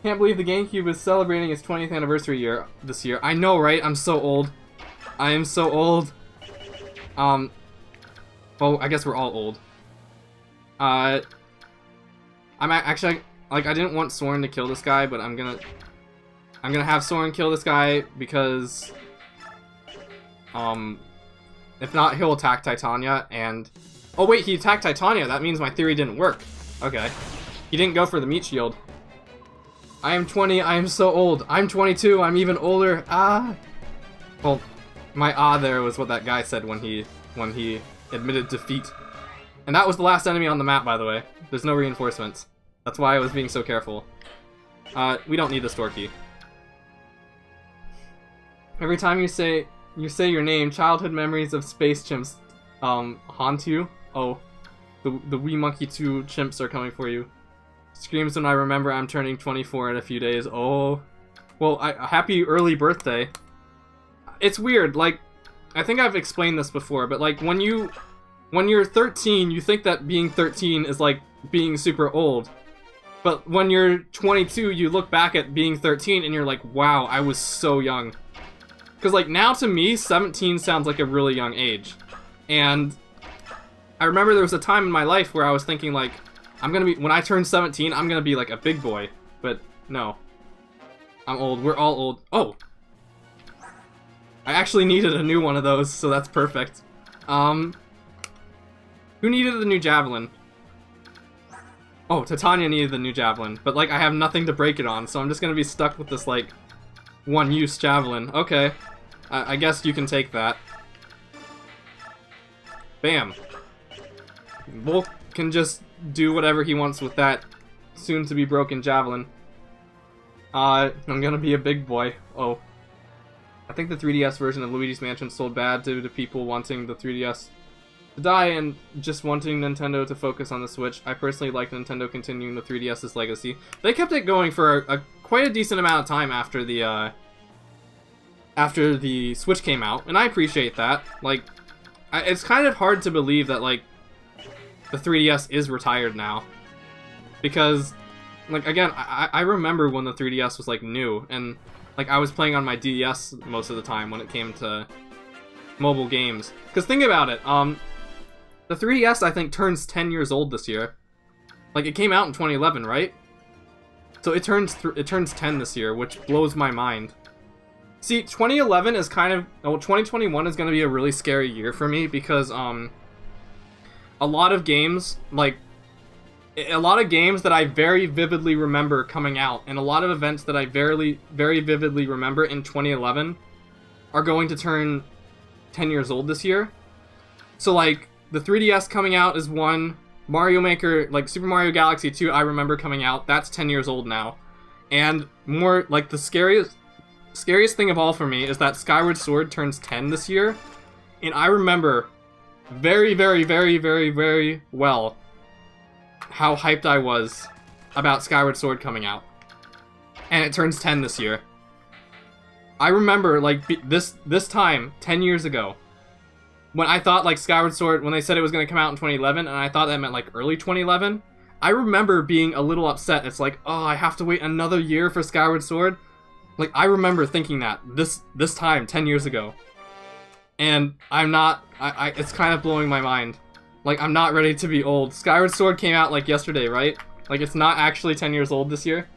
believe the GameCube is celebrating its 20th anniversary this year. I know, right? I'm so old. I am so old. Well, I guess we're all old. I'm actually, like, I didn't want Soren to kill this guy, but I'm gonna have Soren kill this guy because, if not, he'll attack Titania, and... Oh wait, he attacked Titania, that means my theory didn't work. Okay. He didn't go for the meat shield. I am 20, I am so old. I'm 22, I'm even older. Ah! Well, my there was what that guy said when he admitted defeat. And that was the last enemy on the map, by the way. There's no reinforcements. That's why I was being so careful. We don't need the store key. Every time you say your name, childhood memories of space chimps haunt you. Oh, the WeeMonkey 2 chimps are coming for you. Screams when I remember I'm turning 24 in a few days. Oh, well, happy early birthday. It's weird, like, I think I've explained this before, but like when you're 13, you think that being 13 is like being super old. But when you're 22, you look back at being 13 and you're like, wow, I was so young. Because like now to me, 17 sounds like a really young age. And I remember there was a time in my life where I was thinking like, when I turn 17, I'm gonna be like a big boy. But no. I'm old. We're all old. Oh! I actually needed a new one of those, so that's perfect. Who needed the new javelin? Oh, Titania needed the new javelin, but like I have nothing to break it on, so I'm just gonna be stuck with this like one-use javelin. Okay, I guess you can take that. Bam. Volk can just do whatever he wants with that soon-to-be broken javelin. I'm gonna be a big boy. Oh. I think the 3DS version of Luigi's Mansion sold bad due to people wanting the 3DS die and just wanting Nintendo to focus on the Switch. I personally like Nintendo continuing the 3DS's legacy. They kept it going for quite a decent amount of time after the Switch came out, and I appreciate that. Like, it's kind of hard to believe that, like, the 3DS is retired now. Because, like, again, I remember when the 3DS was, like, new, and, like, I was playing on my DS most of the time when it came to mobile games. Because think about it, the 3DS, I think, turns 10 years old this year. Like, it came out in 2011, right? So it turns 10 this year, which blows my mind. See, 2011 is kind of... Well, 2021 is going to be a really scary year for me because, a lot of games, like... A lot of games that I very vividly remember coming out, and a lot of events that I very vividly remember in 2011 are going to turn 10 years old this year. So, like, the 3DS coming out is one. Mario Maker, like, Super Mario Galaxy 2, I remember coming out. That's 10 years old now. And more, like, the scariest thing of all for me is that Skyward Sword turns 10 this year. And I remember very well how hyped I was about Skyward Sword coming out. And it turns 10 this year. I remember, like, this time, 10 years ago, when I thought, like, Skyward Sword, when they said it was going to come out in 2011, and I thought that meant, like, early 2011, I remember being a little upset. It's like, oh, I have to wait another year for Skyward Sword? Like, I remember thinking that this time, 10 years ago. And I'm not, it's kind of blowing my mind. Like, I'm not ready to be old. Skyward Sword came out, like, yesterday, right? Like, it's not actually 10 years old this year.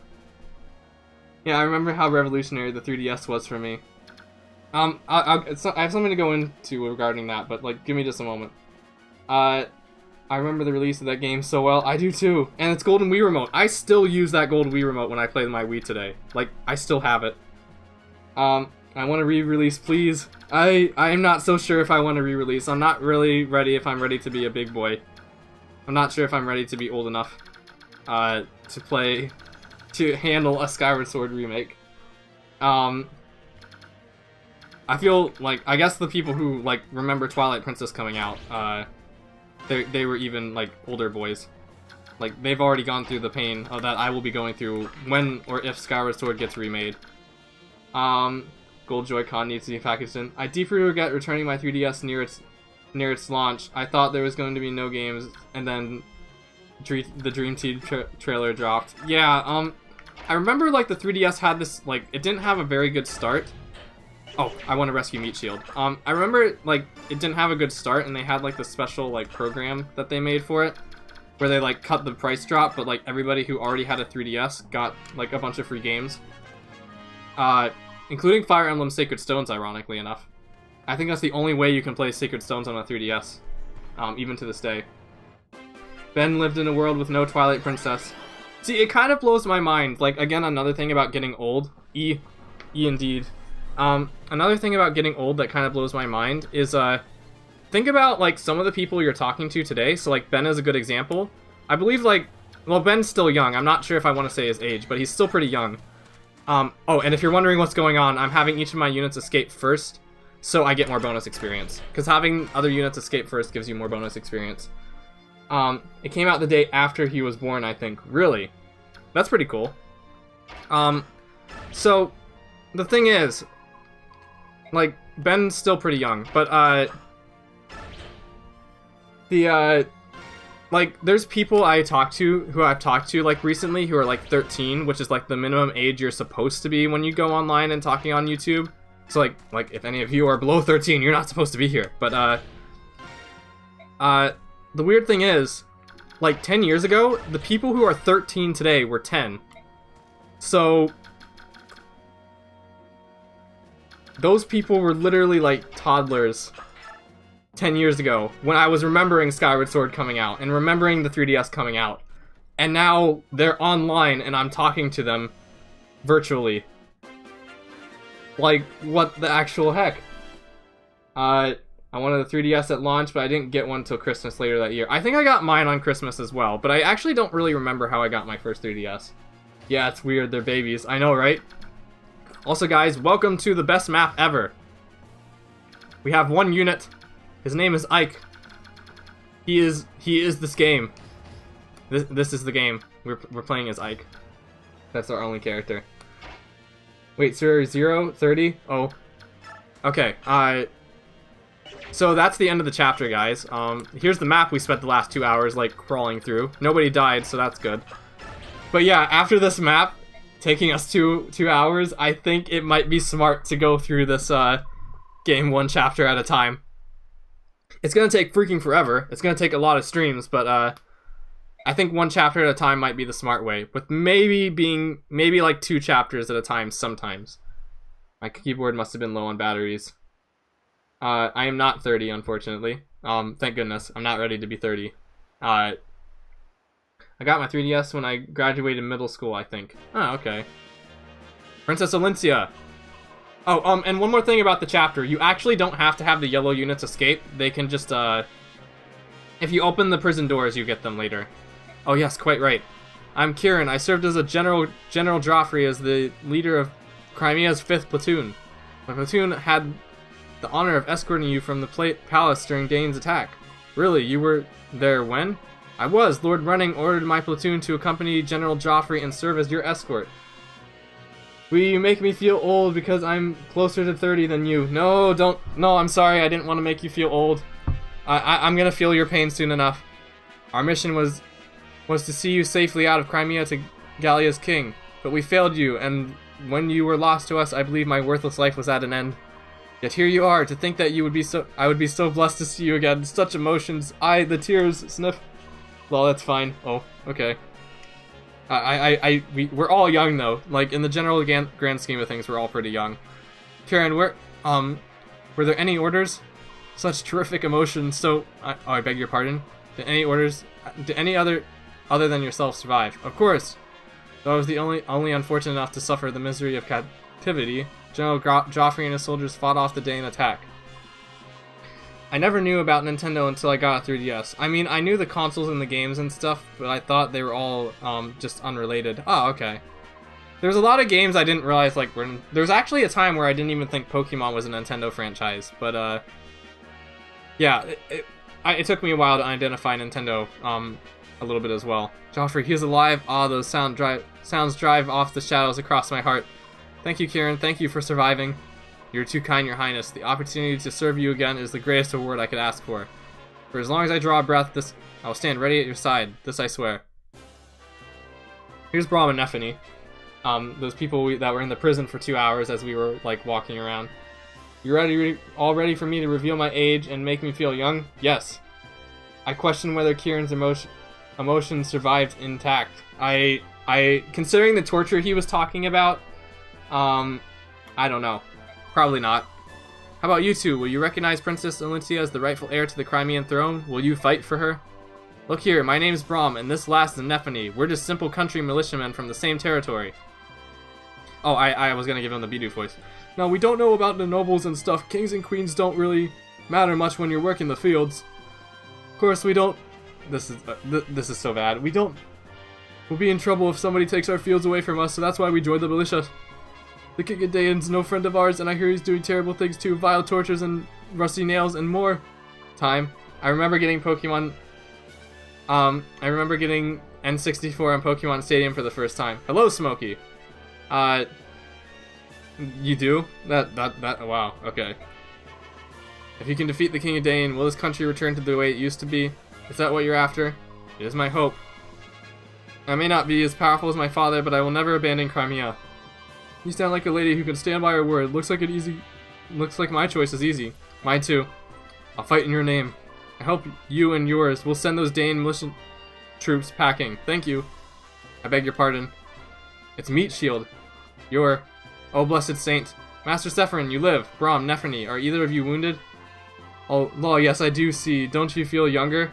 Yeah, I remember how revolutionary the 3DS was for me. I have something to go into regarding that, but, like, give me just a moment. I remember the release of that game so well. I do too. And it's Golden Wii Remote. I still use that Golden Wii Remote when I play my Wii today. Like, I still have it. I want to re-release, please. I am not so sure if I want to re-release. I'm not really ready if I'm ready to be a big boy. I'm not sure if I'm ready to be old enough to handle a Skyward Sword remake. I feel like, I guess the people who, like, remember Twilight Princess coming out, they were even, like, older boys. Like, they've already gone through the pain of that I will be going through when or if Skyward Sword gets remade. Gold Joy-Con needs to be packaged in. I deeply regret returning my 3DS near its launch. I thought there was going to be no games, and then the Dream Team trailer dropped. Yeah, I remember, like, the 3DS had this, like, it didn't have a very good start. Oh, I want to rescue Meat Shield. I remember, like, it didn't have a good start, and they had, like, the special, like, program that they made for it, where they, like, cut the price drop, but, like, everybody who already had a 3DS got, like, a bunch of free games. Including Fire Emblem Sacred Stones, ironically enough. I think that's the only way you can play Sacred Stones on a 3DS, even to this day. Ben lived in a world with no Twilight Princess. See, it kind of blows my mind. Like, again, another thing about getting old. Indeed. Another thing about getting old that kind of blows my mind is, think about, like, some of the people you're talking to today. So, like, Ben is a good example. I believe, like, well, Ben's still young. I'm not sure if I want to say his age, but he's still pretty young. Oh, and if you're wondering what's going on, I'm having each of my units escape first, so I get more bonus experience. Because having other units escape first gives you more bonus experience. It came out the day after he was born, I think. Really? That's pretty cool. So, the thing is, like, Ben's still pretty young, but, like, there's people who I've talked to, like, recently who are, like, 13, which is, like, the minimum age you're supposed to be when you go online and talking on YouTube. So, like, if any of you are below 13, you're not supposed to be here. But, the weird thing is, like, 10 years ago, the people who are 13 today were 10. So, those people were literally, like, toddlers 10 years ago, when I was remembering Skyward Sword coming out, and remembering the 3DS coming out. And now, they're online, and I'm talking to them virtually. Like, what the actual heck? I wanted a 3DS at launch, but I didn't get one till Christmas later that year. I think I got mine on Christmas as well, but I actually don't really remember how I got my first 3DS. Yeah, it's weird, they're babies. I know, right? Also, guys, welcome to the best map ever. We have one unit. His name is Ike. He is this game. This is the game. We're playing as Ike. That's our only character. Wait, sir, 0, 30? Oh. Okay, so that's the end of the chapter, guys. Here's the map we spent the last 2 hours, like, crawling through. Nobody died, so that's good. But yeah, after this map, taking us 2 hours, I think it might be smart to go through this, game 1 chapter at a time. It's gonna take freaking forever. It's gonna take a lot of streams, but, I think 1 chapter at a time might be the smart way, with maybe like 2 chapters at a time sometimes. My keyboard must have been low on batteries. I am not 30, unfortunately. Thank goodness. I'm not ready to be 30. I got my 3DS when I graduated middle school, I think. Oh, okay. Princess Alicia. Oh, and one more thing about the chapter. You actually don't have to have the yellow units escape. They can just, if you open the prison doors, you get them later. Oh, yes, quite right. I'm Kieran. I served as a General Joffrey as the leader of Crimea's 5th platoon. My platoon had the honor of escorting you from the palace during Dane's attack. Really, you were there when? I was. Lord Running ordered my platoon to accompany General Joffrey and serve as your escort. Will you make me feel old because I'm closer to 30 than you? No, don't. No, I'm sorry. I didn't want to make you feel old. I'm gonna feel your pain soon enough. Our mission was to see you safely out of Crimea to Gallia's king, but we failed you, and when you were lost to us, I believe my worthless life was at an end. Yet here you are. To think that I would be so blessed to see you again. Such emotions. The tears. Sniff. Well, that's fine. Oh, okay. We're all young though. Like in the general grand scheme of things, we're all pretty young. Karen, were there any orders? Such terrific emotions. So, I beg your pardon. Did any other than yourself survive? Of course. Though I was the only unfortunate enough to suffer the misery of captivity, General Joffrey and his soldiers fought off the Dane attack. I never knew about Nintendo until I got a 3DS. I mean, I knew the consoles and the games and stuff, but I thought they were all just unrelated. Oh, okay. There's a lot of games I didn't realize, like, there's actually a time where I didn't even think Pokemon was a Nintendo franchise, but, yeah, it took me a while to identify Nintendo, a little bit as well. Joffrey, he is alive. Ah, those sounds drive off the shadows across my heart. Thank you, Kieran. Thank you for surviving. You're too kind, Your Highness. The opportunity to serve you again is the greatest award I could ask for. For as long as I draw a breath, I will stand ready at your side. This I swear. Here's Braum and Nephany. Those people that were in the prison for 2 hours as we were, like, walking around. You all ready for me to reveal my age and make me feel young? Yes. I question whether Kieran's emotions survived intact. Considering the torture he was talking about, I don't know. Probably not. How about you two? Will you recognize Princess Alicia as the rightful heir to the Crimean throne? Will you fight for her? Look here, my name's Braum, and this last is Nephany. We're just simple country militiamen from the same territory. Oh, I was gonna give him the Bidu voice. Now, we don't know about the nobles and stuff. Kings and queens don't really matter much when you're working the fields. Of course, we don't... This is so bad. We'll be in trouble if somebody takes our fields away from us, so that's why we joined the militia. The King of Dane's no friend of ours, and I hear he's doing terrible things too. Vile tortures and rusty nails and more. I remember getting Pokemon... I remember getting N64 on Pokemon Stadium for the first time. Hello, Smokey. You do? Wow, okay. If you can defeat the King of Dane, will this country return to the way it used to be? Is that what you're after? It is my hope. I may not be as powerful as my father, but I will never abandon Crimea. You sound like a lady who can stand by her word. Looks like my choice is easy. Mine too. I'll fight in your name. I hope you and yours will send those Dane militia troops packing. Thank you. I beg your pardon. It's Meat Shield. Oh, blessed saint. Master Sephirin, you live. Braum, Nephany, are either of you wounded? Oh, yes, I do see. Don't you feel younger?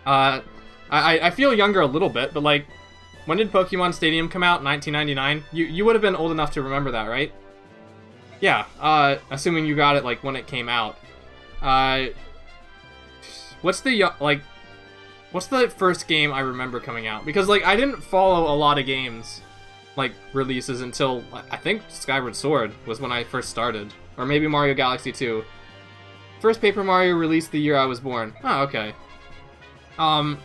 I feel younger a little bit, but, like, when did Pokemon Stadium come out? 1999? You would have been old enough to remember that, right? Yeah, assuming you got it, like, when it came out. What's the first game I remember coming out? Because, like, I didn't follow a lot of games, like, releases until, I think Skyward Sword was when I first started. Or maybe Mario Galaxy 2. First Paper Mario released the year I was born. Oh, okay. I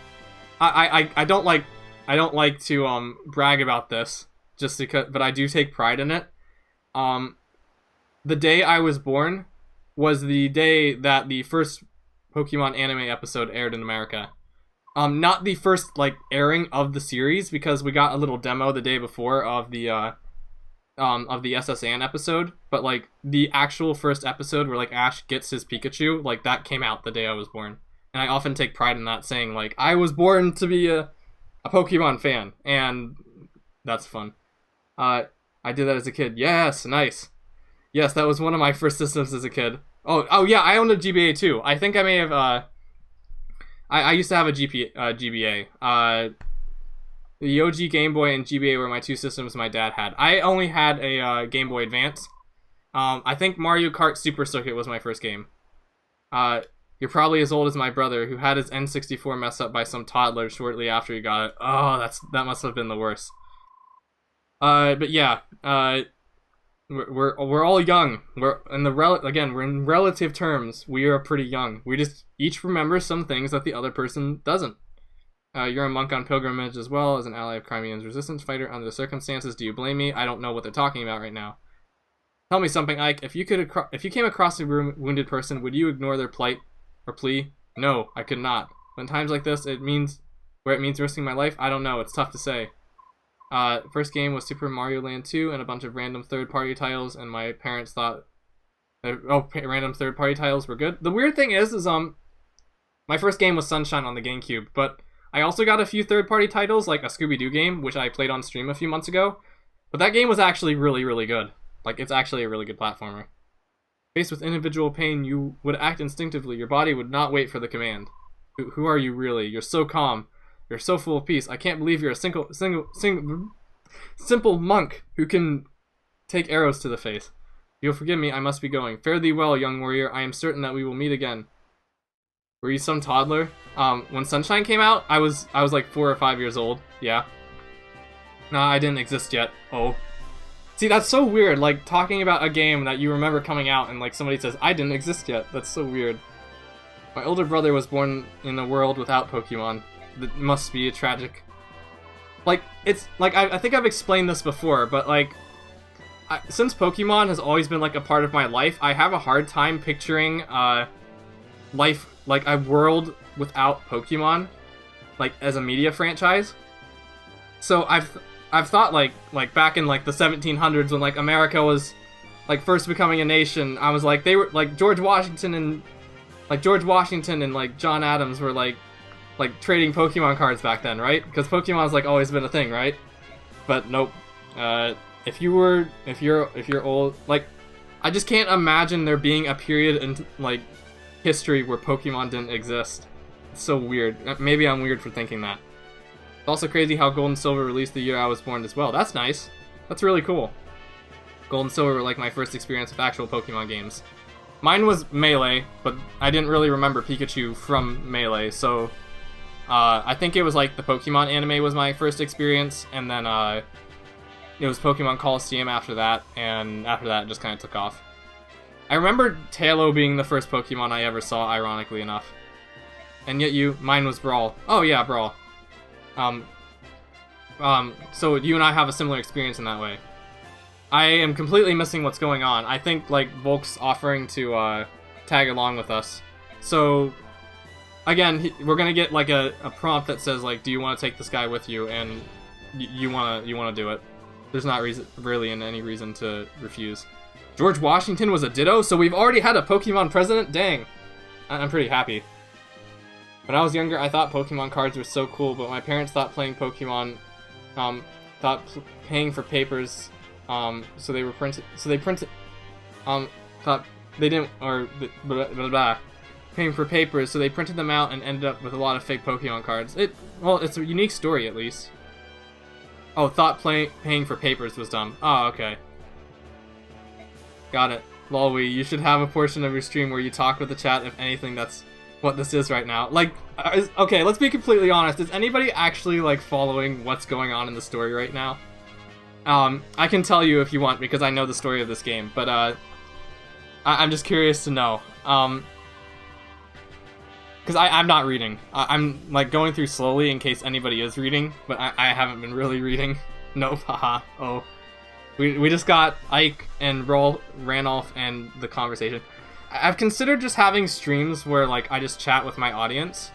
don't like to brag about this just because, but I do take pride in it. The day I was born was the day that the first Pokemon anime episode aired in America. Not the first like airing of the series, because we got a little demo the day before of the SSN episode, but like the actual first episode where like Ash gets his Pikachu, like that came out the day I was born. And I often take pride in that, saying like I was born to be a Pokemon fan, and that's fun. I did that as a kid. Yes, nice. Yes, that was one of my first systems as a kid. Oh yeah, I owned a GBA too. I think I may have I used to have a GBA. The OG Game Boy and GBA were my two systems my dad had. I only had a Game Boy Advance. I think Mario Kart Super Circuit was my first game. You're probably as old as my brother, who had his N64 messed up by some toddler shortly after he got it. Oh, that must have been the worst. But yeah, we're all young. We're in relative terms, we are pretty young. We just each remember some things that the other person doesn't. You're a monk on pilgrimage as well as an ally of Crimean's resistance fighter under the circumstances. Do you blame me? I don't know what they're talking about right now. Tell me something, Ike. If you came across a wounded person, would you ignore their plight or plea? No, I could not. When times like this, it means risking my life, I don't know. It's tough to say. First game was Super Mario Land 2 and a bunch of random third-party titles, and my parents thought random third-party titles were good. The weird thing is my first game was Sunshine on the GameCube, but I also got a few third-party titles, like a Scooby-Doo game, which I played on stream a few months ago. But that game was actually really, really good. Like, it's actually a really good platformer. Faced with individual pain, you would act instinctively. Your body would not wait for the command. Who are you really? You're so calm. You're so full of peace. I can't believe you're a simple monk who can take arrows to the face. You'll forgive me, I must be going. Fare thee well, young warrior. I am certain that we will meet again. Were you some toddler? When Sunshine came out, I was like 4 or 5 years old. Yeah. Nah, I didn't exist yet. Oh. See, that's so weird, like, talking about a game that you remember coming out and, like, somebody says, I didn't exist yet. That's so weird. My older brother was born in a world without Pokemon. That must be a tragic... Like, it's, like, I think I've explained this before, but, like, since Pokemon has always been, like, a part of my life, I have a hard time picturing, life, like, a world without Pokemon, like, as a media franchise. So I've thought, like back in, like, the 1700s when, like, America was, like, first becoming a nation, I was like, they were, like, George Washington and, like, John Adams were, like, trading Pokemon cards back then, right? Because Pokemon's, like, always been a thing, right? But, nope. If you're old, like, I just can't imagine there being a period in, like, history where Pokemon didn't exist. It's so weird. Maybe I'm weird for thinking that. It's also crazy how Gold and Silver released the year I was born as well. That's nice. That's really cool. Gold and Silver were like my first experience with actual Pokemon games. Mine was Melee, but I didn't really remember Pikachu from Melee, so I think it was like the Pokemon anime was my first experience, and then it was Pokemon Coliseum after that, and after that it just kind of took off. I remember Tailo being the first Pokemon I ever saw, ironically enough. And yet mine was Brawl. Oh yeah, Brawl. So you and I have a similar experience in that way. I am completely missing what's going on. I think, like, Volk's offering to, tag along with us. So, again, we're gonna get, like, a prompt that says, like, do you want to take this guy with you? And you wanna do it. There's not really any reason to refuse. George Washington was a Ditto, so we've already had a Pokemon president? Dang. I'm pretty happy. When I was younger, I thought Pokemon cards were so cool, but my parents thought playing Pokemon, paying for papers, thought they didn't, or blah, blah, blah, paying for papers, so they printed them out and ended up with a lot of fake Pokemon cards. Well, it's a unique story, at least. Oh, thought paying for papers was dumb. Oh, okay. Got it. Lolwee, you should have a portion of your stream where you talk with the chat. If anything, that's what this is right now. Like, okay, let's be completely honest. Is anybody actually, like, following what's going on in the story right now? I can tell you if you want, because I know the story of this game, but, I'm just curious to know. Because I'm not reading. I'm like going through slowly in case anybody is reading, but I haven't been really reading. Nope, haha. Oh. We just got Ike and Ranulph and the conversation. I've considered just having streams where like I just chat with my audience.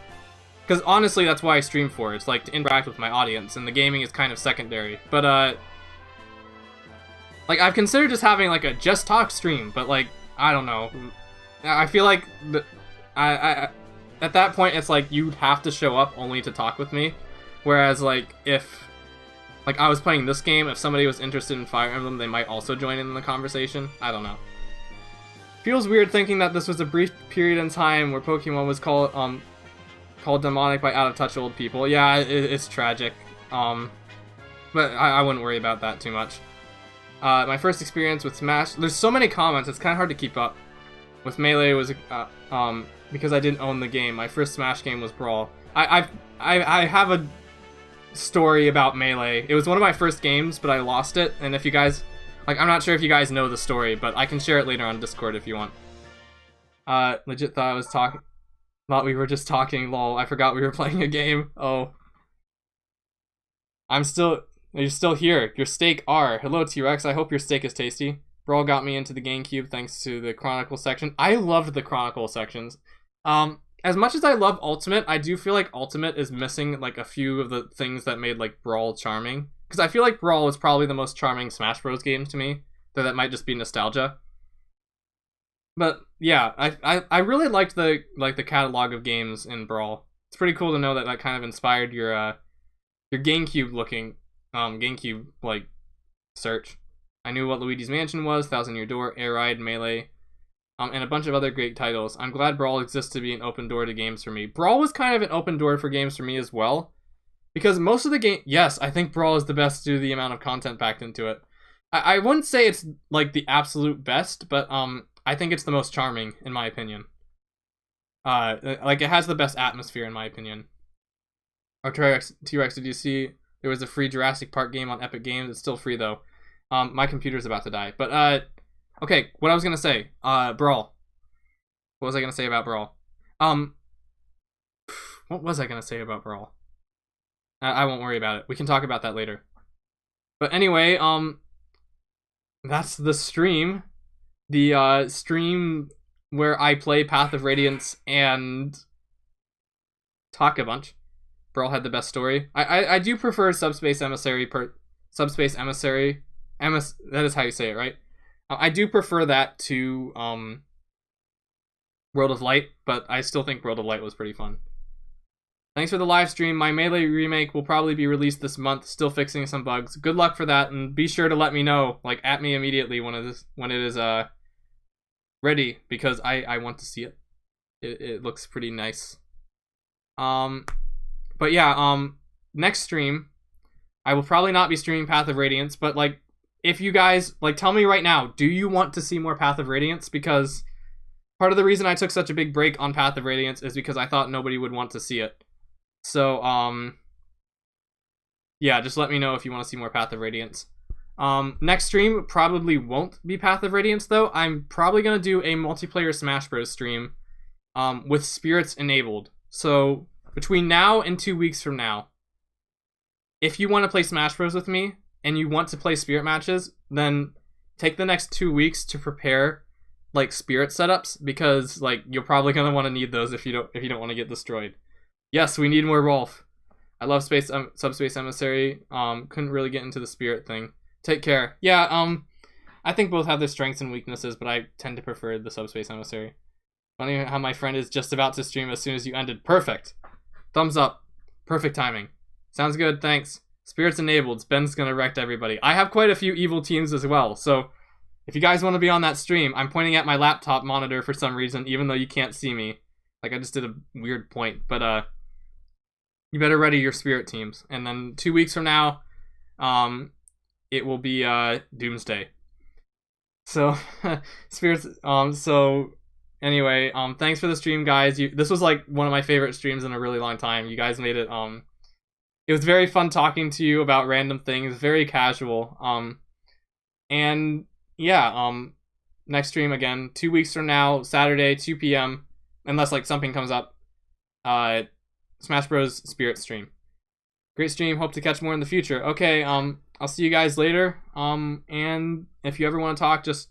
Because honestly, that's why I stream for. It's like to interact with my audience, and the gaming is kind of secondary. But like I've considered just having like a just talk stream, but like I don't know. I feel like I at that point it's like you'd have to show up only to talk with me, whereas like if like I was playing this game, if somebody was interested in Fire Emblem, they might also join in the conversation. I don't know. Feels weird thinking that this was a brief period in time where Pokemon was called demonic by out-of-touch old people. Yeah, it's tragic. But I wouldn't worry about that too much. My first experience with Smash... There's so many comments, it's kind of hard to keep up. With Melee was because I didn't own the game. My first Smash game was Brawl. I have a story about Melee. It was one of my first games, but I lost it. And if you guys... Like, I'm not sure if you guys know the story, but I can share it later on Discord if you want. Legit thought I was talking... Thought we were just talking, lol. I forgot we were playing a game. Oh. You're still here. Your steak are. Hello, T-Rex. I hope your steak is tasty. Brawl got me into the GameCube thanks to the Chronicle section. I loved the Chronicle sections. As much as I love Ultimate, I do feel like Ultimate is missing, like, a few of the things that made, like, Brawl charming. Because I feel like Brawl is probably the most charming Smash Bros. Game to me. Though that might just be nostalgia. But yeah, I really liked the catalog of games in Brawl. It's pretty cool to know that that kind of inspired your GameCube looking GameCube like search. I knew what Luigi's Mansion was, Thousand Year Door, Air Ride, Melee, and a bunch of other great titles. I'm glad Brawl exists to be an open door to games for me. Brawl was kind of an open door for games for me as well, because most of the game. Yes, I think Brawl is the best due to the amount of content packed into it. I wouldn't say it's like the absolute best, but I think it's the most charming, in my opinion. Like, it has the best atmosphere, in my opinion. Oh, T-Rex, did you see there was a free Jurassic Park game on Epic Games? It's still free, though. My computer's about to die. But, okay, what I was gonna say. Brawl. What was I gonna say about Brawl? What was I gonna say about Brawl? I won't worry about it. We can talk about that later. But anyway, that's the stream. The stream where I play Path of Radiance and talk a bunch. Brawl had the best story. I do prefer Subspace Emissary. That is how you say it, right? I do prefer that to World of Light, but I still think World of Light was pretty fun. Thanks for the live stream. My Melee remake will probably be released this month. Still fixing some bugs. Good luck for that, and be sure to let me know. Like, at me immediately when it is ready, because I want to see it. It looks pretty nice. But yeah, next stream, I will probably not be streaming Path of Radiance, but like, if you guys, like, tell me right now, do you want to see more Path of Radiance? Because part of the reason I took such a big break on Path of Radiance is because I thought nobody would want to see it. So, yeah, just let me know if you want to see more Path of Radiance. Next stream probably won't be Path of Radiance, though. I'm probably going to do a multiplayer Smash Bros. Stream with spirits enabled. So, between now and 2 weeks from now, if you want to play Smash Bros. With me, and you want to play spirit matches, then take the next 2 weeks to prepare, like, spirit setups, because, like, you're probably going to want to need those if you don't want to get destroyed. Yes, we need more Rolf. I love Subspace Emissary. Couldn't really get into the spirit thing. Take care. Yeah, I think both have their strengths and weaknesses, but I tend to prefer the Subspace Emissary. Funny how my friend is just about to stream as soon as you ended. Perfect. Thumbs up. Perfect timing. Sounds good, thanks. Spirits enabled. Ben's gonna wreck everybody. I have quite a few evil teams as well, so if you guys want to be on that stream, I'm pointing at my laptop monitor for some reason, even though you can't see me. Like, I just did a weird point, but you better ready your spirit teams. And then 2 weeks from now, it will be Doomsday. So spirits. So anyway, thanks for the stream, guys. This was like one of my favorite streams in a really long time. You guys made it. It was very fun talking to you about random things. Very casual. And yeah. Next stream again 2 weeks from now, Saturday, 2 p.m. Unless like something comes up. Smash Bros. Spirit stream. Great stream. Hope to catch more in the future. Okay, I'll see you guys later. And if you ever want to talk, just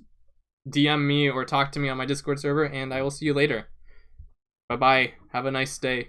DM me or talk to me on my Discord server, and I will see you later. Bye-bye. Have a nice day.